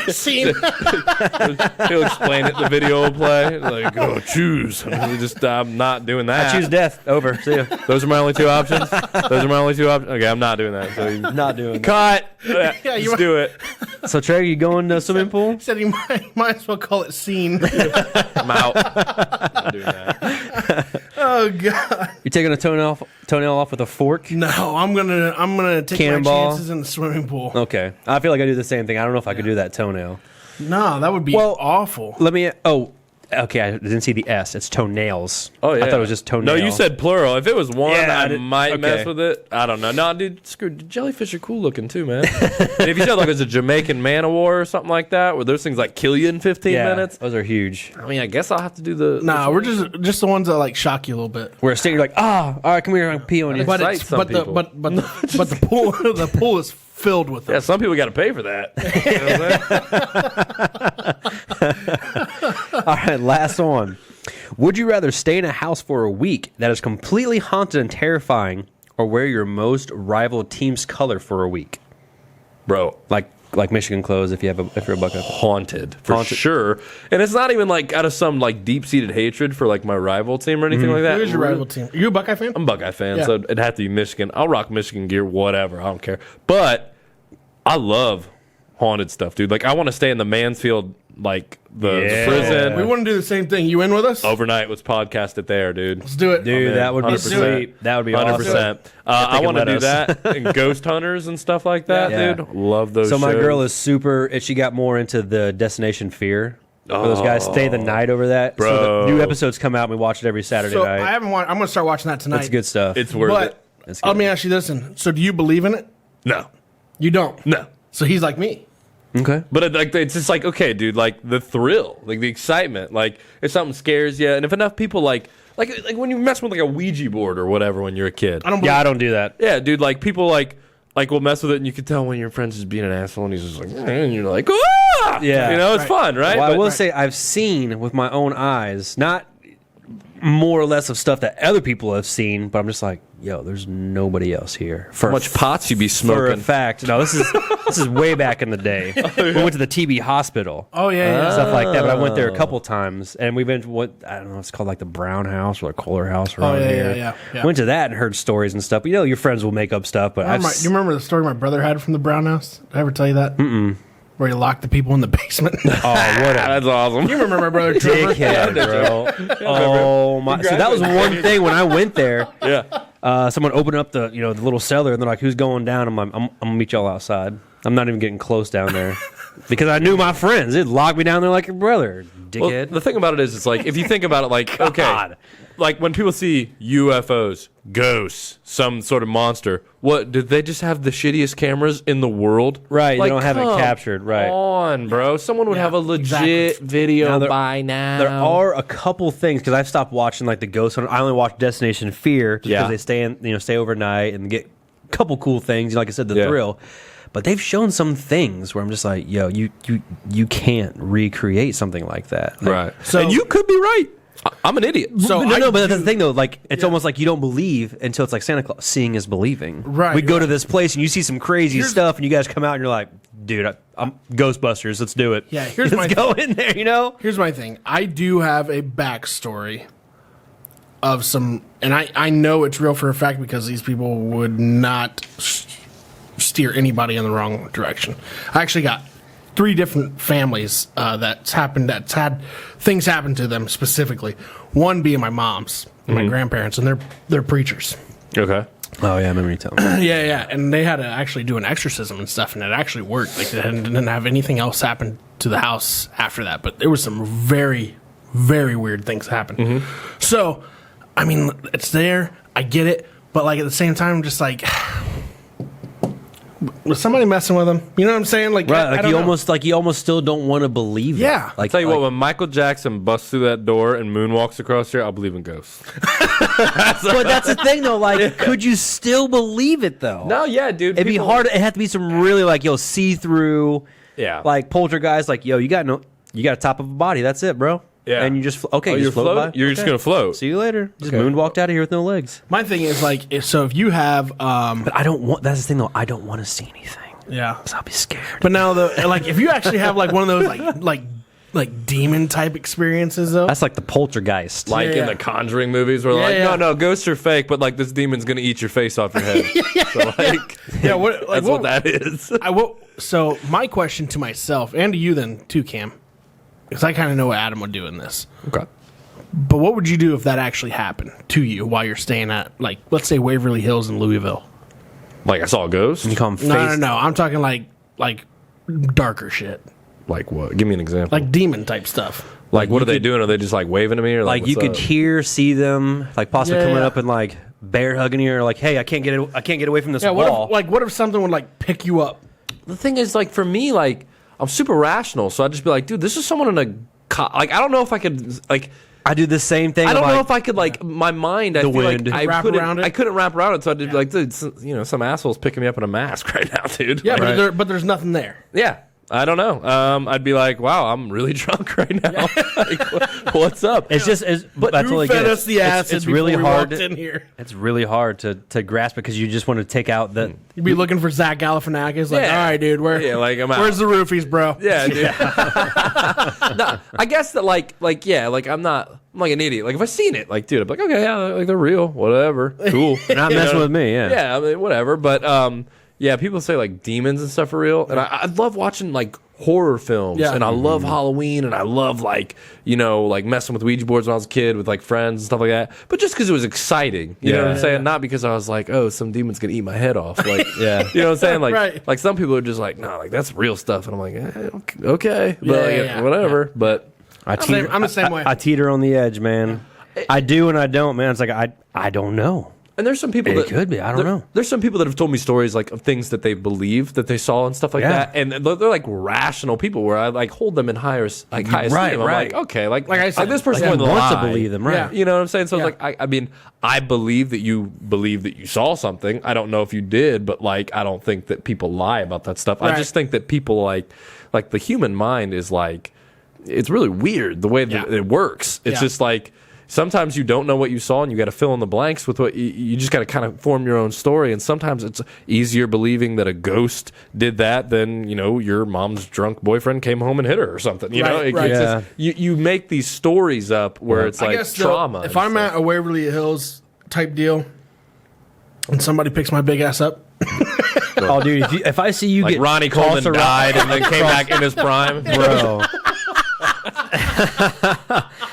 Scene. He'll explain it. The video will play. Like, oh, choose. I'm not doing that. I choose death. Over. See ya. Those are my only two options. Okay, I'm not doing that. So Not doing. That. cut. Yeah, you Just do it. So Trey, you going to swimming pool? Said you might as well call it scene. I'm out. Not doing that. Oh god. You taking a toenail off with a fork? No, I'm gonna take Cannonball. my chances in the swimming pool. Okay. I feel like I do the same thing. I don't know if I could do that toenail. No, that would be Well, awful. Let me. Oh, okay. I didn't see the S. It's toenails. Oh yeah. I thought it was just toenail. No, you said plural. If it was one, Yeah, I I did- might mess okay. with it. I don't know. No, dude, screw. Jellyfish are cool looking too, man. And if you said like it's a Jamaican man of war or something like that, where those things like kill you in 15 Yeah, minutes. those are huge. I mean, I guess I'll have to do the. Nah, we're just the ones that like shock you a little bit. Where a state, you're like, all right, come here, I'm pee on you. But Excite it's some but the people. but the pool the pool is filled with them. Yeah, some people got to pay for that. You know what I'm saying? All right, last one. Would you rather stay in a house for a week that is completely haunted and terrifying, or wear your most rival team's color for a week? Bro, Like Michigan clothes if you're a Buckeye. haunted for Haunted. sure. And it's not even like out of some like deep-seated hatred for like my rival team or anything like that. Who's your rival team? Are you a Buckeye fan? I'm a Buckeye fan, Yeah. so it'd have to be Michigan. I'll rock Michigan gear, whatever. I don't care. But I love haunted stuff, dude. Like I want to stay in the Mansfield, like the Yeah. prison. We want to do the same thing. You in with us? Overnight was podcasted there, dude. Let's do it. Dude, in. that would be 100%. sweet. That would be 100%. awesome. I want to let do us. that and ghost hunters and stuff like that, Yeah. dude. Love those. So my shows. girl is super. She got more into the Destination Fear. Where those guys stay the night over that. Bro. So the new episodes come out and we watch it every Saturday So night. I haven't watched. I'm gonna start watching that tonight. It's good stuff. It's worth it. But let me ask you this: then. So do you believe in it? No. You don't. No. So he's like me. Okay. But like, it's just like, okay, dude, like the thrill, like the excitement, like if something scares you, and if enough people like when you mess with like a Ouija board or whatever when you're a kid. I don't. Believe Yeah, I don't do that. Yeah, dude, like people like will mess with it, and you can tell when your friend's just being an asshole, and he's just like, and you're like, ah! Yeah. You know, it's fun, right? Well, I But- will say I've seen with my own eyes, not more or less of stuff that other people have seen, but I'm just like, yo, there's nobody else here. how much pots you be For a smoking? fact. No, this is way back in the day. We went to the TB hospital. Oh yeah. Stuff like that, but I went there a couple times, and we went to what I don't know, it's called like the Brown House or the Kohler House around here. Yeah. Went to that and heard stories and stuff. But, you know, your friends will make up stuff, but Do you remember the story my brother had from the Brown House? Did I ever tell you that? Mm-mm. Where he locked the people in the basement. oh, what a That's awesome. You remember my brother Trevor? dickhead, bro. Oh my! So that was one thing when I went there. Yeah. Someone opened up the the little cellar, and they're like, "Who's going down?" I'm gonna meet y'all outside. I'm not even getting close down there because I knew my friends. They'd lock me down there like your brother, Well, dickhead. the thing about it is, it's like, if you think about it, like, okay, God. like when people see UFOs, ghosts, some sort of monster, what, did they just have the shittiest cameras in the world? Right, they Like, don't have it come captured, right. on, bro. Someone would Yeah, have a legit exactly. video Now, there- by now. There are a couple things because I've stopped watching like the ghost hunt. I only watch Destination Fear just because Yeah. they stay overnight and get a couple cool things. Like I said, the Yeah. thrill. But they've shown some things where I'm just like, yo, you can't recreate something like that. Like, Right. So- and you could be right. I'm an idiot. So no, I but that's do- the thing though. Like it's almost like you don't believe until it's like Santa Claus. Seeing is believing. Right, We go to right. this place and you see some crazy Here's- stuff, and you guys come out and you're like, dude, I'm Ghostbusters. Let's do it. Yeah, here's let's my- go in there. You know. Here's my thing. I do have a backstory of some, and I know it's real for a fact because these people would not steer anybody in the wrong direction. I actually got 3 different families that's had things happen to them specifically. One being my mom's and my grandparents, and they're preachers. Okay. Oh yeah, I remember you telling me. Yeah, and they had to actually do an exorcism and stuff, and it actually worked. Like they didn't have anything else happen to the house after that, but there was some very, very weird things happen. So, I mean, it's there. I get it, but like at the same time, I'm just like, was somebody messing with them? You know what I'm saying? Like, Right, I like don't you know. almost still don't want to believe Yeah. it. Like, Tell you like, what, when Michael Jackson busts through that door and moonwalks across here, I'll believe in ghosts. but that's the thing though. Like, could you still believe it though? No, yeah, dude. It'd be hard. It'd have to be some really like see through. Yeah. Like poltergeist. Like you got a top of a body. That's it, bro. Yeah. And you just Oh, you you're just float floating? by. You're just Okay. gonna float. See you later. Just Okay. moonwalked out of here with no legs. My thing is like, so if you have, But I don't want. That's the thing though. I don't want to see anything. yeah. I'll be scared. But now like if you actually have like one of those like demon type experiences though. That's like the poltergeist. Like Yeah. in the Conjuring movies, where Yeah, like, yeah. no, ghosts are fake, but like this demon's gonna eat your face off your head. So like, Yeah, what, like, that's what that is. So my question to myself and to you then too, Cam, because I kind of know what Adam would do in this. Okay. But what would you do if that actually happened to you while you're staying at, like, let's say Waverly Hills in Louisville? Like I saw a ghost. You call him face. No. I'm talking like darker shit, Like what? Give me an example. like demon type stuff. Like what are they doing? Are they just like waving to me, or Like like you what's could up? see them, like possibly Yeah, coming yeah. up and like bear hugging you, or like, hey, I can't get away from this Yeah. wall. What if something would like pick you up? The thing is, like for me, like I'm super rational, so I'd just be like, dude, this is someone in a like I don't know if I could like. I do the same thing. I don't I'm know like, if I could like my mind. I The feel wind. like I Wrap couldn't. around it? I couldn't wrap around it, so I'd just be like, dude, some asshole's picking me up in a mask right now, dude. Yeah, Like, but there's nothing there. yeah. I don't know. I'd be like, wow, I'm really drunk right now. Like, what's up? It's just, but that's Who really fed good. us the acid It's really before we hard. walked in here? It's really hard to grasp because you just want to take out the. You'd be looking for Zach Galifianakis. Like, Yeah. all right, dude, Yeah, like, I'm out. where's the roofies, bro? Yeah, dude. No, I guess that like yeah, like I'm like an idiot. Like if I seen it, like dude, I'm like okay, yeah, like they're real, whatever, cool. You're not You messing know? with me, yeah. Yeah, I mean whatever. But yeah, people say like demons and stuff are real, and I love watching like horror films, Yeah. and I love Halloween, and I love like like messing with Ouija boards when I was a kid with like friends and stuff like that. But just because it was exciting, you know what I'm Yeah. saying? Not because I was like, oh, some demon's gonna eat my head off. Like, Yeah. you know what I'm saying? Like, Right. like some people are just like, no, like that's real stuff, and I'm like, okay, but Yeah, like, yeah, yeah. whatever. But I'm the same way. I teeter on the edge, man. I do and I don't, man. It's like I don't know. And there's some people It could be. I don't know. There's some people that have told me stories like of things that they believe that they saw and stuff like that, and they're like rational people where I like hold them in high esteem. I'm like, okay, like I said, this person Like, I wants want to believe them, right? Yeah. You know what I'm saying? So Yeah. like, I mean, I believe that you saw something. I don't know if you did, but like, I don't think that people lie about that stuff. Right. I just think that people like the human mind is like, it's really weird the way that it works. It's just like, sometimes you don't know what you saw and you got to fill in the blanks with what you just got to kind of form your own story. And sometimes it's easier believing that a ghost did that than, your mom's drunk boyfriend came home and hit her or something. You know, Right. it's just, you make these stories up where it's like trauma. If I'm at a Waverly Hills type deal and somebody picks my big ass up, Oh, dude, if I see you like get Ronnie Coleman died and then came back in his prime. bro.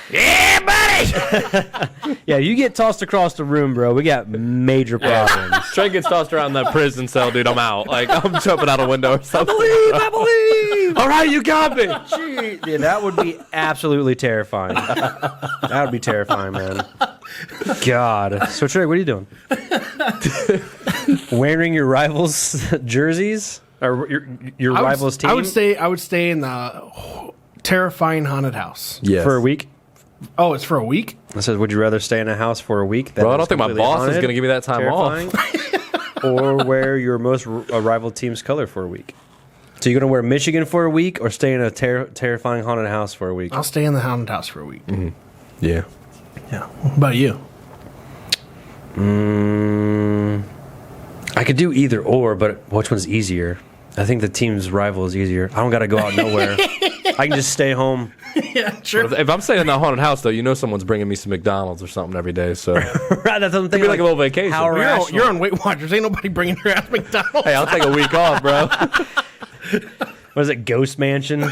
Yeah, buddy! Yeah, you get tossed across the room, bro. We got major problems. Trey gets tossed around that prison cell, dude. I'm out. Like, I'm jumping out a window or something. I believe. All right, you got me. Gee, yeah, that would be absolutely terrifying. That would be terrifying, man. God. So, Trey, what are you doing? Wearing your rivals' jerseys or your rivals' team? I would stay in the terrifying haunted house. Yes. For a week. Oh, it's for a week? I said, would you rather stay in a house for a week? Bro, I don't think my boss is going to give me that time off. Or wear your most rival team's color for a week? So you're going to wear Michigan for a week or stay in a terrifying haunted house for a week? I'll stay in the haunted house for a week. Mm-hmm. Yeah. Yeah. What about you? I could do either or, but which one's easier? I think the team's rival is easier. I don't got to go out nowhere. I can just stay home. Yeah, sure. If I'm staying in that haunted house, though, someone's bringing me some McDonald's or something every day. So Right, that's what I'm thinking. like a little vacation. How rational. You're on Weight Watchers. Ain't nobody bringing your ass McDonald's. hey, I'll take a week off, bro. What is it, Ghost Mansion?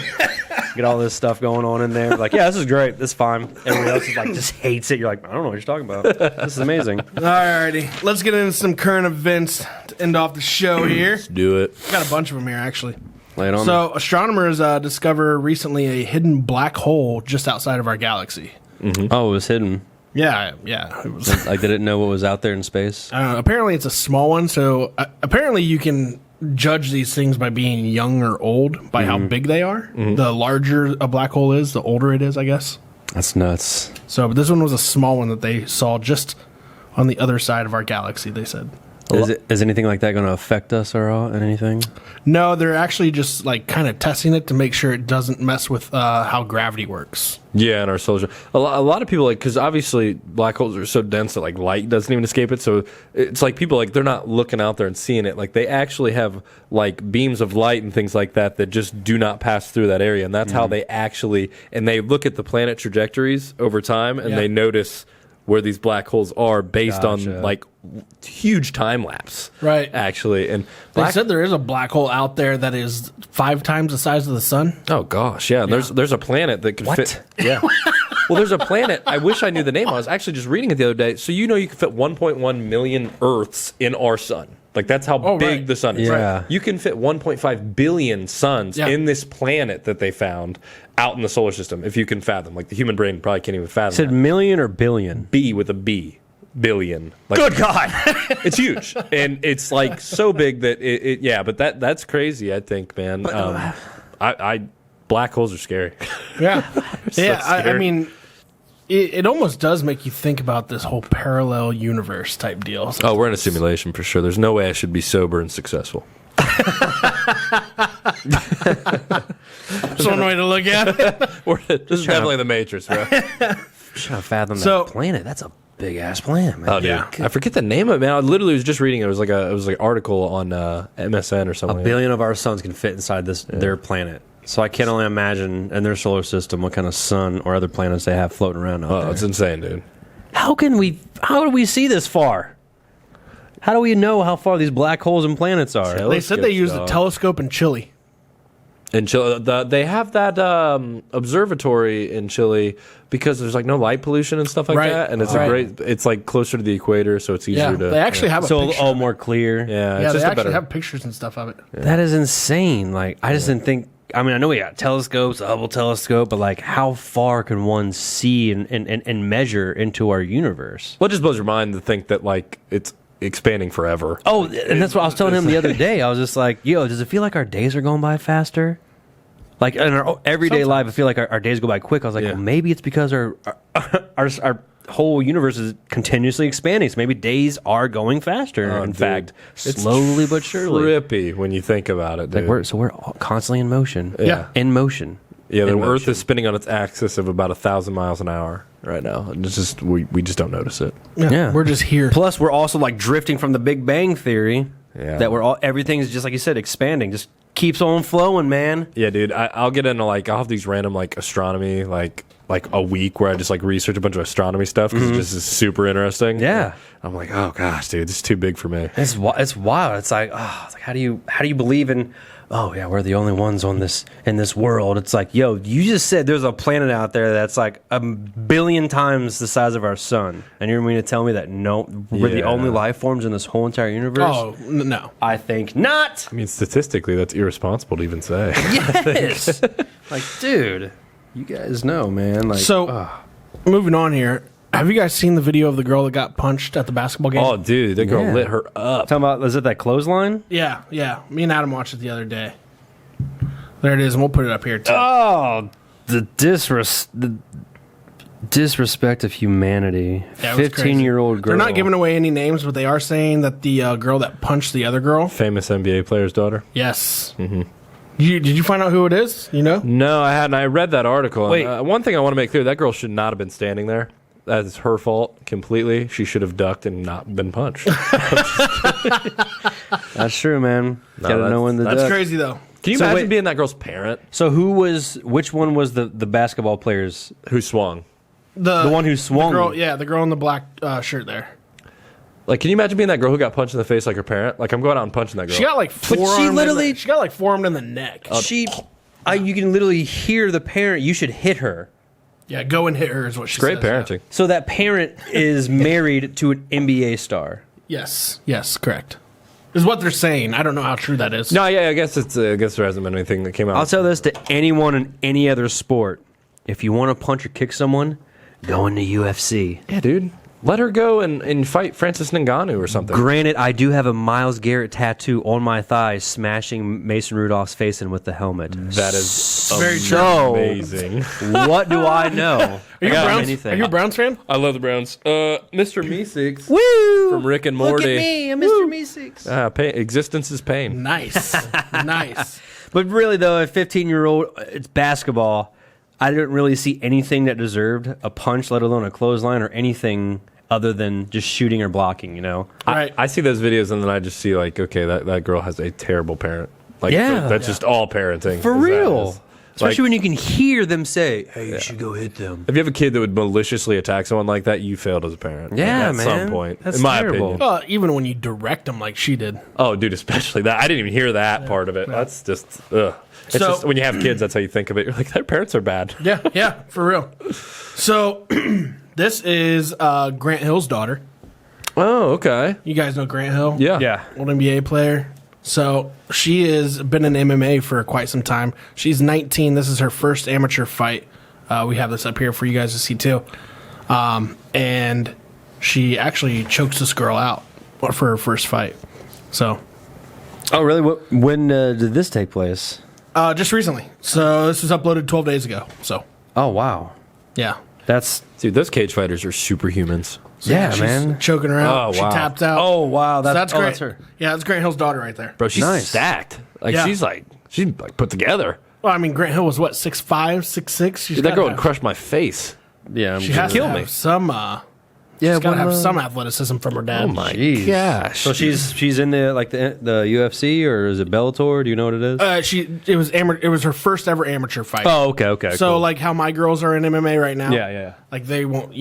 Get all this stuff going on in there. Like, yeah, this is great. This is fine. Everybody else is like, just hates it. You're like, I don't know what you're talking about. This is amazing. Alrighty. Let's get into some current events to end off the show here. Do it. Got a bunch of them here, actually. Lay it on. So, astronomers discovered recently a hidden black hole just outside of our galaxy. Oh, it was hidden. Yeah. It was, Like, they didn't know what was out there in space. apparently, it's a small one. So, apparently, you can judge these things by being young or old by how big they are. The larger a black hole is, the older it is, I guess. That's nuts. So, but this one was a small one that they saw just on the other side of our galaxy, they said. Is anything like that going to affect us or anything? No, they're actually just like kind of testing it to make sure it doesn't mess with how gravity works. Yeah, in our solar system. A lot of people, like, because obviously black holes are so dense that, like, light doesn't even escape it. So it's like people, like, they're not looking out there and seeing it. Like, they actually have, like, beams of light and things like that that just do not pass through that area. And that's how they actually, and they look at the planet trajectories over time and they notice where these black holes are based on, like, huge time lapse. Right. Actually. And They said there is a black hole out there that is 5 times the size of the sun. oh gosh, yeah. There's a planet that could fit. Yeah. Well, there's a planet. I wish I knew the name. I was actually just reading it the other day. So you can fit 1.1 million Earths in our sun. Like, that's how big the sun is. Yeah. You can fit 1.5 billion suns in this planet that they found out in the solar system. If you can fathom, like, the human brain probably can't even fathom. Said that. million or billion? B with a B. Billion. Like, Good God. it's huge, and it's like so big that it yeah. But that's crazy. I think, man. I black holes are scary. Yeah. Yeah. I scary. mean, it almost does make you think about this whole parallel universe type deal. Oh, we're in a simulation for sure. There's no way I should be sober and successful. That's one way to look at it. We're just traveling the Matrix, bro. Trying to fathom that planet. That's a big ass planet, man. Oh, dude. I forget the name of it, man. I literally was just reading it. It was like an article on MSN or something. A billion of our suns can fit inside their planet. So I can only imagine in their solar system what kind of sun or other planets they have floating around out there. It's insane, dude. How do we see this far? How do we know how far these black holes and planets are? They said they used a telescope in Chile. In Chile, they have that observatory in Chile because there's like no light pollution and stuff like that, and it's it's like closer to the equator, so it's easier to. They actually have a picture. All more clear. Yeah, Yeah, it's they just actually have pictures and stuff of it. That is insane. Like, I just didn't think I mean, I know we got telescopes, a Hubble telescope, but like, how far can one see and measure into our universe? Well, it just blows your mind to think that like it's expanding forever. Oh, and that's what I was telling him the other day. I was just like, yo, does it feel like our days are going by faster? Like in our everyday life, I feel like our days go by quick. I was like, well, maybe it's because our whole universe is continuously expanding. So maybe days are going faster. In fact, slowly but surely. Trippy when you think about it, dude. Like we're constantly in motion. Yeah. In motion. Yeah, the In Earth motion. is spinning on its axis of about 1,000 miles an hour right now. And it's just we just don't notice it. Yeah. We're just here. Plus, we're also like drifting from the Big Bang Theory. Yeah. That everything's just like you said, expanding. Just keeps on flowing, man. Yeah, dude. I'll get into like I'll have these random like astronomy like a week where I just like research a bunch of astronomy stuff because it just is super interesting. Yeah. I'm like, oh gosh, dude, this is too big for me. It's wild. It's like, how do you believe in? Oh yeah, we're the only ones in this world. It's like, yo, you just said there's a planet out there that's like 1 billion times the size of our sun, and you're going to tell me that we're the only life forms in this whole entire universe? Oh, no. I think not. I mean, statistically, that's irresponsible to even say. Yes. Like, dude, you guys know, man. Like, So, moving on here. Have you guys seen the video of the girl that got punched at the basketball game? Oh, dude, that girl Yeah. lit her up. talking about, is it that clothesline? Yeah. Me and Adam watched it the other day. There it is, and we'll put it up here, too. Oh, the disrespect of humanity. Yeah, it was crazy. 15-year-old girl. They're not giving away any names, but they are saying that the girl that punched the other girl. Famous NBA player's daughter. Yes. Mm-hmm. Did you find out who it is? You know? No, I hadn't. I read that article. Wait. One thing I want to make clear, that girl should not have been standing there. That is her fault completely. She should have ducked and not been punched. That's true, man. Gotta know when to That's duck. crazy, though. Can you So imagine wait- being that girl's parent So which one was the basketball players? who swung? The one who swung. The girl in the black shirt there. Like, can you imagine being that girl who got punched in the face like her parent? Like, I'm going out and punching that girl. She got like literally- she got like forearmed in the neck. You can literally hear the parent. You should hit her. Yeah, go and hit her is what she Great says. parenting. So that parent is married to an NBA star. Yeah. Yes, correct. Is what they're saying. I don't know how true that is. No, yeah, I guess there hasn't been anything that came out. I'll tell this to anyone in any other sport: if you want to punch or kick someone, go into UFC. Yeah, dude. Let her go and fight Francis Ngannou or something. Granted, I do have a Myles Garrett tattoo on my thigh, smashing Mason Rudolph's face in with the helmet. That is Very true. amazing. What do I know? Are you, anything. Are you a Browns fan? I love the Browns. Mr. Meeseeks Woo! from Rick and Morty. Look at me, I'm Mr. Meeseeks. Existence is pain. Nice. Nice. But really, though, at 15-year-old, it's basketball. I didn't really see anything that deserved a punch, let alone a clothesline or anything other than just shooting or blocking, you know? Right. I see those videos and then I just see like, okay, that girl has a terrible parent. Like, Yeah. that's just all parenting. For is that real. is. Especially Like, when you can hear them say, hey, you should go hit them. if you have a kid that would maliciously attack someone like that, you failed as a parent. Yeah, at man. some point, That's in my terrible. opinion. Even when you direct them like she did. Oh, dude, especially that. I didn't even hear that part of it. That's just, ugh. It's So- just when you have kids, that's how you think of it. You're like, their parents are bad. Yeah, for real. So, this is Grant Hill's daughter. Oh, okay. You guys know Grant Hill? Yeah. Old NBA player. So, she has been in MMA for quite some time. She's 19. This is her first amateur fight. We have this up here for you guys to see, too. And she actually chokes this girl out for her first fight. So, Oh, really? When did this take place? just recently. So, this was uploaded 12 days ago. So, Oh, wow. yeah. That's... Dude, those cage fighters are superhumans. So, Yeah, she's man. choking her out. Oh, She wow. tapped out. Oh, wow. So that's oh, Grant. that's her. Yeah, that's Grant Hill's daughter right there. Bro, she's Nice. stacked. Like, Yeah. she's put together. Well, I mean, Grant Hill was what, 6'5", 6'6"? Dude, that girl would crush my face. Yeah, I'm She has kill to me. have some. Yeah, She's got to have well, some athleticism from her dad. Oh, my Jeez. gosh. So she's in the UFC, or is it Bellator? Do you know what it is? It was her first ever amateur fight. Oh, okay. So cool. like how my girls are in MMA right now. Yeah. Like they won't,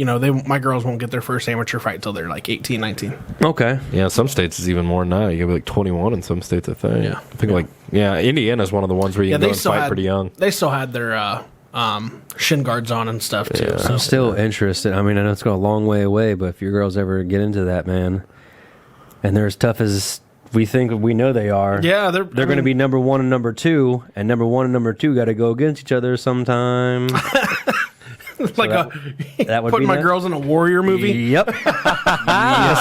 my girls won't get their first amateur fight till they're like 18, 19. Okay. Yeah, some states is even more than that. You get like 21 in some states, I think. Yeah. I think Indiana's one of the ones where you can go and fight pretty young. They still had their shin guards on and stuff too. Yeah. So. I'm still interested. I mean, I know it's going a long way away, but if your girls ever get into that, man, and they're as tough as we know they are. Yeah, they're going to be number 1 and number 2, and number 1 and number 2 got to go against each other sometime. Like that would putting be my girls in a warrior movie. Yep. Yes,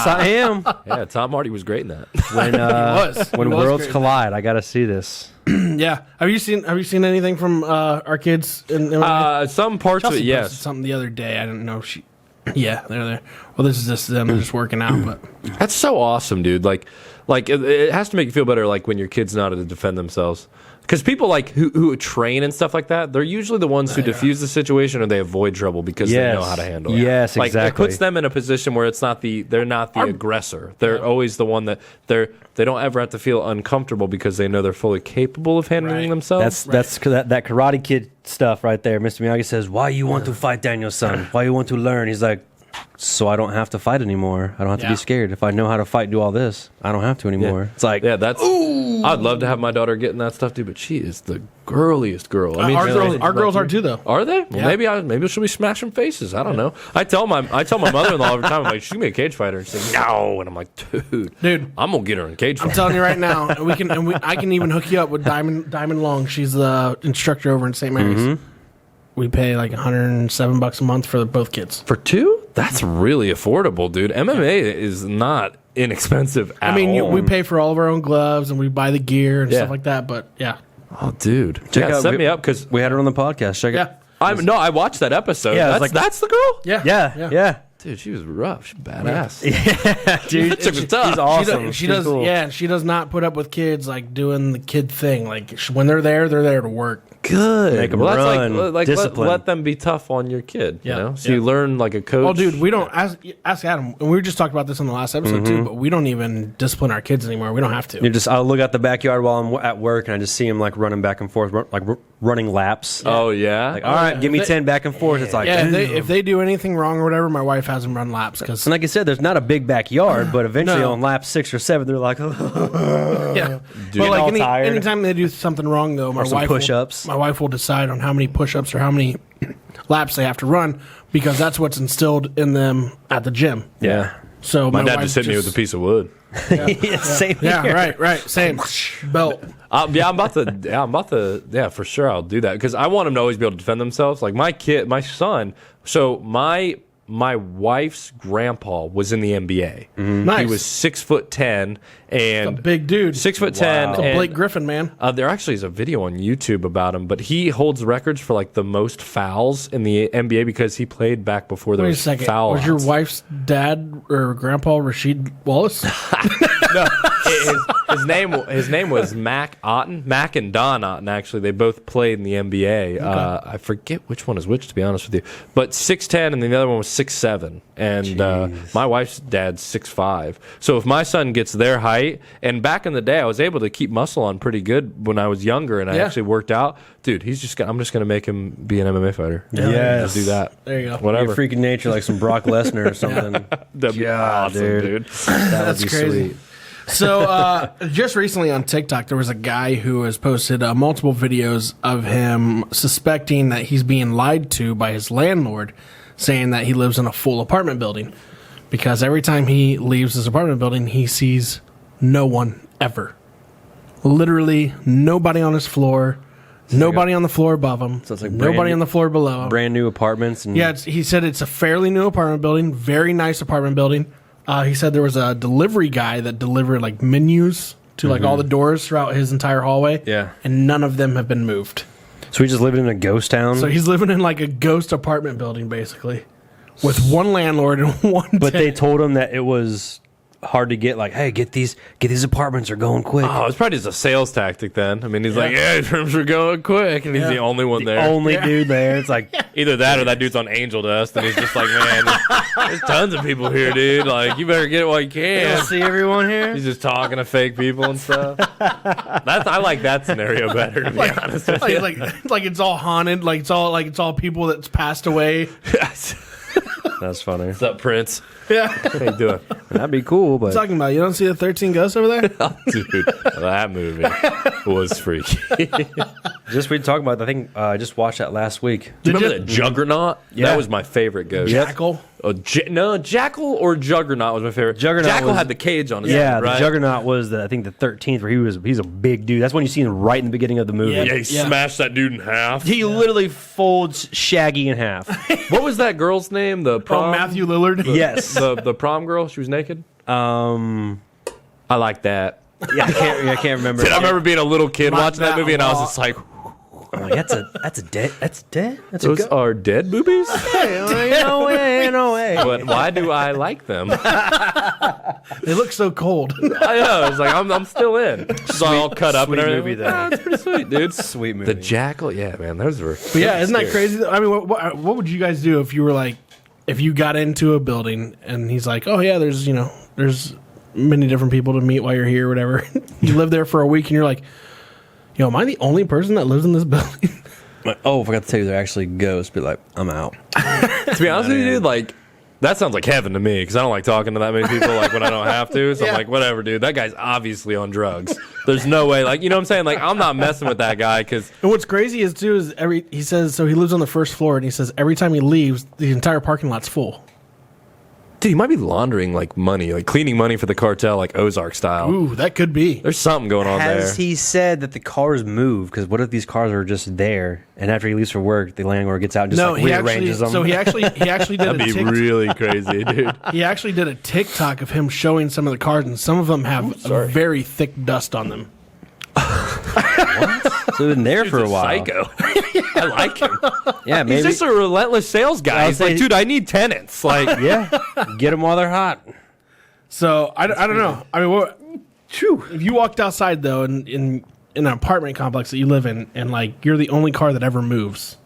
I am. Yeah, Tom Hardy was great in that. When worlds collide, I got to see this. Yeah. Have you seen anything from our kids? Some parts Chelsea of it, yes. posted something the other day. I didn't know if she. Yeah, they're there. Well, this is just them. They're just working out, but That's so awesome, dude. Like it has to make you feel better, like when your kids know how to defend themselves. Because people like who train and stuff like that, they're usually the ones who diffuse the situation or they avoid trouble because they know how to handle it. Yes, like, exactly. It puts them in a position where they're not the aggressor. They're always the one that they don't ever have to feel uncomfortable because they know they're fully capable of handling themselves. That's that Karate Kid stuff right there. Mr. Miyagi says, "Why you want to fight, Daniel son? Why you want to learn?" He's like, so I don't have to fight anymore. I don't have to be scared. If I know how to fight and do all this, I don't have to anymore. Yeah. It's like, I'd love to have my daughter get in that stuff too, but she is the girliest girl. I mean, our girls are too, though. Are they? Well, maybe she'll be smashing faces. I don't know. I tell my mother-in-law every time, I'm like, she can be a cage fighter. And she's like, no. And I'm like, dude, I'm gonna get her in cage fight. I'm telling you right now, I can even hook you up with Diamond Long. She's the instructor over in St. Mary's. Mm-hmm. We pay like $107 a month for both kids. For 2? That's really affordable, dude. MMA is not inexpensive at all. I mean, we pay for all of our own gloves and we buy the gear and stuff like that. But yeah. Oh, dude. Set me up because we had her on the podcast. Check it. I watched that episode. Yeah, that's the girl? Yeah. Dude, she was rough. She's badass. Yeah, dude. She's awesome. She does. Cool. Yeah, she does not put up with kids like doing the kid thing. Like when they're there to work. Good. Make them run. Discipline. Let them be tough on your kid. You know, so you learn like a coach. Well, dude, we don't ask Adam. And we just talked about this in the last episode too. But we don't even discipline our kids anymore. We don't have to. I'll look out the backyard while I'm at work, and I just see him like running back and forth, like running laps. Oh yeah. Like, all right, give me 10 back and forth. It's like, if they do anything wrong or whatever, my wife has them run laps because. And like I said, there's not a big backyard, but eventually on lap 6 or 7, they're like, yeah. Well, like anytime they do something wrong, though, my wife will decide on how many push-ups or how many laps they have to run because that's what's instilled in them at the gym. Yeah. So my dad just hit me with a piece of wood. Same here. Yeah, right. Same belt. I'm about to. Yeah, for sure. I'll do that because I want them to always be able to defend themselves. Like my son. So my wife's grandpa was in the NBA. Mm-hmm. Nice. He was 6'10" and a big dude. 6'10". Wow. It's a Blake Griffin, man. There actually is a video on YouTube about him, but he holds records for like the most fouls in the NBA because he played back before there was foul. Was your wife's dad or grandpa Rasheed Wallace? No, his name was Mac Otten. Mac and Don Otten, actually. They both played in the NBA. Okay. I forget which one is which, to be honest with you. But 6'10", and the other one was 6'7". And my wife's dad's 6'5". So if my son gets their height, and back in the day, I was able to keep muscle on pretty good when I was younger, and I actually worked out. Dude, I'm just going to make him be an MMA fighter. Yes. Just do that. There you go. Whatever. Your freaking nature like some Brock Lesnar or something. That'd be awesome, dude. That's crazy. Sweet. So, just recently on TikTok, there was a guy who has posted multiple videos of him suspecting that he's being lied to by his landlord, saying that he lives in a full apartment building. Because every time he leaves his apartment building, he sees no one ever. Literally nobody on his floor, nobody on the floor above him, so it's like nobody on the floor below him. Brand new apartments. And he said it's a fairly new apartment building, very nice apartment building. He said there was a delivery guy that delivered like menus to like all the doors throughout his entire hallway. Yeah. And none of them have been moved. So he's just living in a ghost town? So he's living in like a ghost apartment building, basically. With one landlord and one tenant. But they told him that it was hard to get, like, hey, get these apartments are going quick. Oh, it's probably just a sales tactic then. I mean, he's like, yeah, terms are going quick, and he's the only one there. Only dude there. It's like either that or that dude's on Angel Dust, and he's just like, man, there's tons of people here, dude. Like, you better get it while you can. See everyone here? He's just talking to fake people and stuff. I like that scenario better, to be honest with you. Like it's all haunted. Like it's all people that's passed away. That's funny. What's up, Prince? Yeah. How you doing? That'd be cool, but... What are you talking about? You don't see the 13 ghosts over there? Oh, dude, that movie was freaky. Just we talked about. I think I just watched that last week. Do you remember the Juggernaut? Yeah. That was my favorite ghost. Jackal. Oh, no, Jackal or Juggernaut was my favorite. Jackal had the cage on his Yeah, head, right? the Juggernaut was I think the 13th, where he's a big dude. That's when you see him right in the beginning of the movie. Yeah, he smashed that dude in half. He literally folds Shaggy in half. What was that girl's name? The prom? Matthew Lillard. Yes. The prom girl. She was naked. I like that. Yeah, I can't remember. I remember being a little kid Rock watching that that movie, and I was lot. just like, That's dead. That's those are dead boobies? no way. But why do I like them? They look so cold. I know. It's like I'm still in. She's all cut up and sweet everything. movie, though. It's pretty sweet, dude. Sweet movie. The Jackal, yeah, man. Those were. But yeah, isn't that crazy? I mean, what would you guys do if you were like, if you got into a building and he's like, oh yeah, there's many different people to meet while you're here, or whatever. You live there for a week and you're like, am I the only person that lives in this building? Oh, I forgot to tell you, they're actually ghosts. Be like, I'm out. To be honest with you, dude, like, that sounds like heaven to me, because I don't like talking to that many people, like, when I don't have to. So I'm like, whatever, dude. That guy's obviously on drugs. There's no way, like, you know what I'm saying? Like, I'm not messing with that guy, because... And what's crazy is he says, so he lives on the first floor, and he says every time he leaves, the entire parking lot's full. Dude, he might be laundering, like, money, like, cleaning money for the cartel, like, Ozark style. Ooh, that could be. There's something going on there. Has he said that the cars move? Because what if these cars are just there, and after he leaves for work, the landlord gets out and just rearranges them? So he actually did That'd a be really crazy, dude. He actually did a TikTok of him showing some of the cars, and some of them have a very thick dust on them. So been there for a He's while. Psycho. I like him. Yeah, maybe. He's just a relentless sales guy. He's like, dude, I need tenants. Like, Yeah, get them while they're hot. So I don't know. I mean, if you walked outside though, in an apartment complex that you live in, and like you're the only car that ever moves,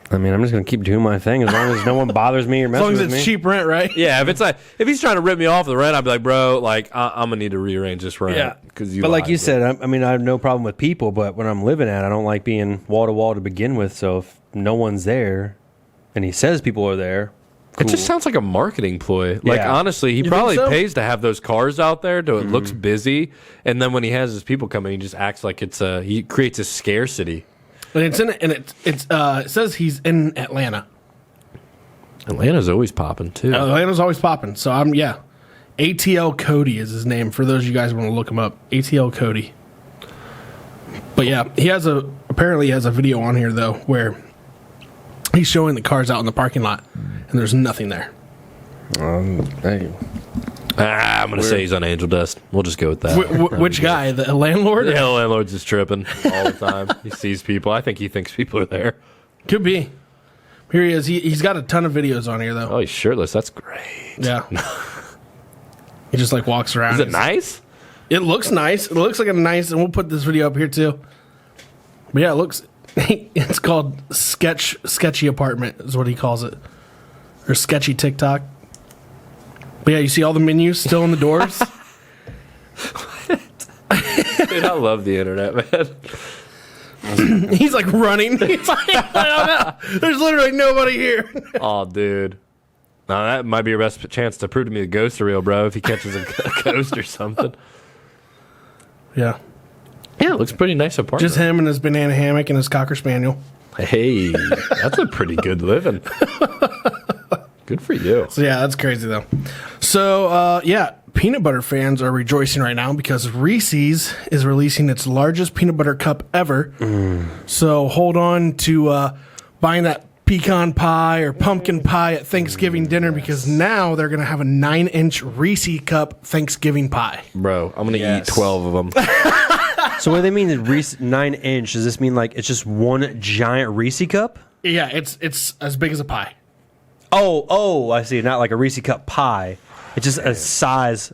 I mean, I'm just gonna keep doing my thing as long as no one bothers me or as messes long as with it's me. cheap rent, right? yeah, if he's trying to rip me off the rent, I'd be like, bro, like, I'm gonna need to rearrange this rent. Yeah. But like you said, I mean, I have no problem with people, but when I'm living at, I don't like being wall to wall to begin with. So if no one's there, and he says people are there, It just sounds like a marketing ploy. Like, Yeah. honestly, he You probably think so? pays to have those cars out there, so it looks busy. And then when he has his people come in, he just acts like he creates a scarcity. And it says he's in Atlanta. Atlanta's always popping, too. Atlanta's always popping. So ATL Cody is his name for those of you guys who want to look him up. ATL Cody. But yeah, apparently he has a video on here though where he's showing the cars out in the parking lot and there's nothing there. hey, I'm going to say he's on angel dust. We'll just go with that. Which guy? The landlord? Yeah, the landlord's just tripping all the time. He sees people. I think he thinks people are there. Could be. Here he is. He's got a ton of videos on here though. Oh, he's shirtless. That's great. Yeah. He just like walks around. Is it nice? It looks nice. It looks like a nice, and we'll put this video up here too. But yeah, it looks. It's called Sketchy Apartment is what he calls it, or Sketchy TikTok. But yeah, you see all the menus still on the doors. Dude, I love the internet, man. He's like running. He's like, I don't know. There's literally nobody here. Oh, dude. Now, that might be your best chance to prove to me the ghosts are real, bro, if he catches a ghost or something. Yeah, Yeah, it looks pretty nice apartment. just him and his banana hammock and his cocker spaniel. Hey, that's a pretty good living. Good for you. So yeah, that's crazy though. So yeah, peanut butter fans are rejoicing right now because Reese's is releasing its largest peanut butter cup ever. So hold on to buying that pecan pie or pumpkin pie at Thanksgiving dinner because now they're going to have a 9-inch Reese cup Thanksgiving pie. Bro, I'm going to eat 12 of them. so what do they mean? The Reese 9-inch? Does this mean like it's just one giant Reese cup? Yeah, it's as big as a pie. Oh, I see. Not like a Reese cup pie. It's just a size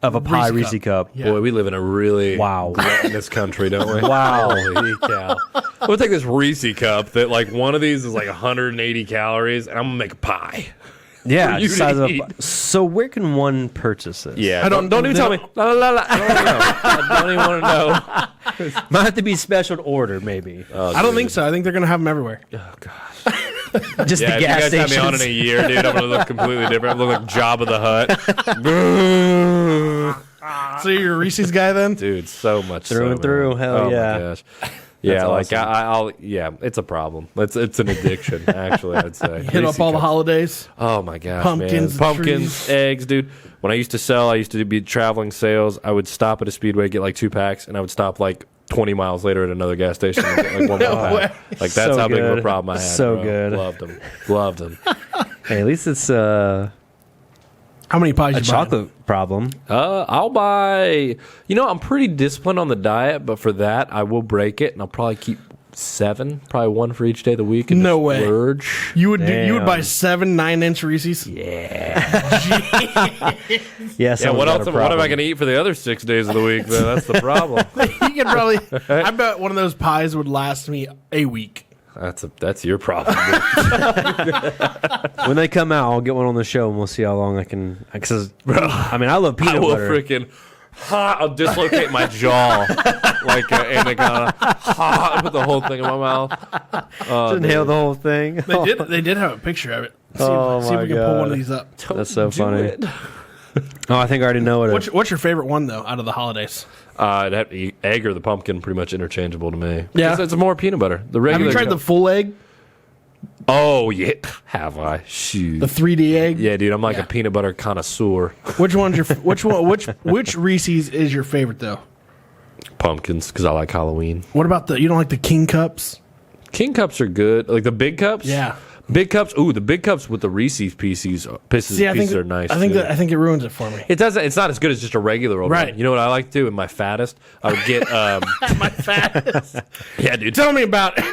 of a pie Reese Reese cup. Yeah. Boy, we live in a really gluttonous country, don't we? Wow. Holy cow. We'll take this Reese cup that, like, one of these is like 180 calories, and I'm going to make a pie. Yeah, For you size to of eat. So where can one purchase this? Yeah, I don't- don't even they tell me. don't- La, la, la, la. I don't know. I don't even want to know. Might have to be special order, maybe. I don't think so. I think they're going to have them everywhere. Oh, gosh. Just Yeah, the gas if you guys stations. have me on in a year, dude, I'm going to look completely different. I'm going to look like Jabba the Hutt. So you're a Reese's guy then? Dude, so much Through so, and through, man. hell oh yeah. My gosh. Yeah, awesome. I'll it's a problem. It's an addiction, actually, I'd say. Hit up all the holidays. Oh my gosh, Pumpkins, man. Pumpkins, trees. eggs, dude. When I used to be traveling sales, I would stop at a Speedway, get like 2 packs, and I would stop like 20 miles later at another gas station and get like one more pack. Like that's So how big of a good. problem I had. So bro. good. Loved them. Hey, at least it's How many pies a you buying? chocolate problem. I'll buy. I'm pretty disciplined on the diet, but for that, I will break it, and I'll probably keep 7, probably 1 for each day of the week. And No just way. splurge. You would buy Damn. 7 9-inch Reese's? Yeah. Yes. Yeah, what else? What am I going to eat for the other 6 days of the week? Though? That's the problem. You could probably. I bet one of those pies would last me a week. That's your problem. Dude. When they come out, I'll get one on the show and we'll see how long I can. Because I mean, I love peanut I will butter. freaking. I'll dislocate my jaw like an anaconda. Put the whole thing in my mouth. Just inhale the whole thing. They did have a picture of it. Oh, See if my we can pull one of God. these up. That's so Do funny. it. Oh, I think I already know it. What's your favorite one though out of the holidays? It'd have to be egg or the pumpkin, pretty much interchangeable to me. Yeah. it's more peanut butter. The Have regular. you tried the full egg, Oh yeah, have I? Shoot. the 3D egg? Yeah, dude, I'm like Yeah. a peanut butter connoisseur. Which one's your which Reese's is your favorite though? Pumpkins, because I like Halloween. What about you don't like the King cups? King cups are good, like the big cups. Yeah. Big cups. Ooh, the big cups with the Reese's pieces See, I think are nice. I think too. I think it ruins it for me. It doesn't. It's not as good as just a regular old Right. one. You know what I like to do in my fattest? I would get. My fat. Yeah, dude. Tell me about it.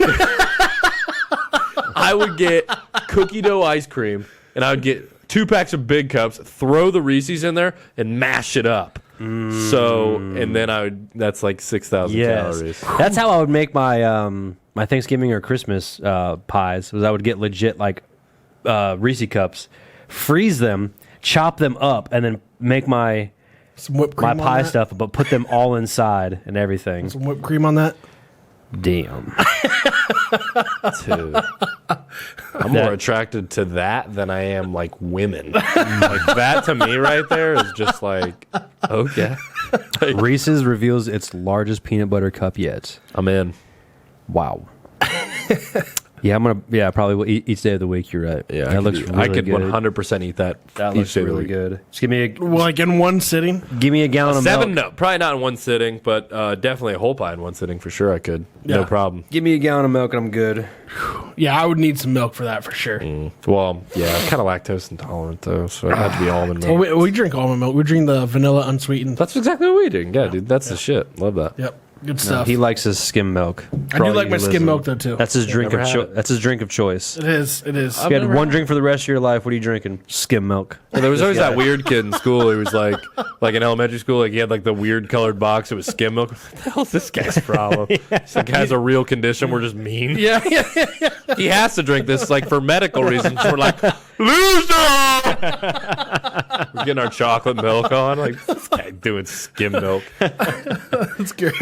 I would get cookie dough ice cream, and I would get 2 packs of big cups, throw the Reese's in there, and mash it up. So, and then that's like 6,000 calories. That's how I would make my my Thanksgiving or Christmas pies. Was I would get legit like Reese cups, freeze them, chop them up, and then make my Some whipped cream on pie that? stuff, but put them all inside and everything. Some whipped cream on that. Damn. Dude. I'm more attracted to that than I am like women. Like that to me right there is just like, okay. Reese's reveals its largest peanut butter cup yet. I'm in. Wow. Yeah, probably will eat each day of the week. You're right. Yeah, that looks really I could good. 100% eat that. That each looks day of the really week. good. Just give me Like in one sitting. give me a gallon of 7, milk. no, probably not in one sitting, but definitely a whole pie in one sitting for sure. I could, Yeah. no problem. Give me a gallon of milk and I'm good. Yeah, I would need some milk for that for sure. Well, yeah, I'm kind of lactose intolerant though, so it had to be almond milk. Well, we drink almond milk. We drink the vanilla unsweetened. That's exactly what we do. Yeah, dude, that's the shit. Love that. Yep, good stuff. He likes his skim milk. I do like my skim milk though too. That's his drink never of had choice. it. That's his drink of choice. It is. It is. If you had never one had drink for the rest of your life, what are you drinking? Skim milk. Yeah, there was always that weird kid in school who was like in elementary school, like he had like the weird colored box. It was skim milk. What the hell's this guy's problem? This like has a real condition. We're just mean. Yeah, He has to drink this like for medical reasons. We're like, loser! We're getting our chocolate milk on. Like, this guy doing skim milk. that's good.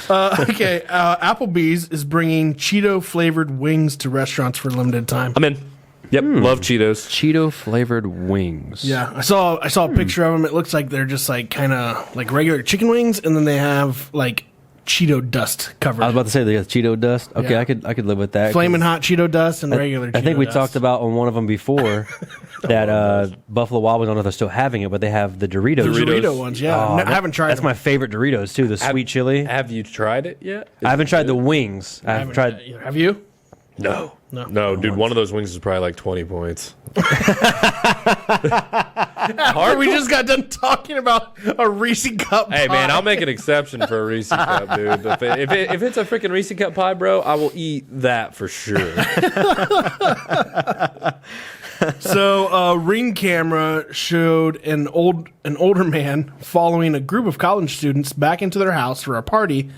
Okay, Applebee's is bringing Cheeto flavored wings to restaurants for a limited time. I'm in. Yep, love Cheetos. Cheeto flavored wings. Yeah, I saw a picture of them. It looks like they're just like kind of like regular chicken wings, and then they have like Cheeto dust covered. I was about to say they got Cheeto dust. Okay, Yeah. I could live with that. Flaming hot Cheeto dust and regular Cheeto I think we dust. talked about on one of them before that Buffalo Wild Wings. I don't know if they're still having it, but they have the Doritos. the Doritos. Dorito ones. Yeah, Oh, I haven't tried That's them. my favorite Doritos too. The sweet chili. Have you tried it yet? I haven't tried the wings. I I've haven't tried. either. Have you? No. No. No, dude, one of those wings is probably like 20 points. We just got done talking about a Reese cup. Hey, man, pie. I'll make an exception for a Reese cup, dude. If it's a freaking Reese cup pie, bro, I will eat that for sure. So, a Ring camera showed an older man following a group of college students back into their house for a party.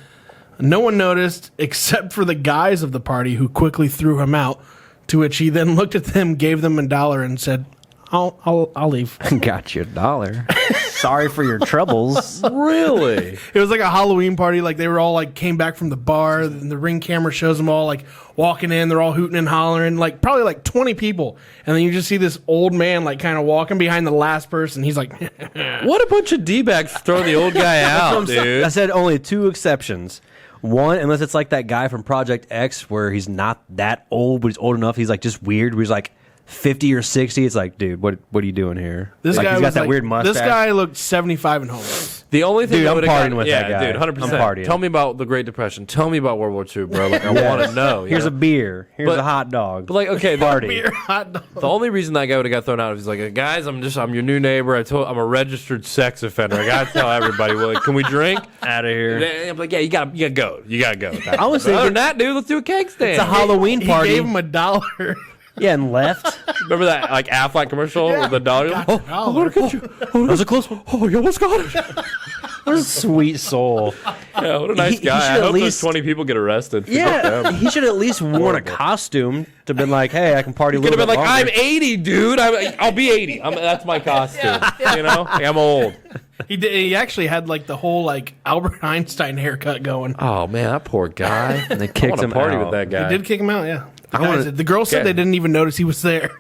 No one noticed except for the guys of the party, who quickly threw him out. To which he then looked at them, gave them $1, and said, "I'll leave." Got you $1. Sorry for your troubles. Really? It was like a Halloween party. Like they were all like came back from the bar, and the Ring camera shows them all like walking in. They're all hooting and hollering, like probably like 20 people. And then you just see this old man like kind of walking behind the last person. He's like, What a bunch of D-bags throw the old guy out, dude. I said only 2 exceptions. One, unless it's like that guy from Project X where he's not that old, but he's old enough. He's like just weird. Where he's like 50 or 60. It's like, dude, what are you doing here? This like, guy he's got was that like, weird mustache. This guy looked 75 and homeless. The only thing Dude, I I'm would've partying got- with yeah, that guy. dude, 100%. I'm partying. Tell me about the Great Depression. Tell me about World War II, bro. Like, I want to know. you Here's know? a beer. Here's But- a hot dog. But like, okay, Party. Beer, hot dog. the only reason that guy would have got thrown out is he's like, guys, I'm your new neighbor. I'm a registered sex offender. I gotta tell everybody. Well, like, can we drink? Out of here. And I'm like, yeah, you gotta go. You gotta go. I was Other thinking than that, dude, let's do a cake stand. it's a Halloween He party. gave him $1. Yeah, and left. Remember that like Affleck commercial with the dollar? Oh, $1. look at you. That was a close one. Oh, you almost got it. What a sweet soul. Yeah, what a nice He guy. should I at hope least- those 20 people get arrested. Yeah, he should at least worn a costume to been like, hey, I can party a Could little have bit been like, longer. I'm 80, dude. I'll be 80. That's my costume. You know, like, I'm old. He did. He actually had like the whole like Albert Einstein haircut going. Oh man, that poor guy. They I kicked want to him party out. with that guy. He did kick him out. Yeah. wanna- The girl said Okay. they didn't even notice he was there.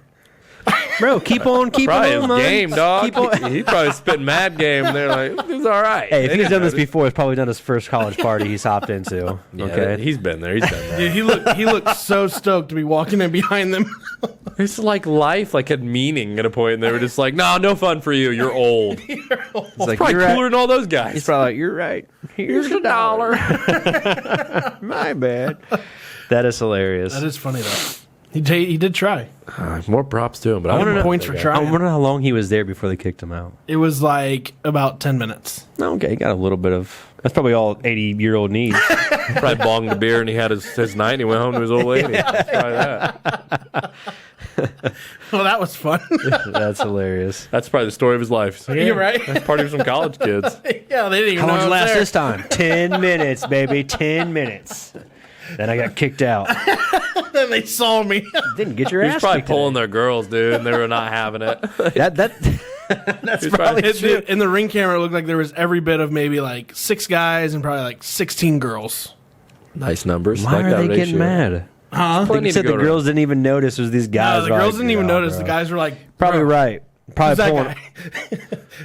Bro, keep on, keep Probably on, his man. game, dog. Keep on. He probably spit mad game. They're like, he's all right. Hey, if They he's didn't done this notice. before, it's probably done his first college party he's hopped into. Yeah, Okay. he's been there. He's been there. Dude, he looked so stoked to be walking in behind them. It's like life like had meaning at a point, and they were just like, no fun for you. You're old. It's It's like, probably you're cooler right. than all those guys. He's probably like, you're right. Here's a dollar. My bad. That is hilarious. That is funny though. He did try. More props to him, but I Give don't him know. points for I trying. wonder how long he was there before they kicked him out. It was like about 10 minutes. Okay, he got a little bit of. That's probably all 80-year-old needs. Probably bonged a beer and he had his night and he went home to his old lady. That's probably that. Well, that was fun. That's hilarious. That's probably the story of his life. He's like, You're right. That's party for some college kids. Yeah, they didn't even How know long I did you was last there. this time? 10 minutes, baby. 10 minutes. Then I got kicked out. Then they saw me. Didn't get your He's ass probably kicked pulling today. their girls, dude, and they were not having it. That's He's probably probably true. In the ring camera, it looked like there was every bit of maybe like 6 guys and probably like 16 girls. Nice numbers. Why like are that they ratio. getting mad? Huh? Plenty You to said go the around. girls didn't even notice it was these guys. No, the girls didn't even notice. Bro. The guys were like, Probably bro, right. Who's Probably that pulling. guy?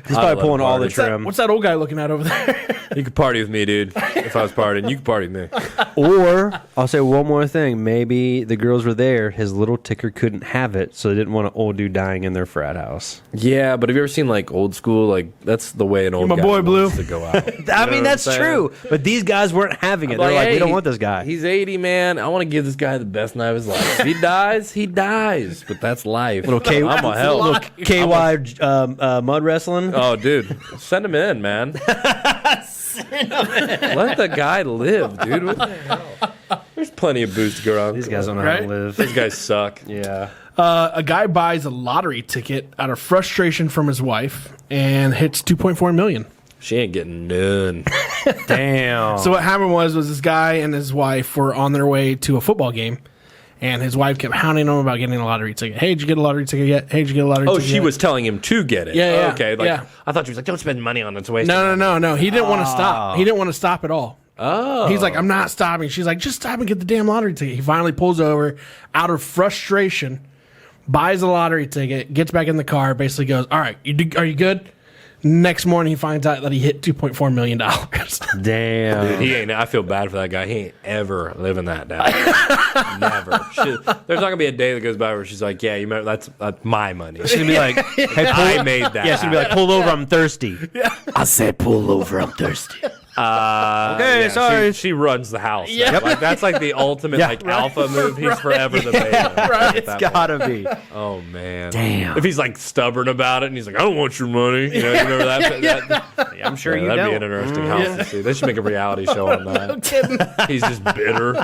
He's probably let pulling him all the party. trim. What's that old guy looking at over there? You could party with me, dude. If I was partying, you could party with me. Or I'll say one more thing. Maybe the girls were there. His little ticker couldn't have it, so they didn't want an old dude dying in their frat house. Yeah, but have you ever seen like old school? Like that's the way an old My guy boy wants Blue. to go out. You know I what mean, I'm that's saying? true. But these guys weren't having it. They're Like, like, hey, we don't want this guy. He's 80, man. I want to give this guy the best night of his life. If he dies, he dies. But that's life. Little K- I'm a hell. little KY mud wrestling. Oh, dude, send him in, man. Let the guy live, dude. What the hell? There's plenty of booze to go around. These guys don't know how Right? to live. These guys suck. Yeah. A guy buys a lottery ticket out of frustration from his wife and hits 2.4 million. She ain't getting none. Damn. So what happened was this guy and his wife were on their way to a football game, and his wife kept hounding him about getting a lottery ticket. Hey, did you get a lottery ticket yet? Hey, did you get a lottery Oh, ticket she yet? was telling him to get it. Yeah, yeah, Okay, like yeah. I thought she was like, don't spend money on it. It's a waste. No. He didn't want to stop. He didn't want to stop at all. Oh, He's like, I'm not stopping. She's like, just stop and get the damn lottery ticket. He finally pulls over out of frustration, buys a lottery ticket, gets back in the car, basically goes, all right, are you good? Next morning, he finds out that he hit $2.4 million. Damn. Dude, he ain't. I feel bad for that guy. He ain't ever living that down. Never. There's not gonna be a day that goes by where she's like, "Yeah, you remember that's my money. She's gonna be like, hey, I made that." yeah, she's gonna be like, pull over, I'm thirsty. I said, pull over. I'm thirsty. Okay, sorry. She runs the house. Yeah. Like that's like the ultimate like alpha move. He's forever the beta. Right. At that Gotta be. point. Oh man. Damn. If he's like stubborn about it and he's like, I don't want your money. You know, you remember that? Yeah, I'm sure you that'd don't. be an interesting house to see. They should make a reality show on that. Kidding. He's just bitter.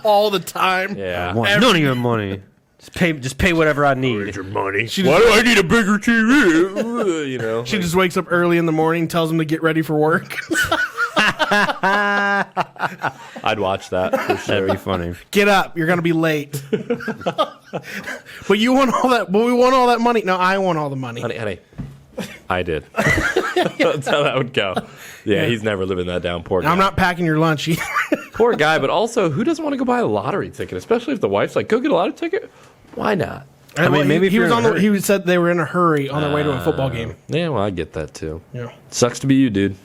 All the time. Yeah. I want none of your money. Just pay whatever I need. Your money. She Why just- do I need a bigger TV? You know. She just wakes up early in the morning, tells him to get ready for work. I'd watch that for sure. That'd be funny. Get up, you're gonna be late. But you want all that. But we want all that money. No, I want all the money. Honey, I did. That's how that would go. Yeah, he's never living that down. Poor guy. I'm not packing your lunch either. Poor guy, but also, who doesn't want to go buy a lottery ticket? Especially if the wife's like, go get a lottery ticket? Why not? I mean, maybe if he you're was in on a the. hurry. He said they were in a hurry on their way to a football game. Yeah, well, I get that too. Yeah. Sucks to be you, dude.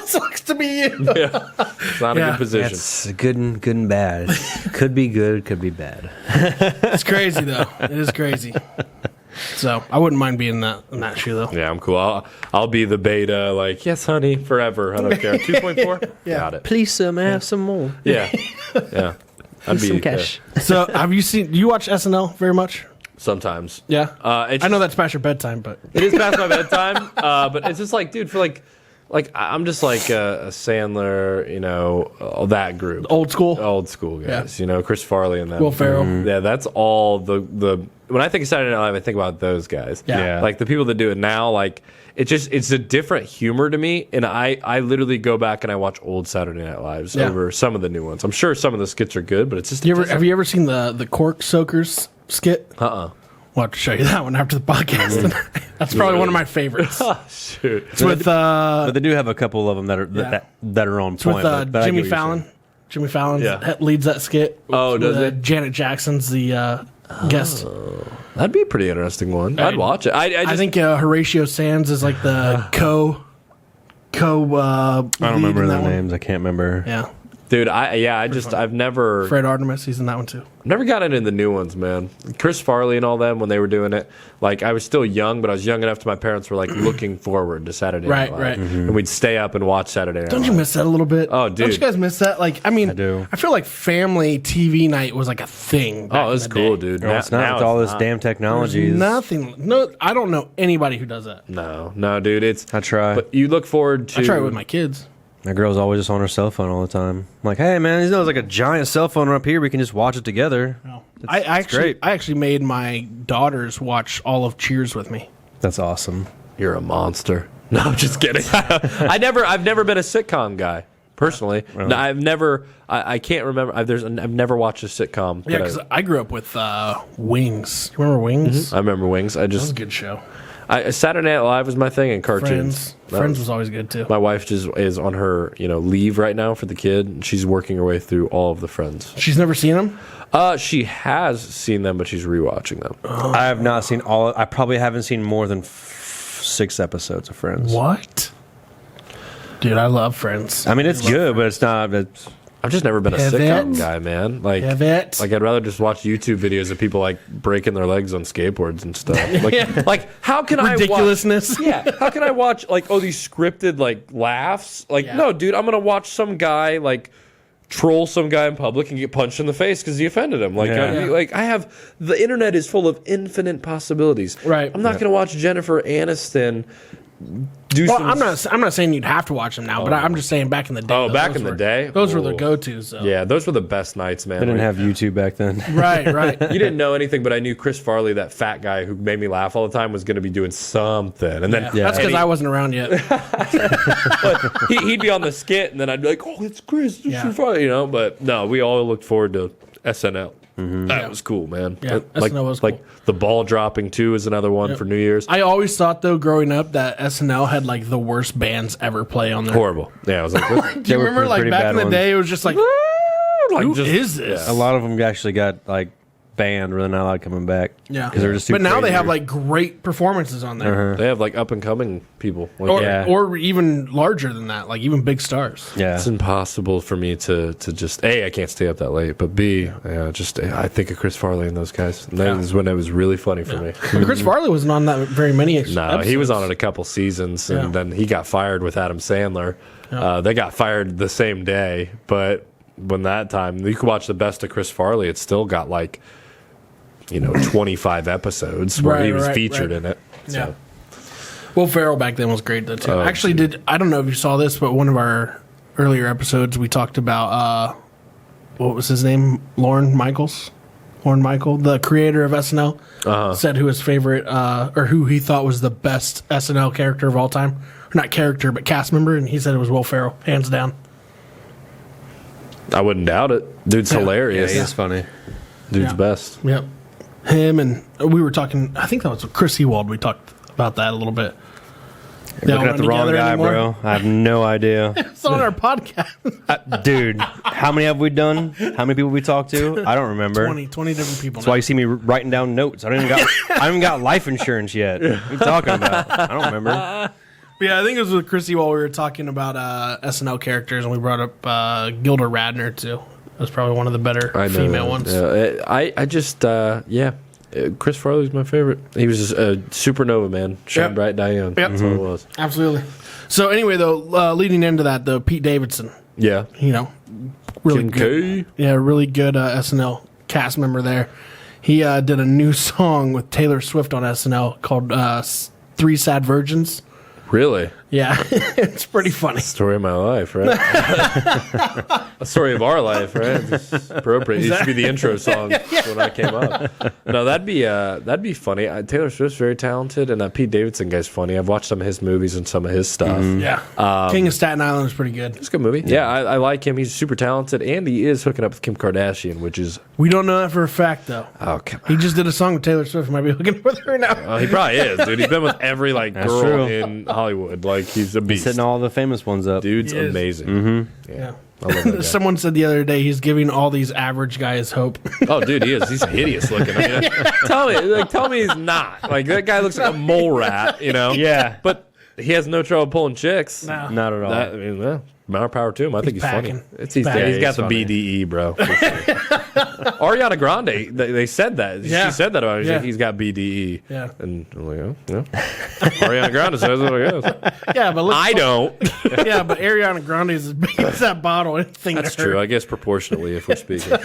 sucks to be you. Yeah. It's not a Yeah. good position. It's good and bad. Could be good, could be bad. It's crazy though. It is crazy. So I wouldn't mind being in that shoe though. Yeah, I'm cool. I'll be the beta, like, yes, honey, forever. I don't care. 2.4? Yeah. Got it. Please, sir, may I have some more? Yeah. Yeah. I'd be Some cash. So have you seen? Do you watch SNL very much? sometimes. Yeah. It's I know that's past your bedtime, but it is past my bedtime. But it's just like, dude, for like I'm just like a Sandler, you know, all that group. old school. Old school guys, you know, Chris Farley and them. Will Ferrell. Yeah, that's all the when I think of Saturday Night Live, I think about those guys. Yeah. Like the people that do it now, like it's a different humor to me, and I literally go back and I watch old Saturday Night Lives over some of the new ones. I'm sure some of the skits are good, but it's just Have you ever seen the Cork Soakers skit? Uh-uh. We'll have to show you that one after the podcast. That's probably one of my favorites. Oh, shoot. It's with But they do have a couple of them that are on it's with point. but I get Jimmy what you're Fallon. saying. Jimmy Fallon leads that skit. Oh, does it? Janet Jackson's the guest. That'd be a pretty interesting one. I'd watch it. I think Horatio Sands is like the co. I don't remember their names. I can't remember. Yeah, dude. I've never Fred Artemis. He's in that one too. never got into the new ones, man. Chris Farley and all them when they were doing it. Like I was still young, but I was young enough to my parents were like looking forward to Saturday Night Live. Right. And we'd stay up and watch Saturday Night Don't Live. you miss that a little bit? Oh, dude. Don't you guys miss that? Like, I mean, I do. I feel like family TV night was like a thing. back Oh, in it's the cool, day. dude. No, it's not with all this damn technology. There's nothing. No, I don't know anybody who does that. No, dude. It's I try. But you look forward to. I try it with my kids. My girl's always just on her cell phone all the time. I'm like, hey, man, there's like a giant cell phone up here. We can just watch it together. No. It's great. I actually made my daughters watch all of Cheers with me. That's awesome. You're a monster. No, I'm just kidding. I've never been a sitcom guy personally. Really? No, I've never. I can't remember. I've never watched a sitcom. Yeah, because I grew up with Wings. You remember Wings? I remember Wings. That was a good show. Saturday Night Live was my thing, and cartoons. Friends was always good too. My wife just is on her, leave right now for the kid. And she's working her way through all of the Friends. She's never seen them? She has seen them, but she's rewatching them. I have not seen all. I probably haven't seen more than 6 episodes of Friends. What? Dude, I love Friends. I mean, it's good, but it's not. I've just never been a Pivot. sitcom guy, man. Like Pivot. I'd rather just watch YouTube videos of people like breaking their legs on skateboards and stuff. Like how can Ridiculousness. how can I watch these scripted like laughs? No, dude, I'm gonna watch some guy like troll some guy in public and get punched in the face because he offended him. The internet is full of infinite possibilities. Right. I'm not gonna watch Jennifer Aniston. I'm not saying you'd have to watch them now, but I'm just saying back in the day. Oh, back in the day? Those were the Oh. go-tos. So. Yeah, those were the best nights, man. They didn't have YouTube back then. Right. You didn't know anything, but I knew Chris Farley, that fat guy who made me laugh all the time, was going to be doing something. And then That's because I wasn't around yet. he'd be on the skit, and then I'd be like, "Oh, it's Chris Farley," But no, we all looked forward to SNL. That was cool, man. Yeah, SNL was cool. Like the ball dropping too is another one for New Year's. I always thought though, growing up, that SNL had like the worst bands ever play on there. Horrible. Yeah, I was like, what? Do you remember like pretty back bad in the ones. day, it was just like, who is this? A lot of them actually got like banned. Really not allowed coming back. Yeah, because they're just too. But now they crazy. have like great performances on there, They have like up and coming people. Like, or even larger than that, like even big stars. Yeah, it's impossible for me to just I can't stay up that late, but B, I think of Chris Farley and those guys. And that is when it was really funny for me. Chris Farley wasn't on that very many. No, he was on it a couple seasons, and then he got fired with Adam Sandler. They got fired the same day, but when that time you could watch the best of Chris Farley, it still got like 25 episodes where he was featured in it. So. Will Ferrell back then was great though too. Oh, Actually, I don't know if you saw this, but one of our earlier episodes we talked about what was his name? Lorne Michael, the creator of SNL, said who his favorite or who he thought was the best SNL character of all time. Or not character, but cast member, and he said it was Will Ferrell, hands down. I wouldn't doubt it. Dude's hilarious. Yeah, he's funny. Dude's best. Yep. Him and we were talking. I think that was with Chris Ewald. We talked about that a little bit. You're looking at the wrong guy, bro. I have no idea. It's on our podcast. Dude, how many have we done? How many people we talked to? I don't remember. 20 different people. That's why you see me writing down notes. I haven't even got life insurance yet. What are you talking about? I don't remember. Yeah, I think it was with Chrissy while we were talking about SNL characters, and we brought up Gilda Radner too. That's probably one of the better female ones. Yeah, I just Chris Farley's my favorite. He was just a supernova, man. Shine bright, die young. Yep. That's what it was. Absolutely. So anyway, though, leading into that, though, Pete Davidson, Yeah. Really Kim good. K. Yeah, really good SNL cast member there. He did a new song with Taylor Swift on SNL called Three Sad Virgins. Really? Yeah, it's pretty funny. Story of my life, right? A story of our life, right? It's appropriate. It should be the intro song when I came up. No, that'd be funny. Taylor Swift's very talented, and Pete Davidson guy's funny. I've watched some of his movies and some of his stuff. Yeah, King of Staten Island is pretty good. It's a good movie. Yeah, I like him. He's super talented, and he is hooking up with Kim Kardashian, which is... We don't know that for a fact, though. Oh, come on. He just did a song with Taylor Swift. He might be hooking up with her now. He probably is, dude. He's been with every girl true. in Hollywood. He's a beast. Setting all the famous ones up. Dude's He is. amazing. Yeah. I love that guy. Someone said the other day he's giving all these average guys hope. Oh, dude, he is. He's hideous looking. I mean, tell me he's not. That guy looks like a mole rat, Yeah. But he has no trouble pulling chicks. No. Not at all. More power to him. I think he's packing. funny. He's packing. He's got He's the funny. BDE, bro. For sure. Ariana Grande, they said that. Yeah. She said that about him. Yeah. He's got BDE. Yeah. And I'm like, oh, yeah. Ariana Grande says it, I guess. Yeah, but look, I don't. Yeah, but Ariana Grande is as big as that bottle. Anything That's to her. true. I guess proportionately, if we're speaking.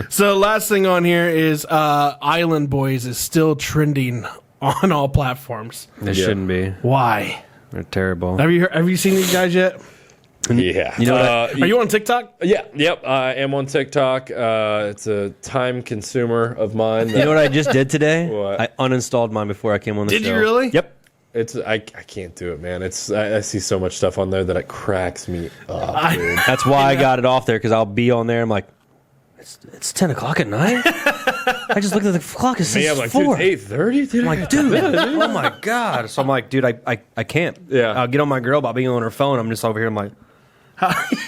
So last thing on here is Island Boys is still trending on all platforms. They shouldn't be. Why? They're terrible. Have you seen these guys yet? Yeah. You know what Are you on TikTok? Yeah, yep. I am on TikTok. It's a time consumer of mine. You know what I just did today? What? I uninstalled mine before I came on the show. Did you really? Yep. I can't do it, man. I see so much stuff on there that it cracks me up, dude. That's why I got it off there, because I'll be on there. I'm like, it's 10 o'clock at night? I just looked at the clock. It says Me, I'm like, 4. dude, 8:30, dude. I'm like, dude, oh my God. So I'm like, dude, I can't. Yeah. I'll get on my girl about being on her phone. I'm just over here. I'm like,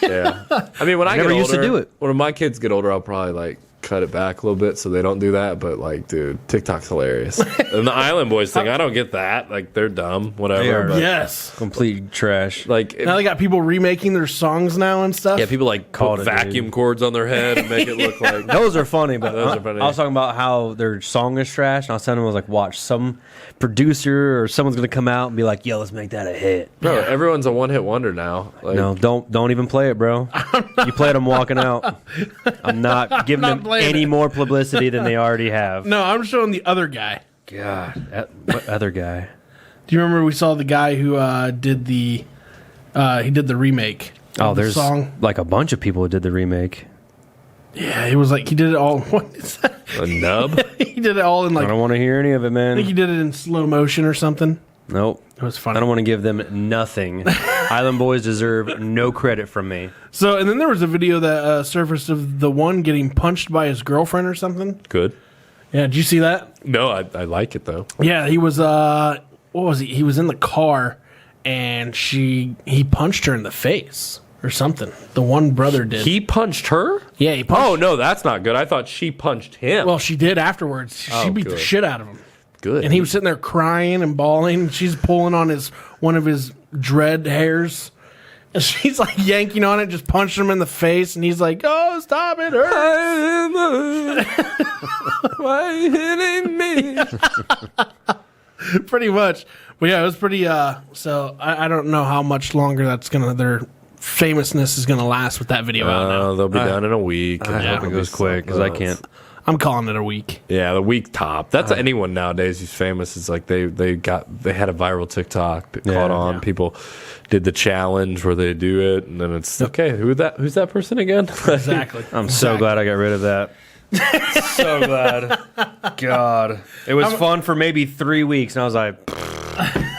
Yeah. I mean, when I Never get older, used to do it. When my kids get older, I'll probably cut it back a little bit so they don't do that. But dude, TikTok's hilarious. And the Island Boys thing, I don't get that. They're dumb, whatever. They are. But, Yes. complete trash. Now they got people remaking their songs now and stuff. yeah, people Called put it, vacuum dude. cords on their head and make it look like. Those are funny, but Those are funny. I was talking about how their song is trash, and I was telling them, I was like, watch, some producer or someone's going to come out and be like, yo, let's make that a hit. Bro, everyone's a one-hit wonder now. No, don't even play it, bro. You play it, I'm walking out. I'm not giving not them playing any it. more publicity than they already have. No, I'm showing the other guy. God, what other guy? Do you remember we saw the guy who did the remake? Oh, of the there's song. like a bunch of people who did the remake. Yeah, it was he did it all. What is that? A nub? He did it all in I don't want to hear any of it, I think he man. did it in slow motion or something. Nope. It was I funny. don't want to give them nothing. Island Boys deserve no credit from me. So, and then there was a video that surfaced of the one getting punched by his girlfriend or something. Good. Yeah, did you see that? No, I like it, though. Yeah, he was. What was he? He was in the car, and he punched her in the face or something. The one brother did. He punched her? Yeah, he punched. Oh, no, that's not good. I thought she punched him. Well, she did afterwards. She beat the good. shit out of him. Good. And he was sitting there crying and bawling. She's pulling on one of his dread hairs. And she's yanking on it, just punching him in the face. And he's like, "Oh, stop it, hurt." Why you hitting me? Pretty much. But yeah, it was pretty. So I don't know how much longer their famousness is gonna last with that video out now. They'll be done in a week. I hope it goes quick, because I can't. I'm calling it a week. Yeah, the week top. That's anyone nowadays who's famous. It's like they had a viral TikTok caught on. Yeah. People did the challenge where they do it, and then it's okay. Who's that person again? Exactly. I'm so glad I got rid of that. So glad. God. It was fun for maybe 3 weeks, and I was like,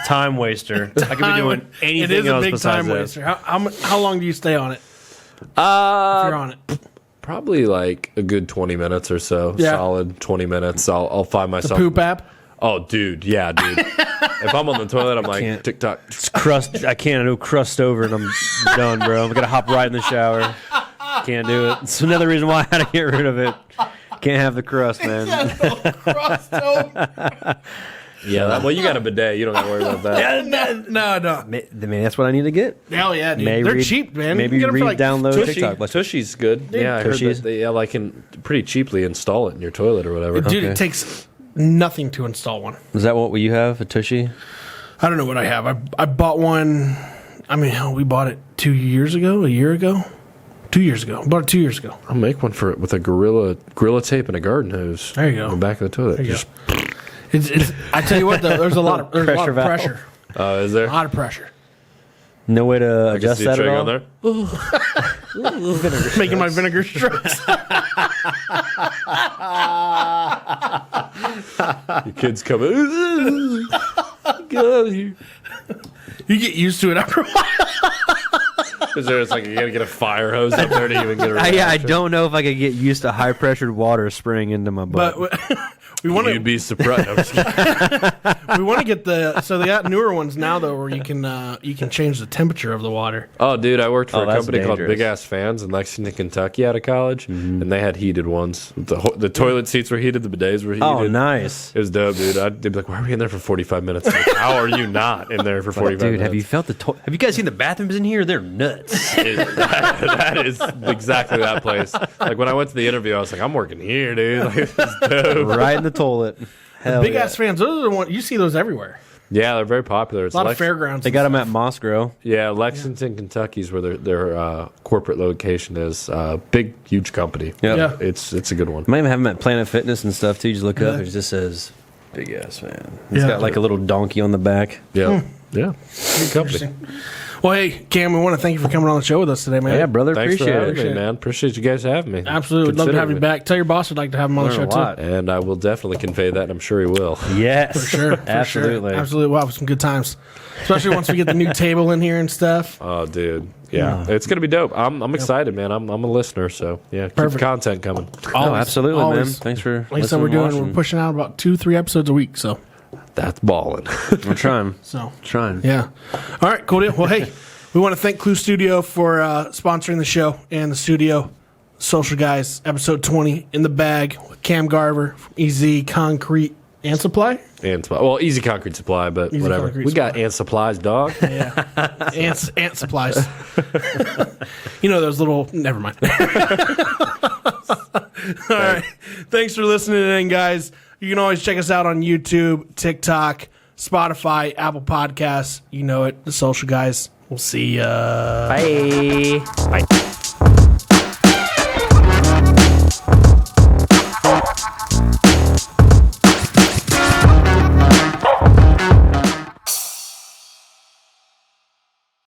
time waster. I could be doing anything It is a else big besides time this. waster. How long do you stay on it? If you're on it. Probably a good 20 minutes or so. Yeah. Solid 20 minutes. I'll find myself. Poop app. Oh, dude. Yeah, dude. If I'm on the toilet, I'm like, can't. TikTok. It's crust. I can't do crust over, and I'm done, bro. I'm going to hop right in the shower. Can't do it. It's another reason why I had to get rid of it. Can't have the crust, man. Well, you got a bidet. You don't got to worry about that. No. Man, that's what I need to get. Hell yeah, dude. Maybe They're cheap, man. Maybe you can get them for, download TikTok. But Tushy's good. Yeah, I heard Tushy's? that they can pretty cheaply install it in your toilet or whatever. Dude, Okay. it takes nothing to install one. is that what you have, a Tushy? I don't know what I have. I bought one. I mean, hell, we bought it 2 years ago, a year ago. 2 years ago. Bought it 2 years ago. I'll make one for it with a gorilla tape and a garden hose. There you go. On the back of the toilet. There you go. It's, I tell you what, though, there's a lot of Pressure valve. pressure. Is there? A lot of pressure. No way to adjust See that a at trig all? on there. Making my vinegar strokes. Your kids come in. Get out of here. You get used to it after a while. Is there, it's like you got to get a fire hose up there to even get a I reaction? don't know if I could get used to high pressured water spraying into my butt. But we want You'd to be surprised. I'm just kidding. we want to get so they got newer ones now though where you can change the temperature of the water. Oh, dude, I worked for a that's company called dangerous. Big Ass Fans in Lexington, Kentucky out of college, and they had heated ones. The toilet seats were heated, the bidets were heated. Oh, nice. It was dope, dude. They'd be like, why are we in there for 45 minutes? Like, how are you not in there for 45 Dude, minutes? have you felt have you guys seen the bathrooms in here? They're nuts. That is exactly that place. Like, when I went to the interview, I was like, I'm working here, dude. Like, this is dope. Right in the toilet. Hell Big yeah. ass fans, those are the ones you see those everywhere. Yeah, they're very popular. It's A lot of fairgrounds. They got them at Mossgrow. Yeah, Lexington, Kentucky is where their corporate location is. Big, huge company. Yep. Yeah. It's a good one. Might even have them at Planet Fitness and stuff too. You just look up, Yeah. it just says Big Ass Fan. It's Yeah. got like a little donkey on the back. Yeah, yeah, good company. Interesting. Well, hey, Cam, we want to thank you for coming on the show with us today, man. Yeah, brother, Thanks for appreciate having it. me, man. Appreciate you guys having me. Absolutely. Would love to have you Considering back. Tell your boss we'd like to have him on the show, Learn a lot. too. And I will definitely convey that, and I'm sure he will. Yes, For sure. absolutely. Absolutely. We'll have some good times. Especially once we get the new table in here and stuff. Oh, dude. Yeah, it's going to be dope. I'm excited, man. I'm a listener, so yeah, keep the Perfect. content coming. Oh, absolutely, Always. man. Thanks for Like I said, listening. we're pushing out about 2-3 episodes a week, so That's balling. We're trying. so Trying. yeah. All right, cool deal. Well, hey, we want to thank Clue Studio for sponsoring the show and the studio. Social Guys, episode 20 in the bag with Cam Garver from EZ Concrete and Supply. And well, Easy Concrete Supply, but Easy whatever. Concrete We got ant supplies, dog. Yeah, ant supplies. You know those little. Never mind. All right. Thanks for listening in, guys. You can always check us out on YouTube, TikTok, Spotify, Apple Podcasts. You know it. The Social Guys. We'll see ya. Bye. Bye.